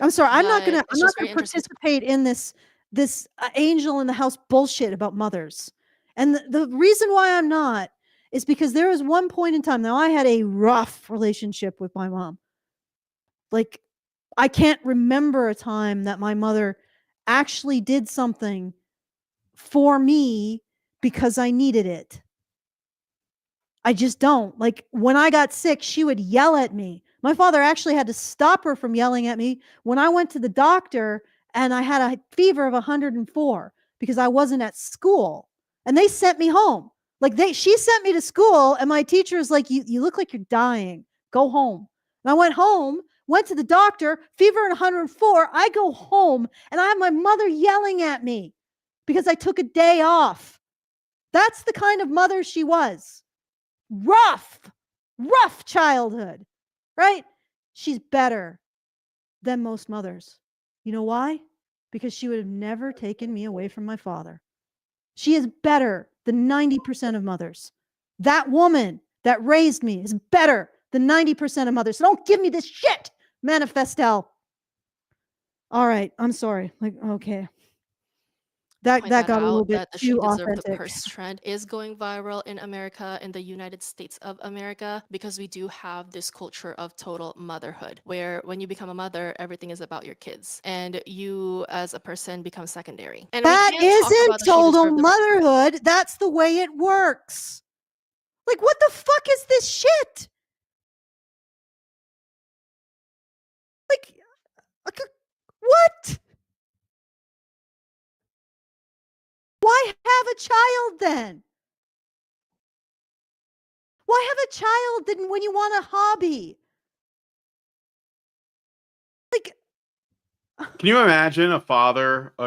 I'm sorry. I'm not gonna participate in this angel in the house bullshit about mothers. And the reason why I'm not is because there was one point in time. Now, I had a rough relationship with my mom. Like, I can't remember a time that my mother actually did something for me because I needed it. I just don't. Like, when I got sick, she would yell at me. My father actually had to stop her from yelling at me when I went to the doctor and I had a fever of 104 because I wasn't at school. And they sent me home. She sent me to school, and my teacher was like, you look like you're dying. Go home. And I went home, went to the doctor, fever at 104. I go home and I have my mother yelling at me because I took a day off. That's the kind of mother she was. Rough childhood, right? She's better than most mothers. You know why? Because she would have never taken me away from my father. She is better than 90% of mothers. That woman that raised me is better than 90% of mothers. So don't give me this shit, Manifestel. All right, I'm sorry. Okay. That got a little bit too authentic. The purse trend is going viral in America, in the United States of America, because we do have this culture of total motherhood, where when you become a mother, everything is about your kids, and you as a person become secondary. And that isn't total motherhood. That's the way it works. Like, what the fuck is this shit? Like what? Why have a child then? Why have a child then when you want a hobby? Like, can you imagine a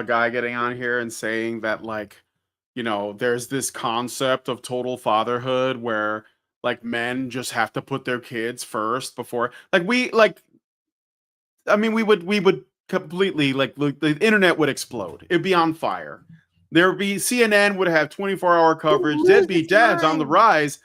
guy getting on here and saying that, like, there's this concept of total fatherhood where, like, men just have to put their kids first before, we would completely, the internet would explode. It'd be on fire. There'd be CNN would have 24-hour coverage. Deadbeat dads on the rise.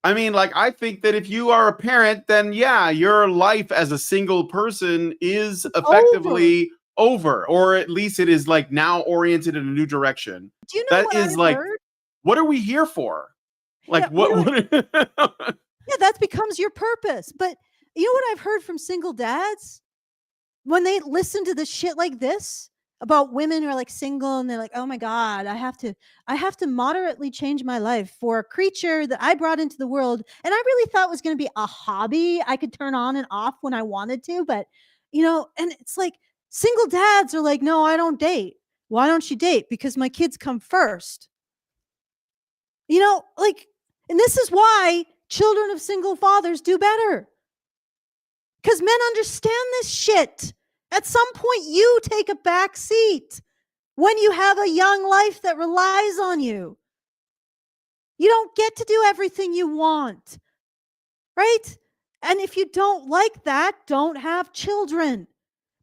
I mean, I think that if you are a parent, then yeah, your life as a single person is effectively over, or at least it is now oriented in a new direction. Do you know what I heard? What are we here for? Yeah, that becomes your purpose. But you know what I've heard from single dads? When they listen to this shit like this about women who are single, and they're like, oh my God, I have to moderately change my life for a creature that I brought into the world. And I really thought was going to be a hobby I could turn on and off when I wanted to. But, and it's single dads are like, no, I don't date. Why don't you date? Because my kids come first. And this is why children of single fathers do better. Because men understand this shit. At some point, you take a back seat when you have a young life that relies on you. You don't get to do everything you want, right? And if you don't like that, don't have children.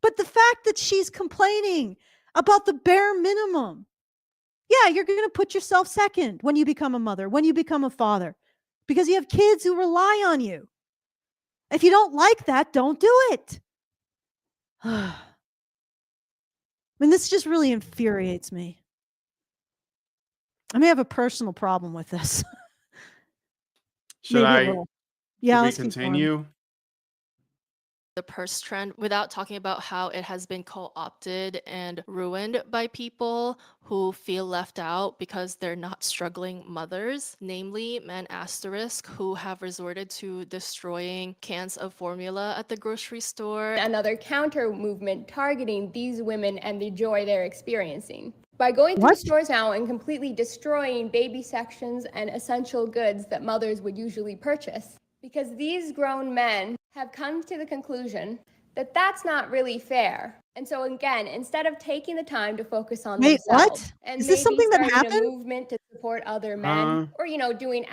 But the fact that she's complaining about the bare minimum, yeah, you're going to put yourself second when you become a mother, when you become a father, because you have kids who rely on you. If you don't like that, don't do it. I mean, this just really infuriates me. I may have a personal problem with this. Should Maybe a I? little. Yeah, Should we let's keep going. continue? The purse trend without talking about how it has been co-opted and ruined by people who feel left out because they're not struggling mothers, namely men asterisk who have resorted to destroying cans of formula at the grocery store. Another counter movement targeting these women and the joy they're experiencing. By going through What? stores now and completely destroying baby sections and essential goods that mothers would usually purchase. Because these grown men have come to the conclusion that that's not really fair. And so again, instead of taking the time to focus on Wait, themselves what? and Is this maybe something that starting a happened? movement to support other men, or doing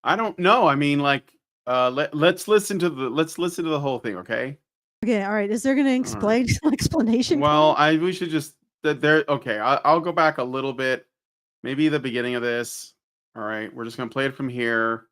I don't know. I mean, like, let's listen to the whole thing, okay? Okay, all right. Is there going to explain explanation? Well, coming? we should just there. Okay, I'll go back a little bit, maybe the beginning of this. All right, we're just gonna play it from here.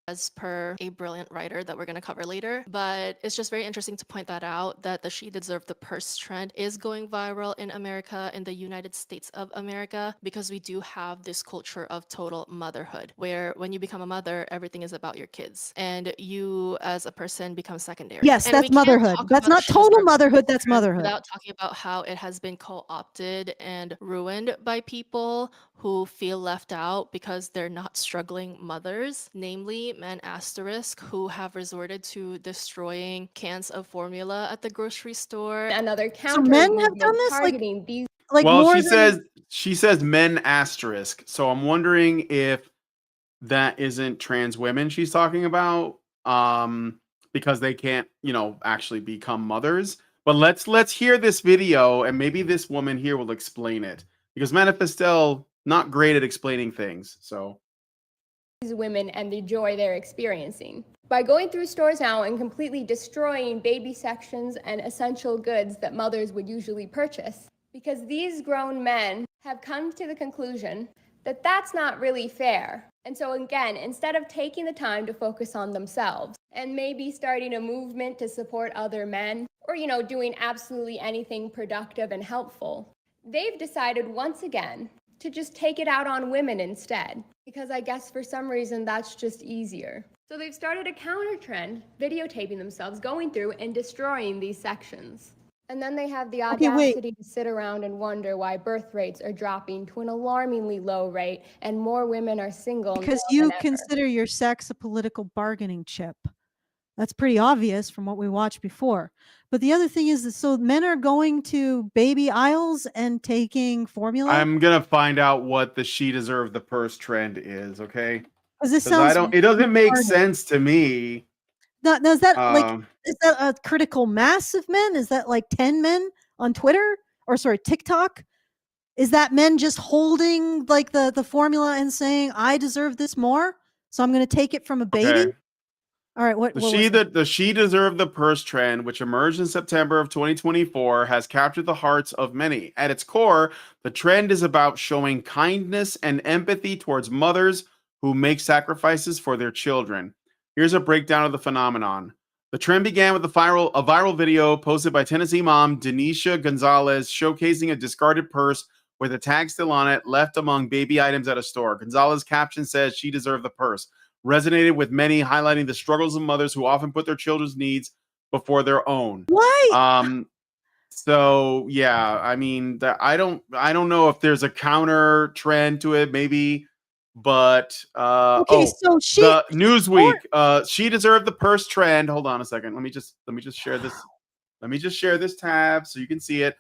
As per a brilliant writer that we're going to cover later. But it's just very interesting to point that out, that the she deserved the purse trend is going viral in America, in the United States of America, because we do have this culture of total motherhood, where when you become a mother, everything is about your kids, and you as a person become secondary. Yes, And we that's can't motherhood. talk That's about not she total deserved the motherhood. purse That's trend motherhood. without talking about how it has been co-opted and ruined by people who feel left out because they're not struggling mothers, namely men asterisk who have resorted to destroying cans of formula at the grocery store. another So counter men have movement done this, targeting these like Well, more she than says men asterisk. So I'm wondering if that isn't trans women she's talking about, because they can't, actually become mothers. But let's hear this video, and maybe this woman here will explain it, because Manifestel not great at explaining things. So women and the joy they're experiencing. By going through stores now and completely destroying baby sections and essential goods that mothers would usually purchase. Because these grown men have come to the conclusion that that's not really fair. And so again, instead of taking the time to focus on themselves and maybe starting a movement to support other men, or doing absolutely anything productive and helpful, they've decided once again to just take it out on women instead, because I guess for some reason that's just easier. So they've started a counter trend, videotaping themselves going through and destroying these sections. And then they have the Okay, wait. audacity to sit around and wonder why birth rates are dropping to an alarmingly low rate and more women are single because than you ever. consider your sex a political bargaining chip. That's pretty obvious from what we watched before. But the other thing is that so men are going to baby aisles and taking formula. I'm gonna find out what the she deserved the purse trend is, okay? Because this Because sounds it doesn't make retarded. sense to me. Now, is that Um, is that a critical mass of men? Is that like 10 men on Twitter or sorry, TikTok? Is that men just holding like the formula and saying, I deserve this more, so I'm going to take it from a baby? Okay. All right, what was The she deserved the purse trend, which emerged in September of 2024, has captured the hearts of many. At its core, the trend is about showing kindness and empathy towards mothers who make sacrifices for their children. Here's a breakdown of the phenomenon. The trend began with a viral video posted by Tennessee mom Denisha Gonzalez showcasing a discarded purse with a tag still on it left among baby items at a store. Gonzalez's caption says she deserved the purse. Resonated with many, highlighting the struggles of mothers who often put their children's needs before their own. Why? So yeah, I mean, I don't know if there's a counter trend to it, maybe, but Okay, so the Newsweek, she deserved the purse trend. Hold on a second. Let me just share this. Let me just share this tab so you can see it.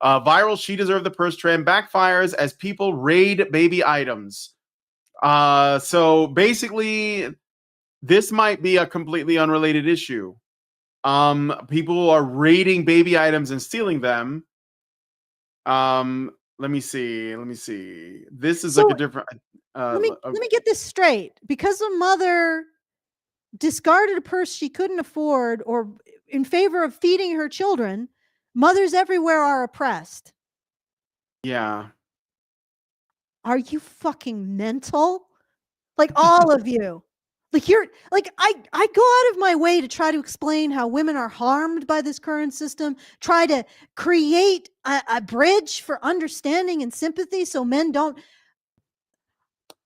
Viral she deserved the purse trend backfires as people raid baby items. So basically, this might be a completely unrelated issue. People are raiding baby items and stealing them. Let me see. This is So, like a different. let me get this straight. Because a mother discarded a purse she couldn't afford or in favor of feeding her children, mothers everywhere are oppressed. Yeah. Are you fucking mental? Like all of you. Like you're like I go out of my way to try to explain how women are harmed by this current system, try to create a bridge for understanding and sympathy so men don't.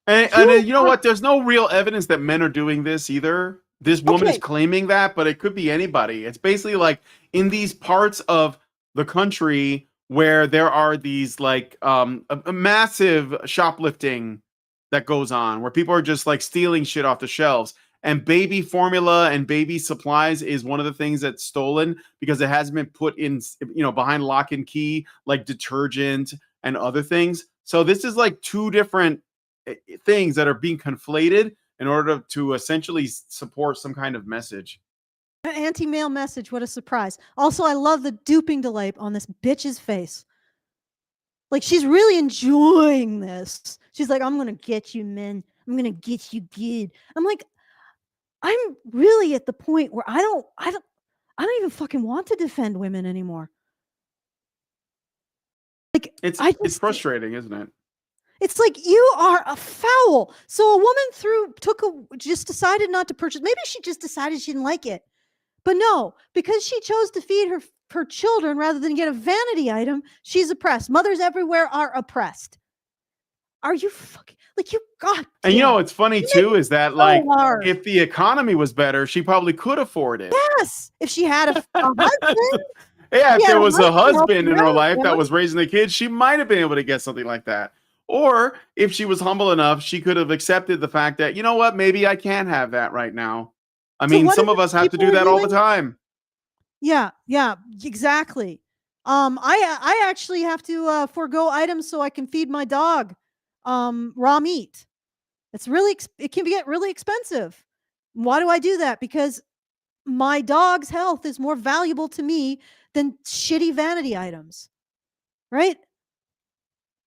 And you know what? There's no real evidence that men are doing this either. This woman is Okay. claiming that, but it could be anybody. It's basically like in these parts of the country where there are these like a massive shoplifting that goes on, where people are just like stealing shit off the shelves. And baby formula and baby supplies is one of the things that's stolen because it hasn't been put in, behind lock and key, like detergent and other things. So this is like two different things that are being conflated in order to essentially support some kind of message. An anti-male message. What a surprise. Also, I love the duping delight on this bitch's face. Like she's really enjoying this. She's like, I'm going to get you, men. I'm going to get you good. I'm like, I'm really at the point where I don't even fucking want to defend women anymore. Like It's frustrating, isn't it? It's like you are a foul. So a woman just decided not to purchase. Maybe she just decided she didn't like it. But no, because she chose to feed her children rather than get a vanity item, she's oppressed. Mothers everywhere are oppressed. Are you fucking like you got? And it's funny too is that like if the economy was better, she probably could afford it. Yes, if she had a husband. Yeah, if there was a husband in her life that was raising the kids, she might have been able to get something like that. Or if she was humble enough, she could have accepted the fact that, you know what, maybe I can't have that right now. I mean, some of us have to do that all the time. Yeah, exactly. I actually have to forego items so I can feed my dog raw meat. It can get really expensive. Why do I do that? Because my dog's health is more valuable to me than shitty vanity items. Right?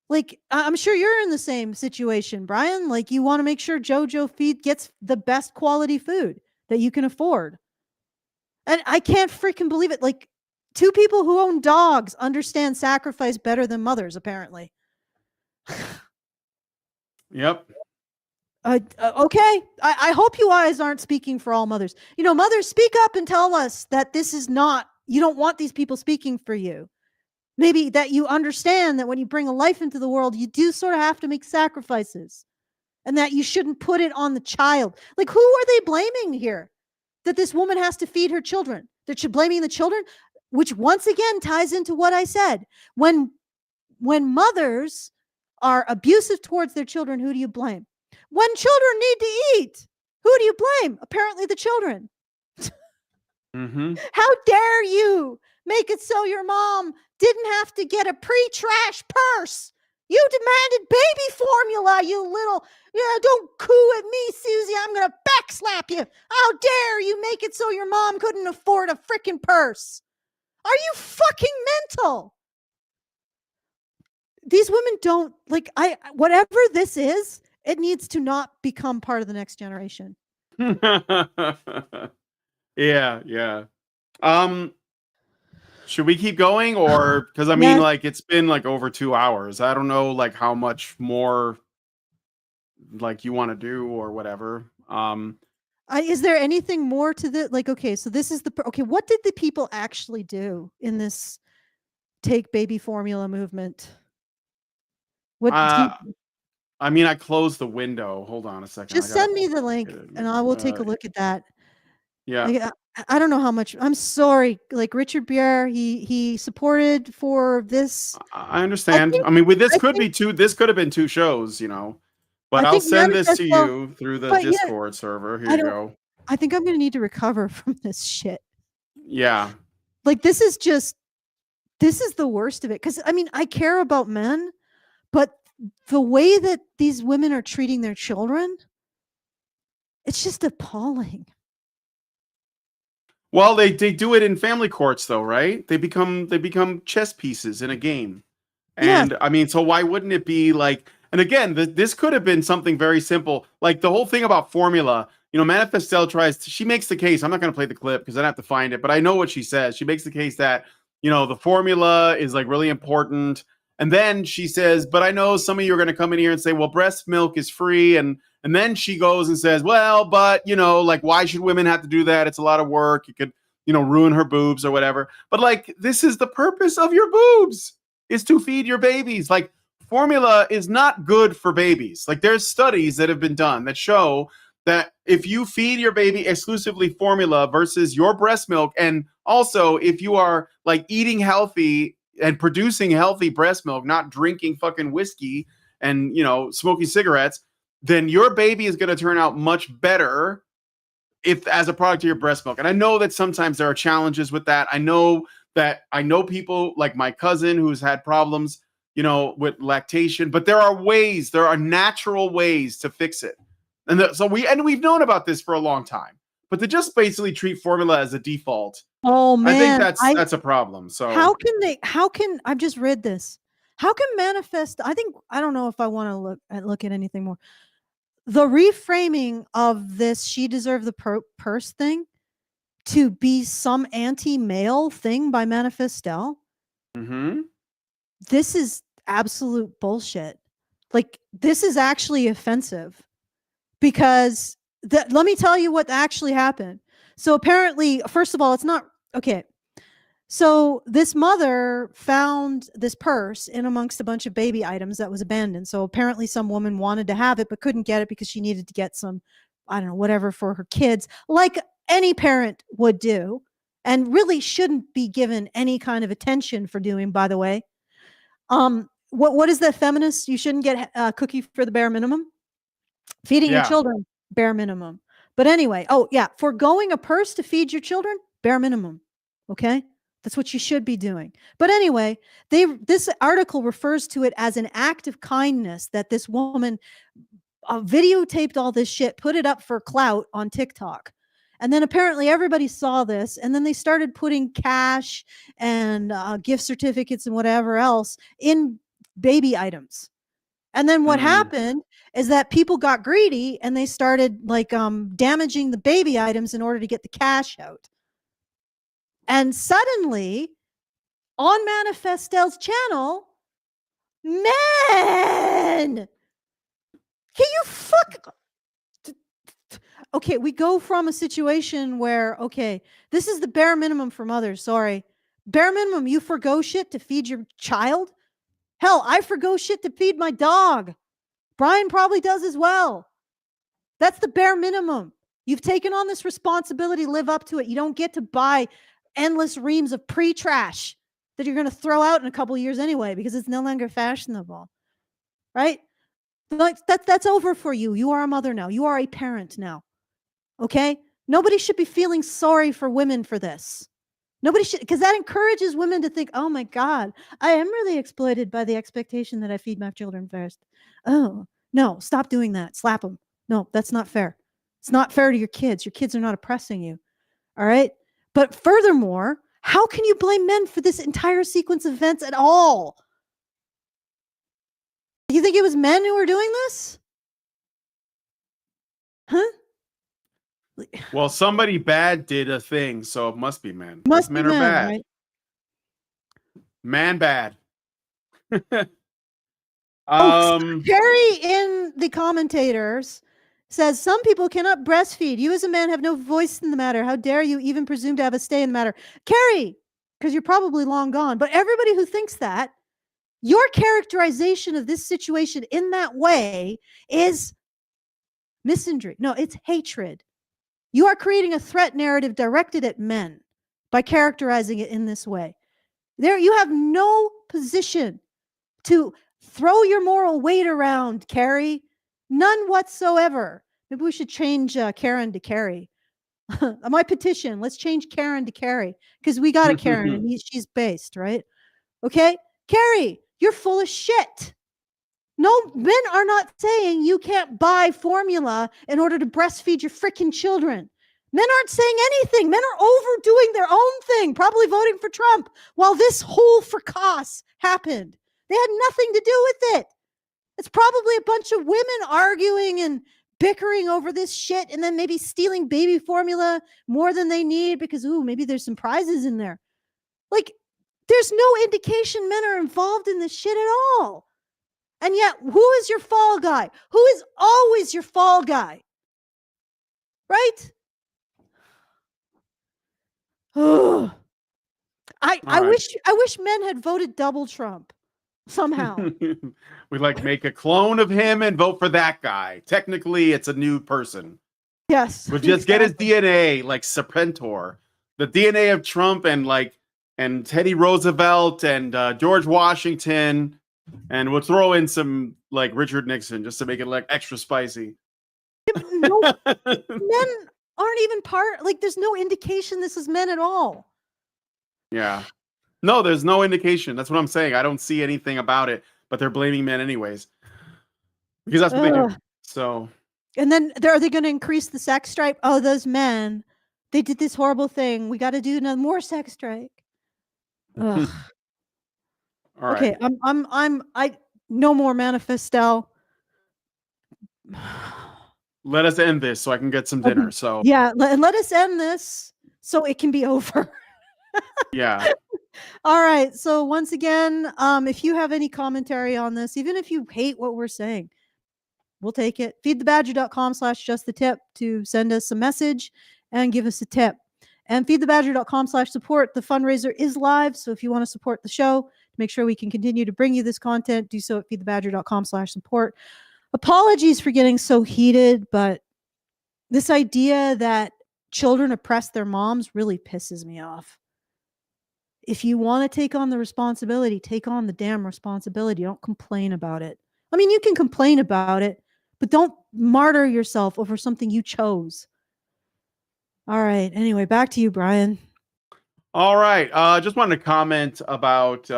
Like, I'm sure you're in the same situation, Brian. Like, you want to make sure JoJo gets the best quality food that you can afford. And I can't freaking believe it. Like, two people who own dogs understand sacrifice better than mothers, apparently. Yep. Okay. I hope you guys aren't speaking for all mothers. Mothers, speak up and tell us that this is not, you don't want these people speaking for you. Maybe that you understand that when you bring a life into the world, you do sort of have to make sacrifices and that you shouldn't put it on the child. Like, who are they blaming here? That this woman has to feed her children. That she's blaming the children, which once again ties into what I said. When mothers are abusive towards their children, who do you blame? When children need to eat, who do you blame? Apparently the children. Mm-hmm. How dare you make it so your mom didn't have to get a pre-trash purse? You demanded baby formula, you little, don't coo at me, Susie. I'm going to backslap you. How dare you make it so your mom couldn't afford a freaking purse? Are you fucking mental? These women don't, whatever this is, it needs to not become part of the next generation. Yeah. Should we keep going or because I mean it's been like over 2 hours. I don't know how much more you want to do or whatever. Is there anything more to the okay, so this is what did the people actually do in this take baby formula movement? What I mean, I closed the window. Hold on a second. Just send me the link and I will take a look at that. Yeah. I don't know how much. I'm sorry. Richard Bier, he supported for this. I understand. This could have been 2 shows, But I'll send this to you through the Discord server. Here you go. I think I'm going to need to recover from this shit. Yeah. This is the worst of it. Because, I care about men, but the way that these women are treating their children, it's just appalling. Well, they do it in family courts, though, right? They become chess pieces in a game. And, so why wouldn't it be and again, this could have been something very simple. The whole thing about formula Manifest Stella she makes the case. I'm not going to play the clip because I'd have to find it, but I know what she says. She makes the case that, the formula is like really important. And then she says, but I know some of you are going to come in here and say, well, breast milk is free. And then she goes and says, well, but, like, why should women have to do that? It's a lot of work. You could, ruin her boobs or whatever. But like, this is the purpose of your boobs, is to feed your babies. Like, formula is not good for babies. Like, there's studies that have been done that show that if you feed your baby exclusively formula versus your breast milk, and also if you are like eating healthy and producing healthy breast milk, not drinking fucking whiskey and, smoking cigarettes, then your baby is going to turn out much better if as a product of your breast milk. And I know that sometimes there are challenges with that. I know people like my cousin who's had problems, with lactation, but there are natural ways to fix it. And we've known about this for a long how but to just basically treat formula as a default, Oh man, I think that's a problem. So I've just read this. How can manifest, I don't know if I want to look at anything more. The reframing of this she deserved the purse thing to be some anti-male thing by Manifestel. Mm-hmm. This is absolute bullshit. Like, this is actually offensive because let me tell you what actually happened. So apparently, first of all, it's not okay. So this mother found this purse in amongst a bunch of baby items that was abandoned. So apparently some woman wanted to have it but couldn't get it because she needed to get some, I don't know, whatever for her kids, like any parent would do, and really shouldn't be given any kind of attention for doing, by the way. What is that, feminist? You shouldn't get a cookie for the bare minimum. Feeding your children, bare minimum. But anyway, foregoing a purse to feed your children, bare minimum. Okay, that's what you should be doing. But anyway, this article refers to it as an act of kindness that this woman videotaped all this shit, put it up for clout on TikTok. And then apparently everybody saw this, and then they started putting cash and gift certificates and whatever else in baby items. And then what happened is that people got greedy and they started like damaging the baby items in order to get the cash out. And suddenly on Manifestel's channel, man, can you fuck? Okay, we go from a situation where, okay, this is the bare minimum for mothers. Sorry. Bare minimum, you forgo shit to feed your child? Hell, I forgo shit to feed my dog. Brian probably does as well. That's the bare minimum. You've taken on this responsibility, live up to it. You don't get to buy endless reams of pre-trash that you're going to throw out in a couple of years anyway because it's no longer fashionable. Right? Like that's over for you. You are a mother now. You are a parent now. Okay? Nobody should be feeling sorry for women for this. Nobody should, because that encourages women to think, oh my God, I am really exploited by the expectation that I feed my children first. Oh, no, stop doing that. Slap them. No, that's not fair. It's not fair to your kids. Your kids are not oppressing you. All right? But furthermore, how can you blame men for this entire sequence of events at all? You think it was men who were doing this? Huh? Well, somebody bad did a thing, so it must be men. Must men be are men, bad. right? Man bad. Carrie in the commentators says some people cannot breastfeed. You as a man have no voice in the matter. How dare you even presume to have a say in the matter? Carrie, because you're probably long gone. But everybody who thinks that, your characterization of this situation in that way is misandry. No, it's hatred. You are creating a threat narrative directed at men by characterizing it in this way. There, you have no position to throw your moral weight around, Carrie. None whatsoever. Maybe we should change Karen to Carrie. My petition, let's change Karen to Carrie because we got a Karen and she's based, right? Okay? Carrie, you're full of shit. No, men are not saying you can't buy formula in order to breastfeed your freaking children. Men aren't saying anything. Men are overdoing their own thing, probably voting for Trump while this whole fracas happened. They had nothing to do with it. It's probably a bunch of women arguing and bickering over this shit and then maybe stealing baby formula more than they need because, ooh, maybe there's some prizes in there. Like, there's no indication men are involved in this shit at all. And yet, who is your fall guy? Who is always your fall guy? Right? Oh, I wish men had voted double Trump somehow. We like make a clone of him and vote for that guy. Technically, it's a new person. Yes. We'll just get his DNA like Serpentor, the DNA of Trump and Teddy Roosevelt and George Washington, and we'll throw in some like Richard Nixon just to make it like extra spicy. No, men aren't even part. Like, there's no indication this is men at all. Yeah. No, there's no indication. That's what I'm saying. I don't see anything about it, but they're blaming men anyways. Because that's what they do. So. And then are they going to increase the sex strike? Oh, those men, they did this horrible thing. We got to do another more sex strike. Ugh. All okay, right. I no more manifesto. Let us end this so I can get some dinner. Okay. So yeah, let us end this so it can be over. yeah. All right. So once again, if you have any commentary on this, even if you hate what we're saying, we'll take it. Feedthebadger.com/justthetip to send us a message and give us a tip. And feedthebadger.com/support. The fundraiser is live. So if you want to support the show, to make sure we can continue to bring you this content, do so at feedthebadger.com/support. Apologies for getting so heated, but this idea that children oppress their moms really pisses me off. If you want to take on the responsibility, take on the damn responsibility. Don't complain about it. I mean, you can complain about it, but don't martyr yourself over something you chose. All right. Anyway, back to you, Brian. All right. Just wanted to comment about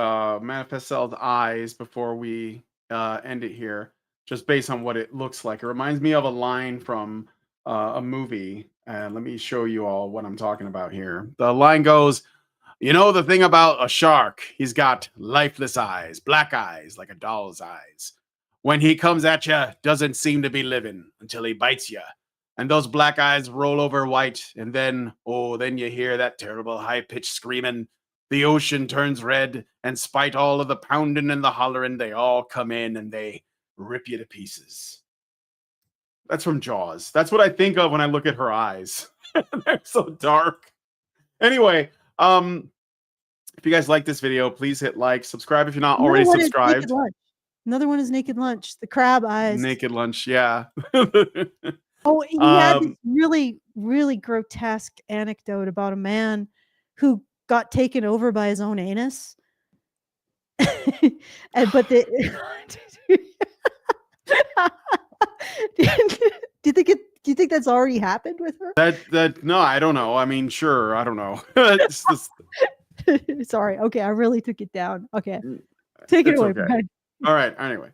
Manifest Cell's eyes before we end it here, just based on what it looks like. It reminds me of a line from a movie. And let me show you all what I'm talking about here. The line goes, you know, the thing about a shark, he's got lifeless eyes, black eyes, like a doll's eyes. When he comes at you, doesn't seem to be living until he bites you. And those black eyes roll over white. And then, oh, then you hear that terrible high-pitched screaming. The ocean turns red. And spite all of the pounding and the hollering, they all come in and they rip you to pieces. That's from Jaws. That's what I think of when I look at her eyes. They're so dark. Anyway, if you guys like this video, please hit like, subscribe if you're not already subscribed. Another one is Naked Lunch, the crab eyes. Naked Lunch, yeah. Oh, he had this really, really grotesque anecdote about a man who got taken over by his own anus. But do you think that's already happened with her? That no, I don't know. I mean, sure, I don't know. Sorry. Okay, I really took it down. Okay, take it away, okay. Brian. All right. Anyway,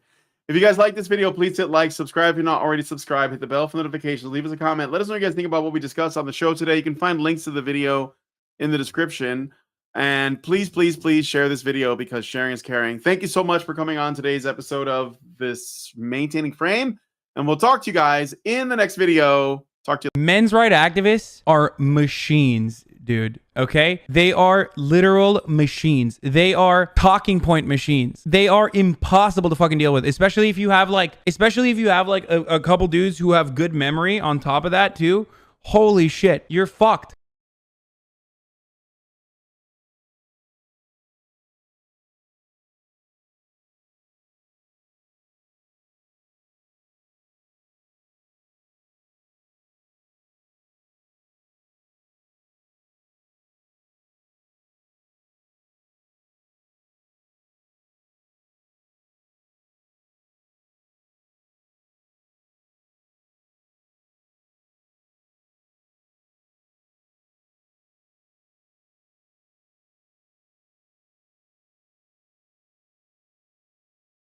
if you guys like this video, please hit like, subscribe if you're not already subscribed, hit the bell for notifications, leave us a comment. Let us know what you guys think about what we discussed on the show today. You can find links to the video in the description. And please, please, please share this video because sharing is caring. Thank you so much for coming on today's episode of this Maintaining Frame. And we'll talk to you guys in the next video. Talk to you. Men's rights activists are machines, dude. Okay? They are literal machines. They are talking point machines. They are impossible to fucking deal with, especially if you have like a couple dudes who have good memory on top of that too. Holy shit, you're fucked.